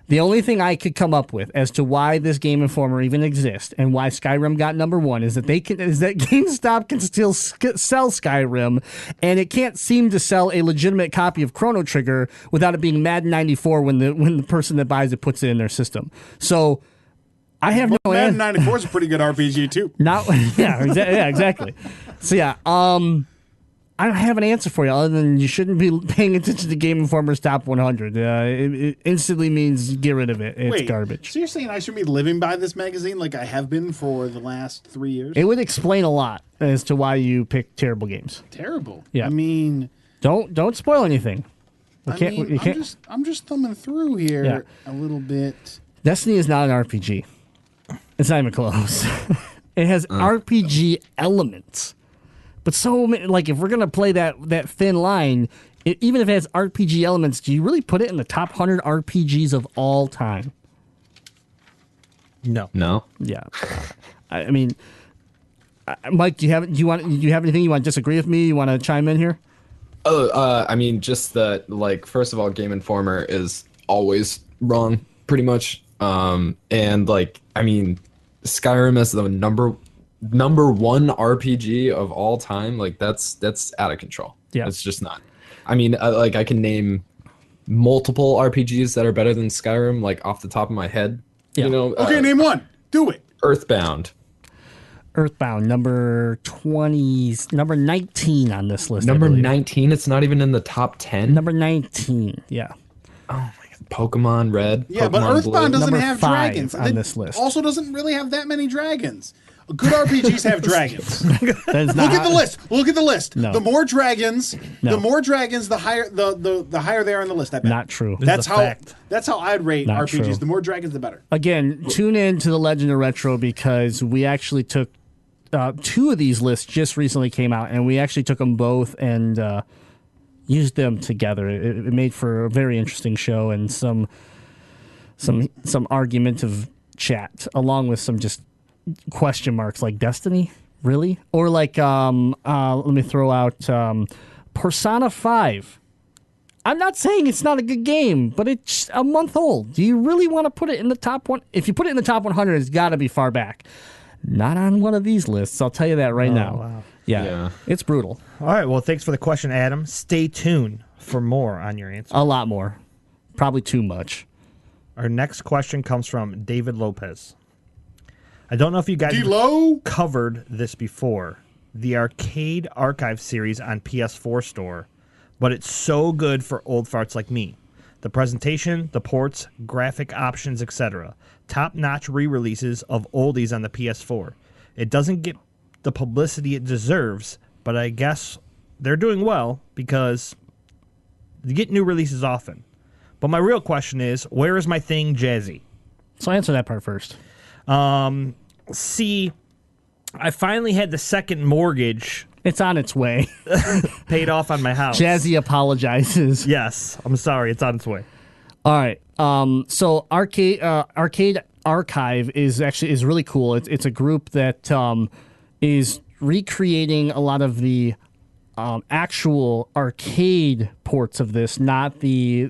The only thing I could come up with as to why this Game Informer even exists and why Skyrim got number 1 is that GameStop can still sell Skyrim, and it can't seem to sell a legitimate copy of Chrono Trigger without it being Madden 94 when the person that buys it puts it in their system. So I have no Madden 94 is a pretty good RPG too. Yeah, exactly. So yeah, I don't have an answer for you other than you shouldn't be paying attention to Game Informer's top 100. It instantly means get rid of it. It's garbage. So you're saying I should be living by this magazine like I have been for the last 3 years? It would explain a lot as to why you pick terrible games. Terrible? Yeah. I mean... Don't spoil anything. I'm just thumbing through here a little bit. Destiny is not an RPG. It's not even close. It has RPG elements. But so, like, if we're going to play that thin line, even if it has RPG elements, do you really put it in the top 100 RPGs of all time? No. Yeah. I mean, Mike, do you have anything you want to disagree with me? You want to chime in here? I mean, just that, like, first of all, Game Informer is always wrong, pretty much. And, like, I mean, Skyrim is the number 1 RPG of all time. Like, that's out of control. Yeah. It's just not. I mean, I can name multiple RPGs that are better than Skyrim, like, off the top of my head. Yeah. You know? Okay, name one. Do it. Earthbound. Earthbound, number 19 on this list. Number 19? It's not even in the top 10? Number 19, yeah. Oh, my God. Pokemon Red. Yeah, Pokemon but Earthbound Blue. doesn't Number have 5 dragons. on this list. Also doesn't really have that many dragons. Good RPGs have dragons. That's Look at the list. Look at the list. No. The more dragons, No. the higher the higher they are on the list. I bet. Not true. That's is a how. fact. That's how I'd rate Not RPGs. true. The more dragons, the better. Again, tune in to the Legend of Retro because we actually took 2 of these lists just recently came out, and we actually took them both and used them together. It made for a very interesting show and some argumentative chat, along with some just question marks like Destiny, really, or like let me throw out Persona 5. I'm not saying it's not a good game, but it's a month old. Do you really want to put it in the top one? If you put it in the top 100, it's got to be far back. Not on one of these lists. I'll tell you that right now. Wow. Yeah, it's brutal. All right. Well, thanks for the question, Adam. Stay tuned for more on your answer. A lot more. Probably too much. Our next question comes from David Lopez. I don't know if you guys D-Lo? covered this before. The Arcade Archive series on PS4 store, but it's so good for old farts like me. The presentation, the ports, graphic options, etc. Top-notch re-releases of oldies on the PS4. It doesn't get the publicity it deserves, but I guess they're doing well because you get new releases often. But my real question is, where is my thing, Jazzy? So answer that part first. See, I finally had the second mortgage It's on its way. paid off on my house. Jazzy apologizes. Yes, I'm sorry. It's on its way. All right. So Arcade Archive is really cool. It's a group that is recreating a lot of the actual arcade ports of this, not the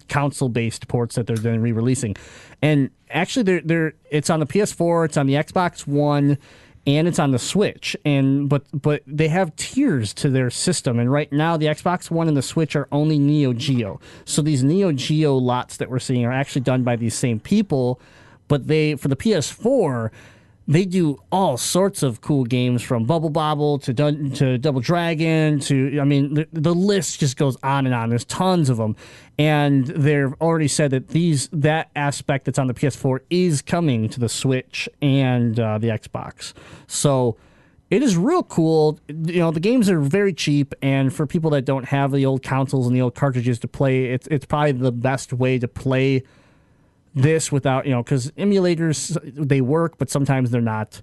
console-based ports that they're then re-releasing. And actually, it's on the PS4, it's on the Xbox One, and it's on the Switch. But they have tiers to their system. And right now, the Xbox One and the Switch are only Neo Geo. So these Neo Geo lots that we're seeing are actually done by these same people. But for the PS4, they do all sorts of cool games, from Bubble Bobble to Double Dragon the list just goes on and on. There's tons of them, and they've already said that that aspect that's on the PS4 is coming to the Switch and the Xbox. So it is real cool. The games are very cheap, and for people that don't have the old consoles and the old cartridges to play, it's probably the best way to play this without, because emulators, they work, but sometimes they're not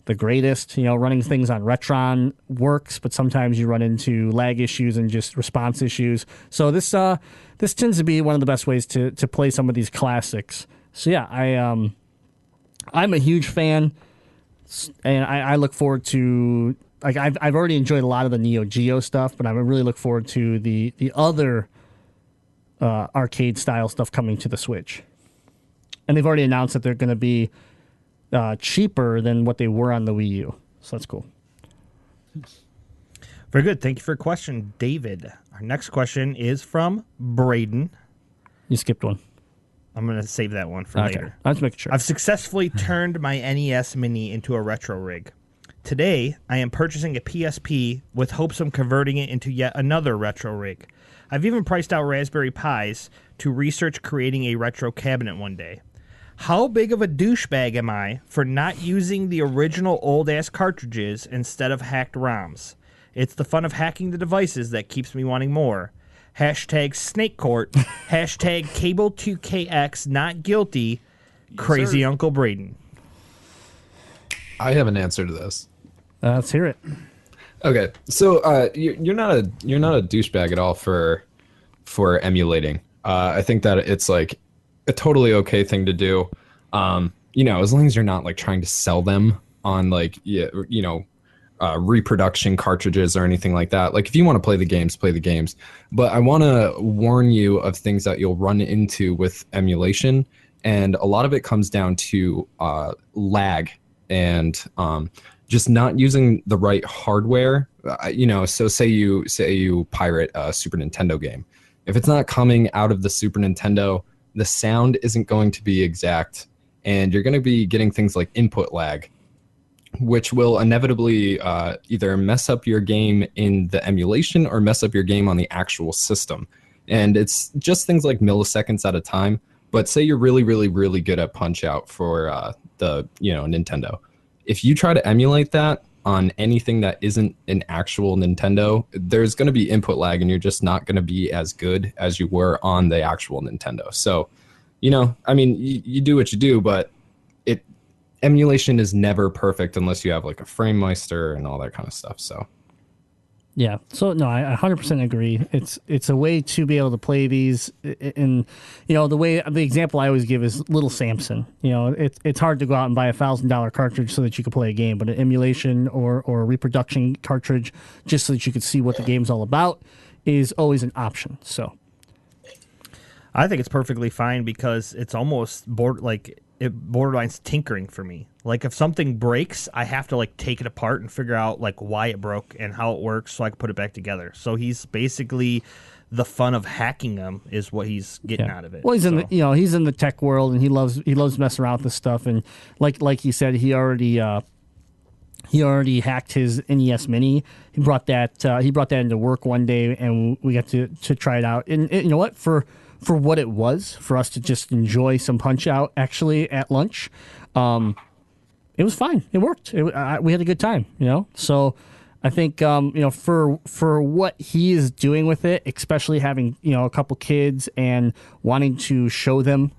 the greatest. Running things on Retron works, but sometimes you run into lag issues and just response issues. So this tends to be one of the best ways to play some of these classics. So yeah, I'm a huge fan, and I look forward to, like, I've already enjoyed a lot of the Neo Geo stuff, but I really look forward to the other arcade style stuff coming to the Switch. And they've already announced that they're going to be cheaper than what they were on the Wii U. So that's cool. Very good. Thank you for your question, David. Our next question is from Braden. You skipped one. I'm going to save that one for later. I'm just making sure. I've successfully turned my NES Mini into a retro rig. Today, I am purchasing a PSP with hopes of converting it into yet another retro rig. I've even priced out Raspberry Pis to research creating a retro cabinet one day. How big of a douchebag am I for not using the original old-ass cartridges instead of hacked ROMs? It's the fun of hacking the devices that keeps me wanting more. Hashtag SnakeCourt. Hashtag Cable2KX not guilty. Crazy Uncle Braden. I have an answer to this. Let's hear it. Okay, so you're not a douchebag at all for emulating. I think that it's like a totally okay thing to do. As long as you're not like trying to sell them on reproduction cartridges or anything like that. Like, if you want to play the games, play the games. But I want to warn you of things that you'll run into with emulation, and a lot of it comes down to lag and just not using the right hardware. So say you pirate a Super Nintendo game. If it's not coming out of the Super Nintendo, the sound isn't going to be exact, and you're going to be getting things like input lag. which will inevitably either mess up your game in the emulation or mess up your game on the actual system. And it's just things like milliseconds at a time. But say you're really, really, really good at Punch-Out for the Nintendo. If you try to emulate that on anything that isn't an actual Nintendo, there's going to be input lag, and you're just not going to be as good as you were on the actual Nintendo. So, you do what you do, but emulation is never perfect unless you have like a FrameMeister and all that kind of stuff. So. Yeah. So no, I 100% agree. It's a way to be able to play these, and the example I always give is Little Samson. It's hard to go out and buy a $1,000 cartridge so that you can play a game, but an emulation or a reproduction cartridge just so that you can see what the game's all about is always an option. So I think it's perfectly fine because it's almost it borderlines tinkering for me. Like if something breaks, I have to like take it apart and figure out like why it broke and how it works so I can put it back together. So he's basically the fun of hacking them is what he's getting out of it. Well, he's in the tech world, and he loves messing around with this stuff, and like he said, he already hacked his NES Mini. He brought that into work one day, and we got to try it out. And you know what, for what it was, for us to just enjoy some Punch-Out actually at lunch, it was fine. It worked. We had a good time, So I think, for what he is doing with it, especially having, a couple kids and wanting to show them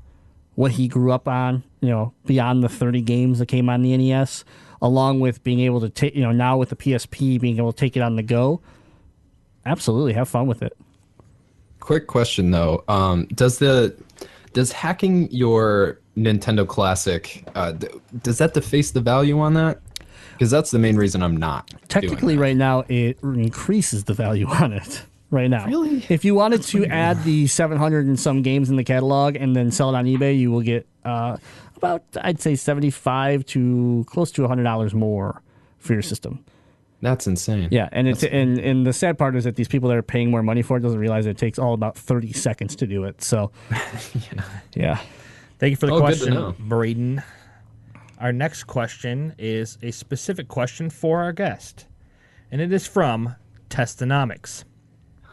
what he grew up on, beyond the 30 games that came on the NES, along with being able to take, now with the PSP, being able to take it on the go, absolutely have fun with it. Quick question though, does hacking your Nintendo Classic, does that deface the value on that? Because that's the main reason I'm not. Technically, right now it increases the value on it. Right now, really, if you wanted to add the 700 and some games in the catalog and then sell it on eBay, you will get about, I'd say, $75 to close to $100 more for your system. That's insane. Yeah, and and the sad part is that these people that are paying more money for it doesn't realize it takes all about 30 seconds to do it. So, yeah. Thank you for the question, Brayden. Our next question is a specific question for our guest, and it is from Testonomics.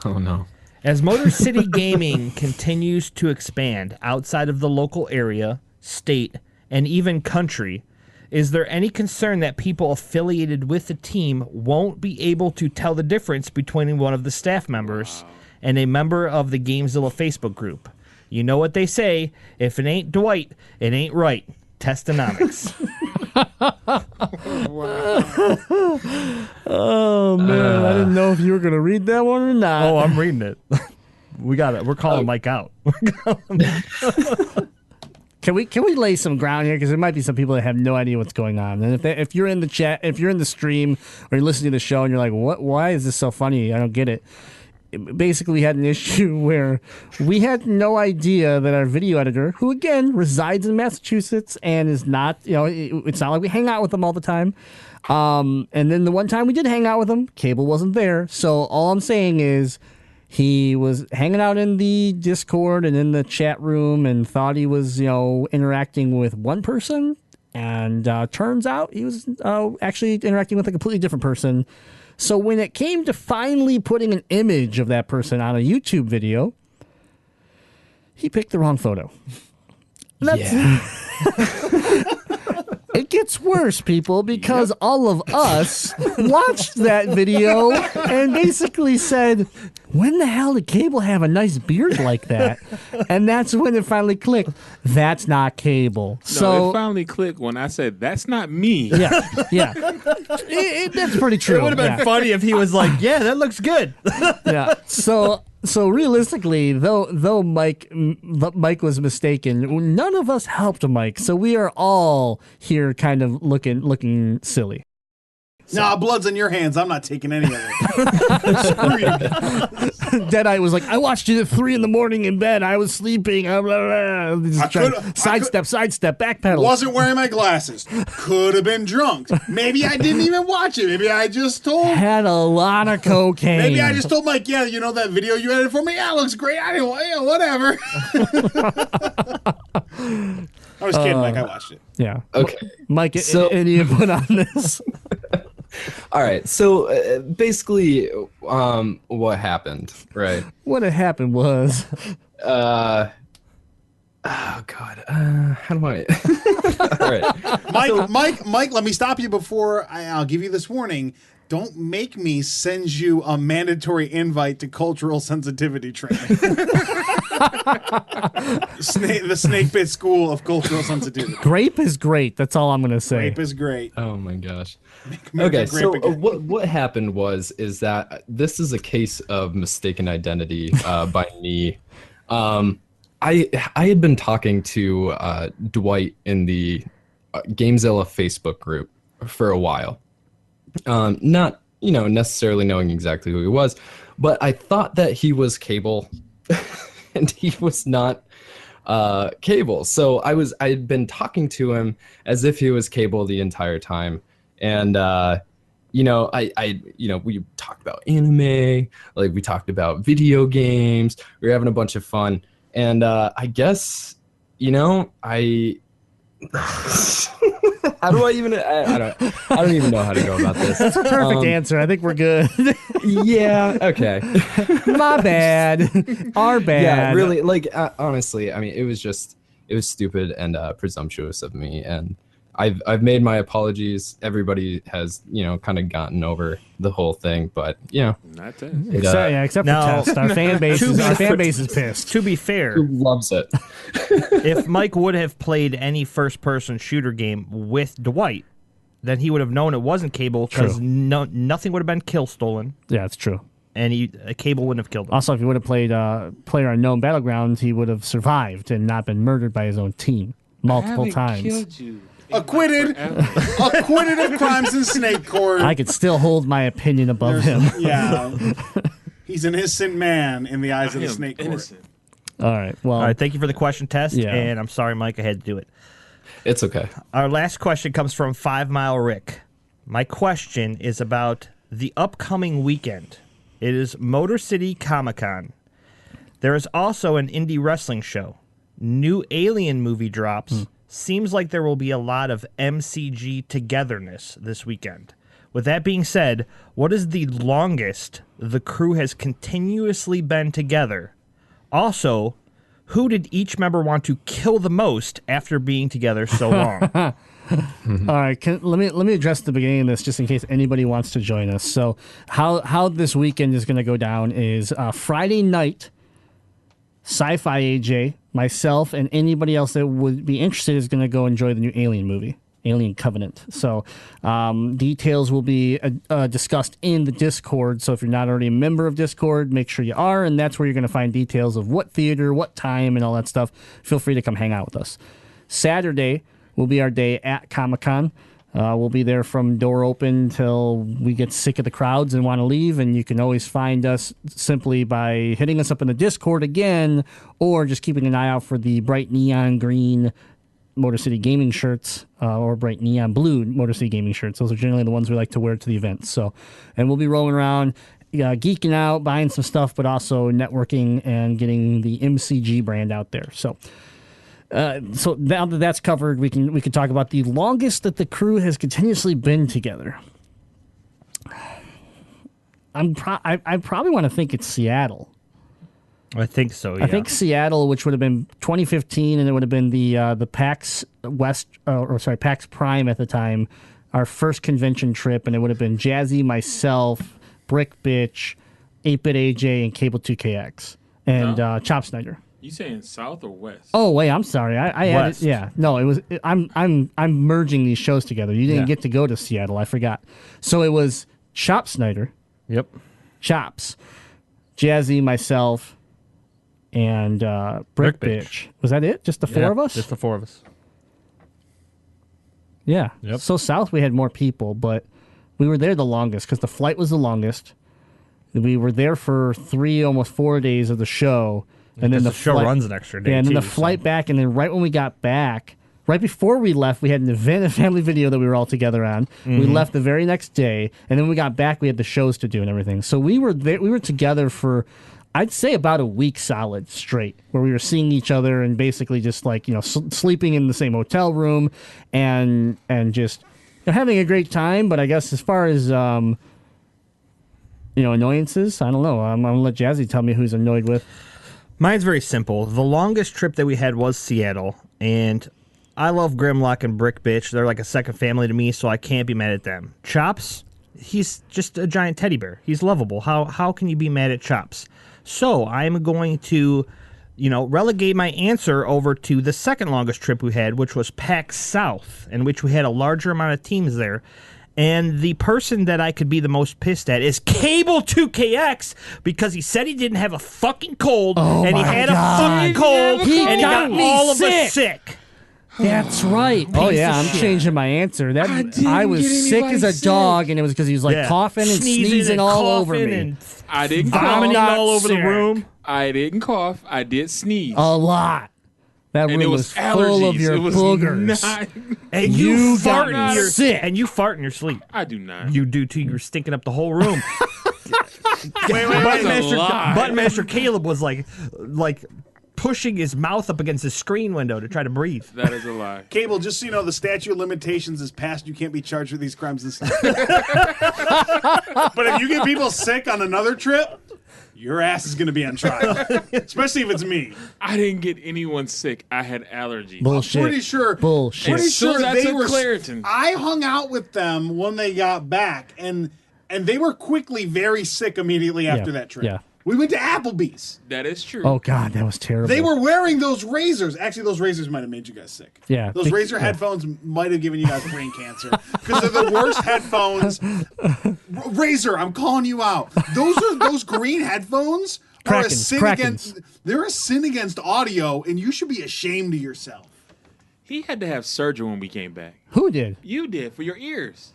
Oh, no. As Motor City Gaming continues to expand outside of the local area, state, and even country, is there any concern that people affiliated with the team won't be able to tell the difference between one of the staff members and a member of the GameZilla Facebook group? You know what they say, if it ain't Dwight, it ain't right. Testonomics. Oh, man. I didn't know if you were going to read that one or not. Oh, I'm reading it. We got it. We're calling Mike out. Can we lay some ground here? Because there might be some people that have no idea what's going on. And if you're in the chat, if you're in the stream, or you're listening to the show and you're like, "What? Why is this so funny? I don't get it." Basically, had an issue where we had no idea that our video editor, who again resides in Massachusetts and is not, it's not like we hang out with them all the time. And then the one time we did hang out with him, cable wasn't there. So all I'm saying is, he was hanging out in the Discord and in the chat room and thought he was, interacting with one person. And turns out he was actually interacting with a completely different person. So when it came to finally putting an image of that person on a YouTube video, he picked the wrong photo. It gets worse, people, because all of us watched that video and basically said, when the hell did Cable have a nice beard like that? And that's when it finally clicked. That's not Cable. No, it finally clicked when I said, that's not me. Yeah. That's pretty true. It would have been funny if he was like, yeah, that looks good. Yeah. So realistically, though Mike was mistaken, none of us helped Mike. So we are all here kind of looking silly. So. Nah, blood's on your hands. I'm not taking any of it. Deadeye was like, I watched it at 3 a.m. in bed. I was sleeping. Sidestep, backpedal. Wasn't wearing my glasses. Could have been drunk. Maybe I didn't even watch it. Maybe I just had a lot of cocaine. Maybe I just told Mike, that video you edited for me? Yeah, it looks great. Whatever. I was kidding, Mike. I watched it. Yeah. Okay. Mike, So- any input on this? All right. So basically, what happened, right? What had happened was... Oh God. How do I? All right. Mike, let me stop you before I'll give you this warning. Don't make me send you a mandatory invite to cultural sensitivity training. The Snake Pit School of Cultural Sensitivity. Grape is great. That's all I'm going to say. Grape is great. Oh my gosh. America Okay, grape so again. what happened is that this is a case of mistaken identity by me. I had been talking to Dwight in the GameZilla Facebook group for a while. Not necessarily knowing exactly who he was, but I thought that he was Cable, and he was not Cable. So I had been talking to him as if he was Cable the entire time, and we talked about anime, like we talked about video games. We were having a bunch of fun, and I guess how do I even? I don't even know how to go about this. That's a perfect answer. I think we're good. Yeah. Okay. My bad. Our bad. Yeah. Really. Like honestly, I mean, it was stupid and presumptuous of me, and I've made my apologies. Everybody has kind of gotten over the whole thing, but Not that. Except for Test. Our fan base is pissed. To be fair, who loves it? if Mike would have played any first-person shooter game with Dwight, then he would have known it wasn't Cable because nothing would have been kill stolen, Yeah, it's true. and a Cable wouldn't have killed him. Also, if he would have played PlayerUnknown Battlegrounds, he would have survived and not been murdered by his own team multiple times. Killed you. Acquitted of crimes in Snake Court. I could still hold my opinion above him. Yeah. He's an innocent man in the eyes of the Snake Court. Innocent. All right. Well, All right, thank you for the question test, Yeah. and I'm sorry, Mike, I had to do it. It's okay. Our last question comes from 5 Mile Rick. My question is about the upcoming weekend. It is Motor City Comic-Con. There is also an indie wrestling show. New Alien movie drops. Seems like there will be a lot of MCG togetherness this weekend. With that being said, what is the longest the crew has continuously been together? Also, who did each member want to kill the most after being together so long? all right. Let me address the beginning of this just in case anybody wants to join us. So, how this weekend is going to go down is Friday night. Sci-Fi AJ, myself, and anybody else that would be interested is going to go enjoy the new Alien movie, Alien Covenant. So details will be discussed in the Discord. So if you're not already a member of Discord, make sure you are, and that's where you're going to find details of what theater, what time, and all that stuff. Feel free to come hang out with us. Saturday will be our day at Comic-Con. We'll be there from door open till we get sick of the crowds and want to leave, and you can always find us simply by hitting us up in the Discord again, or just keeping an eye out for the bright neon green Motor City Gaming shirts, or bright neon blue Motor City Gaming shirts. Those are generally the ones we like to wear to the events. So, and we'll be rolling around, geeking out, buying some stuff, but also networking and getting the MCG brand out there. So now that that's covered, we can talk about the longest that the crew has continuously been together. I probably want to think it's Seattle. I think so, yeah. I think Seattle, which would have been 2015, and it would have been the PAX West, PAX Prime at the time, our first convention trip, and it would have been Jazzy, myself, Brick Bitch, 8-Bit AJ, and Cable 2KX, and Chop Snyder. You saying south or west? Oh wait, I'm sorry. I added. Yeah, no, it was. I'm merging these shows together. You didn't get to go to Seattle. I forgot. So it was Chop Snyder. Yep. Chops, Jazzy, myself, and Brick Bitch. Was that it? Just the four of us? Just the four of us. Yeah. Yep. So south we had more people, but we were there the longest because the flight was the longest. We were there for 3, almost 4 days of the show. And then the show runs an extra day. Yeah, and then the flight back, and then right when we got back, right before we left, we had an event, a family video that we were all together on. Mm-hmm. We left the very next day, and then when we got back, we had the shows to do and everything. So we were there, we were together for, I'd say about a week solid straight, where we were seeing each other and basically just like, sleeping in the same hotel room and just having a great time. But I guess as far as, annoyances, I don't know. I'm going to let Jazzy tell me who's annoyed with. Mine's very simple. The longest trip that we had was Seattle, and I love Grimlock and Brick Bitch. They're like a second family to me, so I can't be mad at them. Chops, he's just a giant teddy bear. He's lovable. How can you be mad at Chops? So I'm going to, relegate my answer over to the second longest trip we had, which was PAX South, in which we had a larger amount of teams there. And the person that I could be the most pissed at is Cable 2KX, because he said he didn't have a fucking cold, and he had a fucking cold, and he got all of us sick. That's right. Oh yeah, I'm changing my answer. I was sick as a dog, and it was because he was coughing and sneezing all over me. I didn't vomiting all over the room. I didn't cough. I did sneeze a lot. That room was full of your boogers. And you fart in your sleep. I do not. You do too. You're stinking up the whole room. Buttonmaster Caleb was like pushing his mouth up against the screen window to try to breathe. That is a lie. Cable, just so you know, the statute of limitations is passed. You can't be charged with these crimes and stuff. But if you get people sick on another trip, your ass is going to be on trial. Especially if it's me. I didn't get anyone sick. I had allergies. Bullshit. I'm pretty sure. Bullshit. Pretty sure that's they a were. Claritin. I hung out with them when they got back, and they were quickly very sick immediately after that trip. Yeah. We went to Applebee's. That is true. Oh, God, that was terrible. They were wearing those razors. Actually, those razors might have made you guys sick. Yeah. Those razor headphones might have given you guys brain cancer. Because they're the worst headphones. Razor, I'm calling you out. Those green headphones are a sin against. They're a sin against audio, and you should be ashamed of yourself. He had to have surgery when we came back. Who did? You did, for your ears.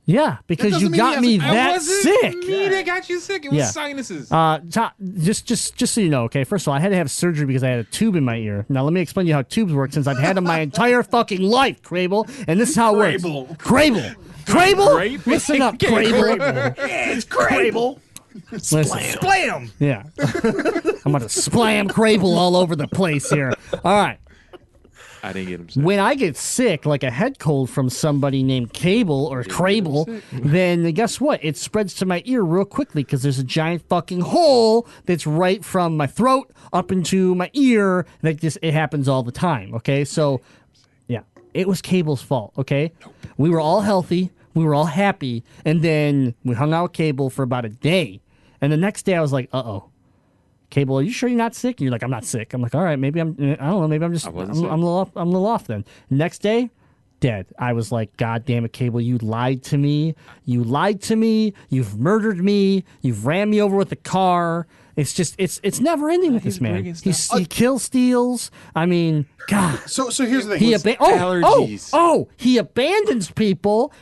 Yeah, because you got me that sick. Me that got you sick. It was sinuses. Just so you know, okay. First of all, I had to have surgery because I had a tube in my ear. Now let me explain to you how tubes work, since I've had them my entire fucking life, Crable. And this is how it works. Crable. Listen up, Crable. Yeah, it's Crable. Splam. Yeah. I'm about to splam Crable all over the place here. All right. I didn't get him sick. When I get sick, like a head cold from somebody named Cable or Crable, then guess what? It spreads to my ear real quickly because there's a giant fucking hole that's right from my throat up into my ear. It happens all the time, okay? So, yeah, it was Cable's fault, okay? We were all healthy. We were all happy. And then we hung out with Cable for about a day. And the next day I was like, uh-oh. Cable, are you sure you're not sick? And you're like, I'm not sick. I'm like, all right, maybe I don't know, maybe I'm a little off then. Next day, dead. I was like, God damn it, Cable, you lied to me. You've murdered me. You've ran me over with a car. It's just, it's never ending with this man. He kills, steals. I mean, God. So here's the thing. He abandons people.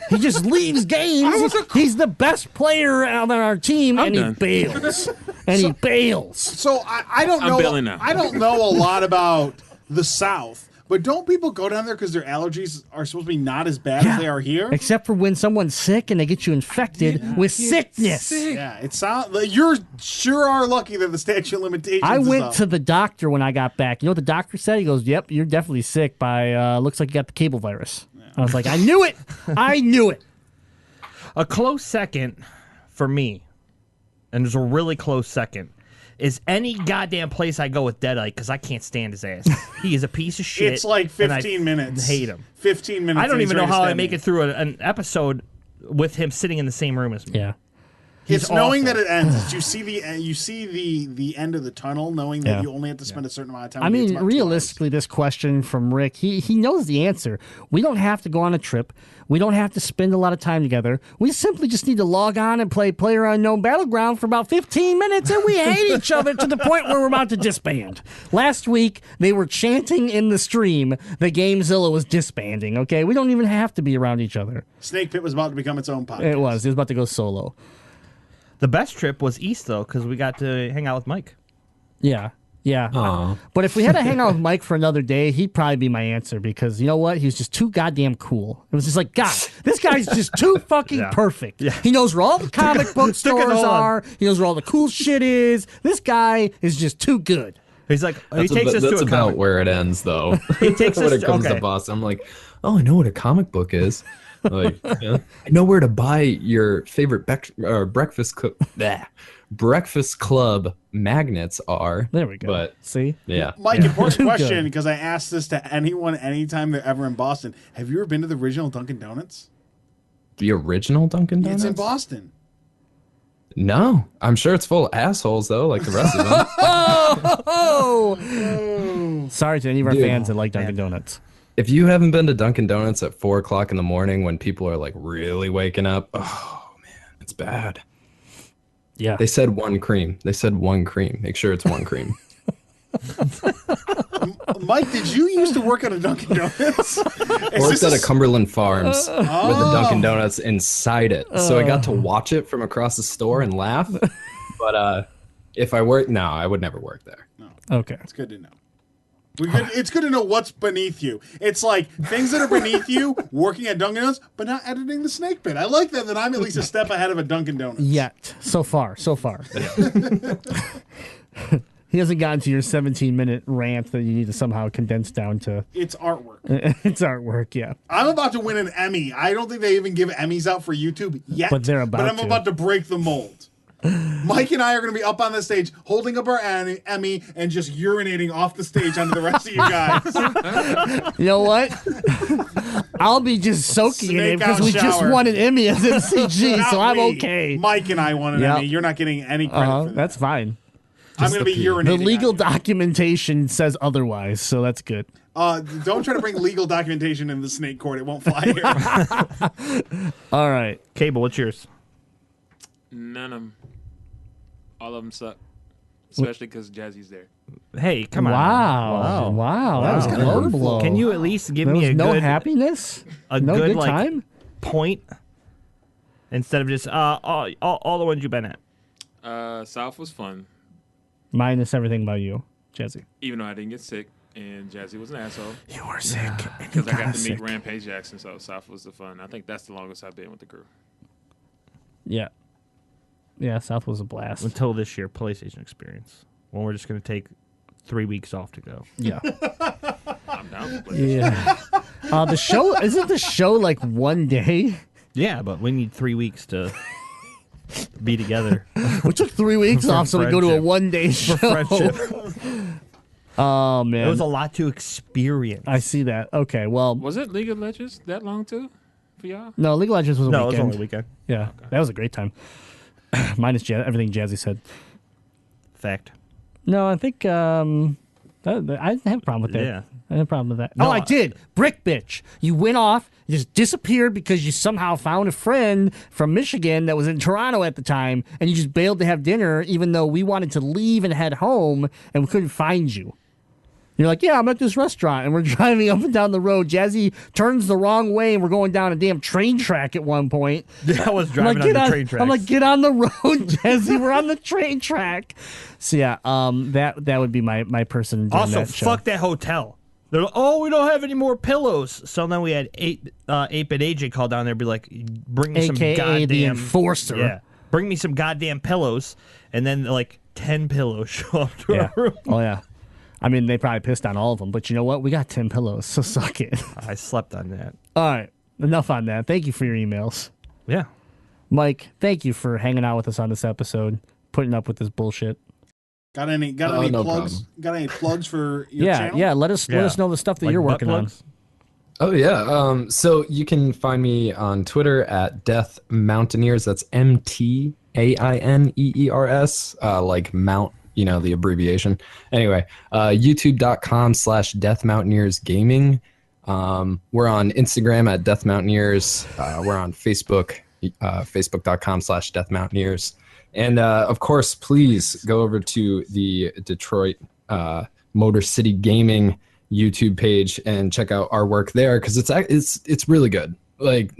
He just leaves games. He's the best player on our team, he bails. He bails. So I don't know. I don't know a lot about the South. But don't people go down there because their allergies are supposed to be not as bad as they are here? Except for when someone's sick and they get you infected with sickness. Yeah, it sounds like you sure are lucky that the statute of limitations I is went up. to the doctor when I got back. You know what the doctor said? He goes, yep, you're definitely sick by, looks like you got the Cable virus. Yeah. I was like, I knew it. I knew it. A close second for me, and there's a really close second, is any goddamn place I go with Deadite, because I can't stand his ass. He is a piece of shit. It's like 15 minutes. I hate him. 15 minutes. I don't even know how I make it through an episode with him sitting in the same room as me. Yeah. It's knowing that it ends. You see the end of the tunnel, knowing that you only have to spend a certain amount of time. I mean, realistically, this question from Rick, he knows the answer. We don't have to go on a trip. We don't have to spend a lot of time together. We simply just need to log on and play PlayerUnknown Battleground for about 15 minutes, and we hate each other to the point where we're about to disband. Last week, they were chanting in the stream that GameZilla was disbanding, okay? We don't even have to be around each other. Snake Pit was about to become its own podcast. It was about to go solo. The best trip was East, though, because we got to hang out with Mike. Yeah. Yeah. Aw. But if we had to hang out with Mike for another day, he'd probably be my answer because you know what? He was just too goddamn cool. It was just like, God, this guy's just too fucking perfect. Yeah. He knows where all the comic book stores are. He knows where all the cool shit is. This guy is just too good. He's like, he That's, takes us that's to a about comic. where it ends, though. He takes when us it comes okay. to Boston, I'm like, oh, I know what a comic book is. Like, yeah. I know where to buy your favorite breakfast club magnets are. There we go. But see, yeah, Mike, important Too question good. because I asked this to anyone anytime they're ever in Boston. Have you ever been to the original Dunkin' Donuts? the original Dunkin' Donuts. It's in Boston. No, I'm sure it's full of assholes though, like the rest of them. Oh! Sorry to any of our Dude. fans that like Dunkin' Donuts. If you haven't been to Dunkin' Donuts at 4 o'clock in the morning when people are like really waking up, oh man, it's bad. Yeah. They said one cream. They said one cream. Make sure it's one cream. Mike, did you used to work at a Dunkin' Donuts? Worked at a Cumberland Farms with a Dunkin' Donuts inside it. So I got to watch it from across the store and laugh. But if I worked, no, I would never work there. Okay. It's good to know. It's good to know what's beneath you. It's like things that are beneath you, working at Dunkin' Donuts, but not editing the snake pit. I like that I'm at least a step ahead of a Dunkin' Donuts. Yet. So far. He hasn't gotten to your 17-minute rant that you need to somehow condense down to. It's artwork. It's artwork, yeah. I'm about to win an Emmy. I don't think they even give Emmys out for YouTube yet. But they're about I'm to. about to break the mold. Mike and I are going to be up on the stage holding up our Emmy and just urinating off the stage onto the rest of you guys. You know what? I'll be just soaking in it Snake because out we just shower. won an Emmy as MCG, Not so I'm we. okay. Mike and I won an Yep. Emmy. You're not getting any credit for that. That's fine. I'm going to be urinating. The legal on you. documentation says otherwise, so that's good. Don't try to bring legal documentation in the snake court. It won't fly here. All right. Cable, what's yours? None of them. All of them suck. Especially because Jazzy's there. Hey, come on. Wow. That was kind of low blow. Can you at least give There me was a no good happiness? a No good good like time? point instead of just all the ones you've been at? South was fun, Minus everything about you, Jazzy. even though I didn't get sick, and Jazzy was an asshole. You were sick. Because I got to meet Rampage Jackson, so South was the fun. I think that's the longest I've been with the crew. Yeah. Yeah, South was a blast. Until this year, PlayStation Experience, when we're just going to take 3 weeks off to go. Yeah. I'm down for PlayStation. Yeah. The show, isn't the show like one day? Yeah, but we need 3 weeks to be together. We took 3 weeks For off so we go to a friendship. one-day show. Friendship. Oh, man. It was a lot to experience. I see that. Okay, well. Was it League of Legends that long too for y'all? No, League of Legends was a No, it was weekend. only a weekend. Yeah, that was a great time. Minus everything Jazzy said. Fact. No, I think I didn't have a problem with that. Yeah. I had a problem with that. No, I did. Brick bitch. You went off, you just disappeared because you somehow found a friend from Michigan that was in Toronto at the time, and you just bailed to have dinner even though we wanted to leave and head home and we couldn't find you. You're like, yeah, I'm at this restaurant, and we're driving up and down the road. Jazzy turns the wrong way, and we're going down a damn train track at one point. Yeah, I was driving on the train tracks. I'm like, get on the road, Jazzy. We're on the train track. So yeah, that would be my person. Doing Also, that show. fuck that hotel. They're like, oh, we don't have any more pillows. So then we had 8-bit AJ call down there and be like, bring me some AKA goddamn... the enforcer. Yeah. Bring me some goddamn pillows. And then like 10 pillows show up to our room. Oh yeah. I mean, they probably pissed on all of them, but you know what? We got 10 pillows, so suck it. I slept on that. All right, enough on that. Thank you for your emails. Yeah. Mike, thank you for hanging out with us on this episode, putting up with this bullshit. Got any no plugs? problem. Got any plugs for your channel? Yeah, let us know the stuff that Like you're butt working plugs? Oh yeah. So you can find me on Twitter at deathmountaineers. That's MTAINEERS. Like Mount, the abbreviation. Anyway, youtube.com/deathmountaineersgaming. We're on Instagram at deathmountaineers. We're on Facebook, facebook.com/deathmountaineers. And of course, please go over to the Detroit Motor City Gaming YouTube page and check out our work there because it's really good. Like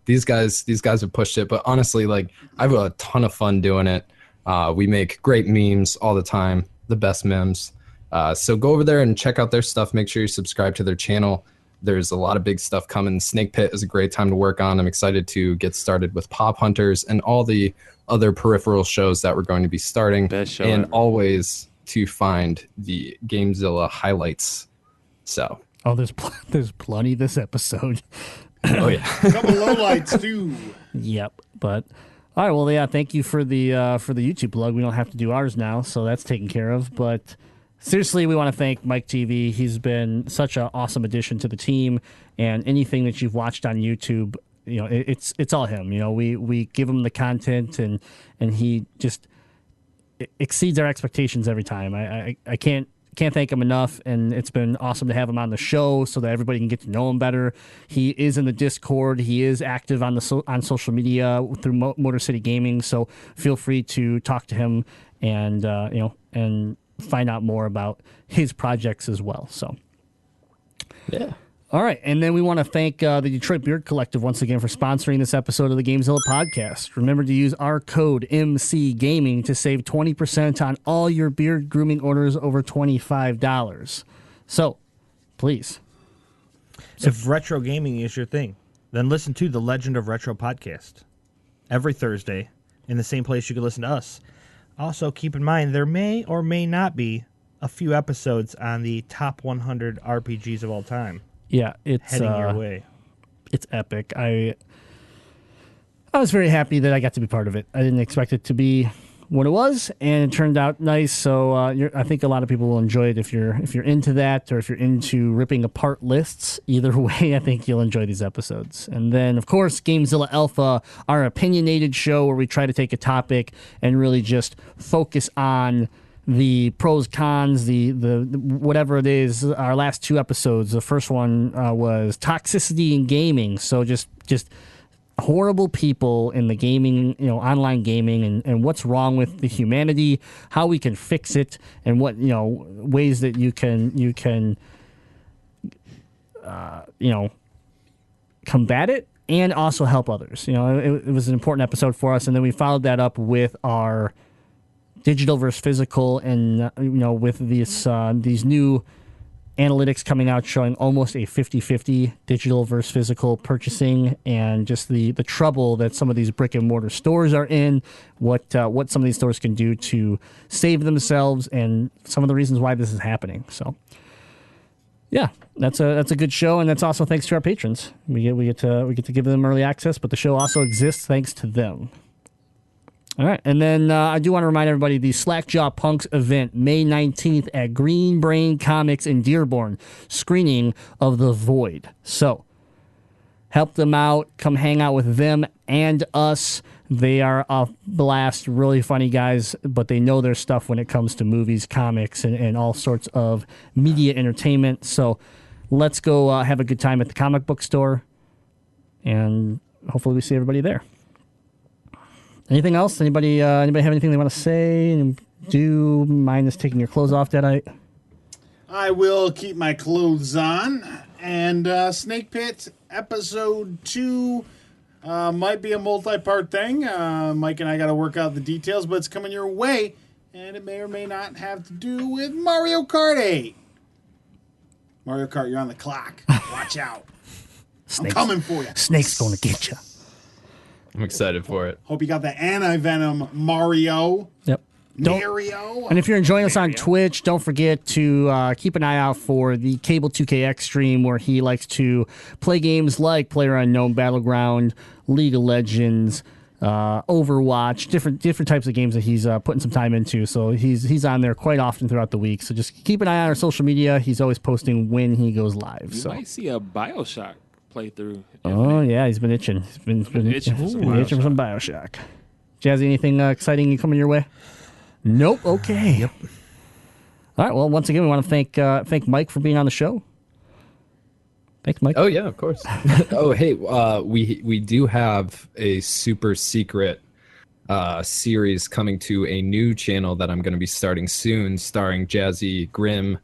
these guys have pushed it, but honestly, like I have a ton of fun doing it. We make great memes all the time, the best memes. So go over there and check out their stuff. Make sure you subscribe to their channel. There's a lot of big stuff coming. Snake Pit is a great time to work on. I'm excited to get started with Pop Hunters and all the other peripheral shows that we're going to be starting. Best show and ever. always to find the GameZilla highlights. So. Oh, there's plenty this episode. Oh yeah. A couple lowlights too. Yep. But all right. Well, yeah. Thank you for the YouTube plug. We don't have to do ours now, so that's taken care of. But seriously, we want to thank Mike TV. He's been such an awesome addition to the team, and anything that you've watched on YouTube, you know, it's all him. You know, we give him the content, and he just exceeds our expectations every time. I can't thank him enough, and it's been awesome to have him on the show so that everybody can get to know him better. He is in the Discord. He is active on on social media through Motor City Gaming, so feel free to talk to him and and find out more about his projects as well. So, Yeah. all right. And then we want to thank the Detroit Beard Collective once again for sponsoring this episode of the GameZilla Podcast. Remember to use our code MCGaming to save 20% on all your beard grooming orders over $25. So, please. If retro gaming is your thing, then listen to the Legend of Retro podcast every Thursday in the same place you can listen to us. Also, keep in mind, there may or may not be a few episodes on the top 100 RPGs of all time. Yeah, it's heading your way. It's epic. I was very happy that I got to be part of it. I didn't expect it to be what it was, and it turned out nice. So I think a lot of people will enjoy it if you're into that, or if you're into ripping apart lists. Either way, I think you'll enjoy these episodes. And then, of course, GameZilla Alpha, our opinionated show where we try to take a topic and really just focus on the pros, cons, the whatever it is. Our last two episodes, the first one was toxicity in gaming. So just horrible people in the gaming, online gaming, and what's wrong with the humanity, how we can fix it, and what, ways that you can combat it and also help others. It was an important episode for us. And then we followed that up with our digital versus physical, and with these new analytics coming out showing almost a 50-50 digital versus physical purchasing, and just the trouble that some of these brick and mortar stores are in, what some of these stores can do to save themselves, and some of the reasons why this is happening. So yeah, that's a good show, and that's also thanks to our patrons. We get to give them early access, but the show also exists thanks to them. All right, and then I do want to remind everybody the Slackjaw Punks event, May 19th at Green Brain Comics in Dearborn, screening of The Void. So help them out, come hang out with them and us. They are a blast, really funny guys, but they know their stuff when it comes to movies, comics, and all sorts of media entertainment. So let's go have a good time at the comic book store, and hopefully we see everybody there. Anything else? Anybody have anything they want to say and do? Minus taking your clothes off, Deadite? I will keep my clothes on. And Snake Pit episode 2 might be a multi-part thing. Mike and I got to work out the details, but it's coming your way. And it may or may not have to do with Mario Kart 8. Mario Kart, you're on the clock. Watch out. I'm coming for you. Snake's going to get you. I'm excited for it. Hope you got the anti-venom, Mario. Yep. Mario. And if you're enjoying us on Twitch, don't forget to keep an eye out for the Cable 2KX stream, where he likes to play games like PlayerUnknown Battleground, League of Legends, Overwatch, different types of games that he's putting some time into. So he's on there quite often throughout the week. So just keep an eye on our social media. He's always posting when he goes live. You might see a BioShock playthrough. Oh yeah, he's been itching. He's been itching for some BioShock. Jazzy, anything exciting coming your way? Nope. Okay. Yep. All right. Well, once again, we want to thank Mike for being on the show. Thanks, Mike. Oh yeah, of course. Oh hey, we do have a super secret series coming to a new channel that I'm going to be starting soon, starring Jazzy, Grim,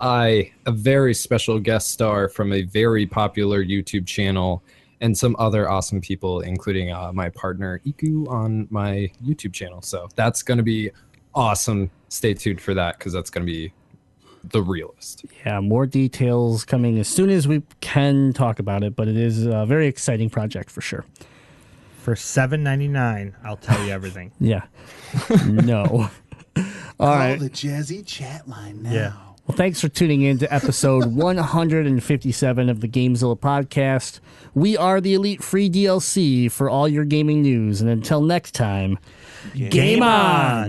a very special guest star from a very popular YouTube channel, and some other awesome people, including my partner Iku on my YouTube channel. So that's going to be awesome. stay tuned for that because that's going to be the realest. Yeah, more details coming as soon as we can talk about it, but it is a very exciting project for sure. For $7.99, I'll tell you everything. Yeah. No. All right. Call the Jazzy chat line now. Yeah. Well, thanks for tuning in to episode 157 of the GameZilla Podcast. We are the Elite Free DLC for all your gaming news. And until next time, game on!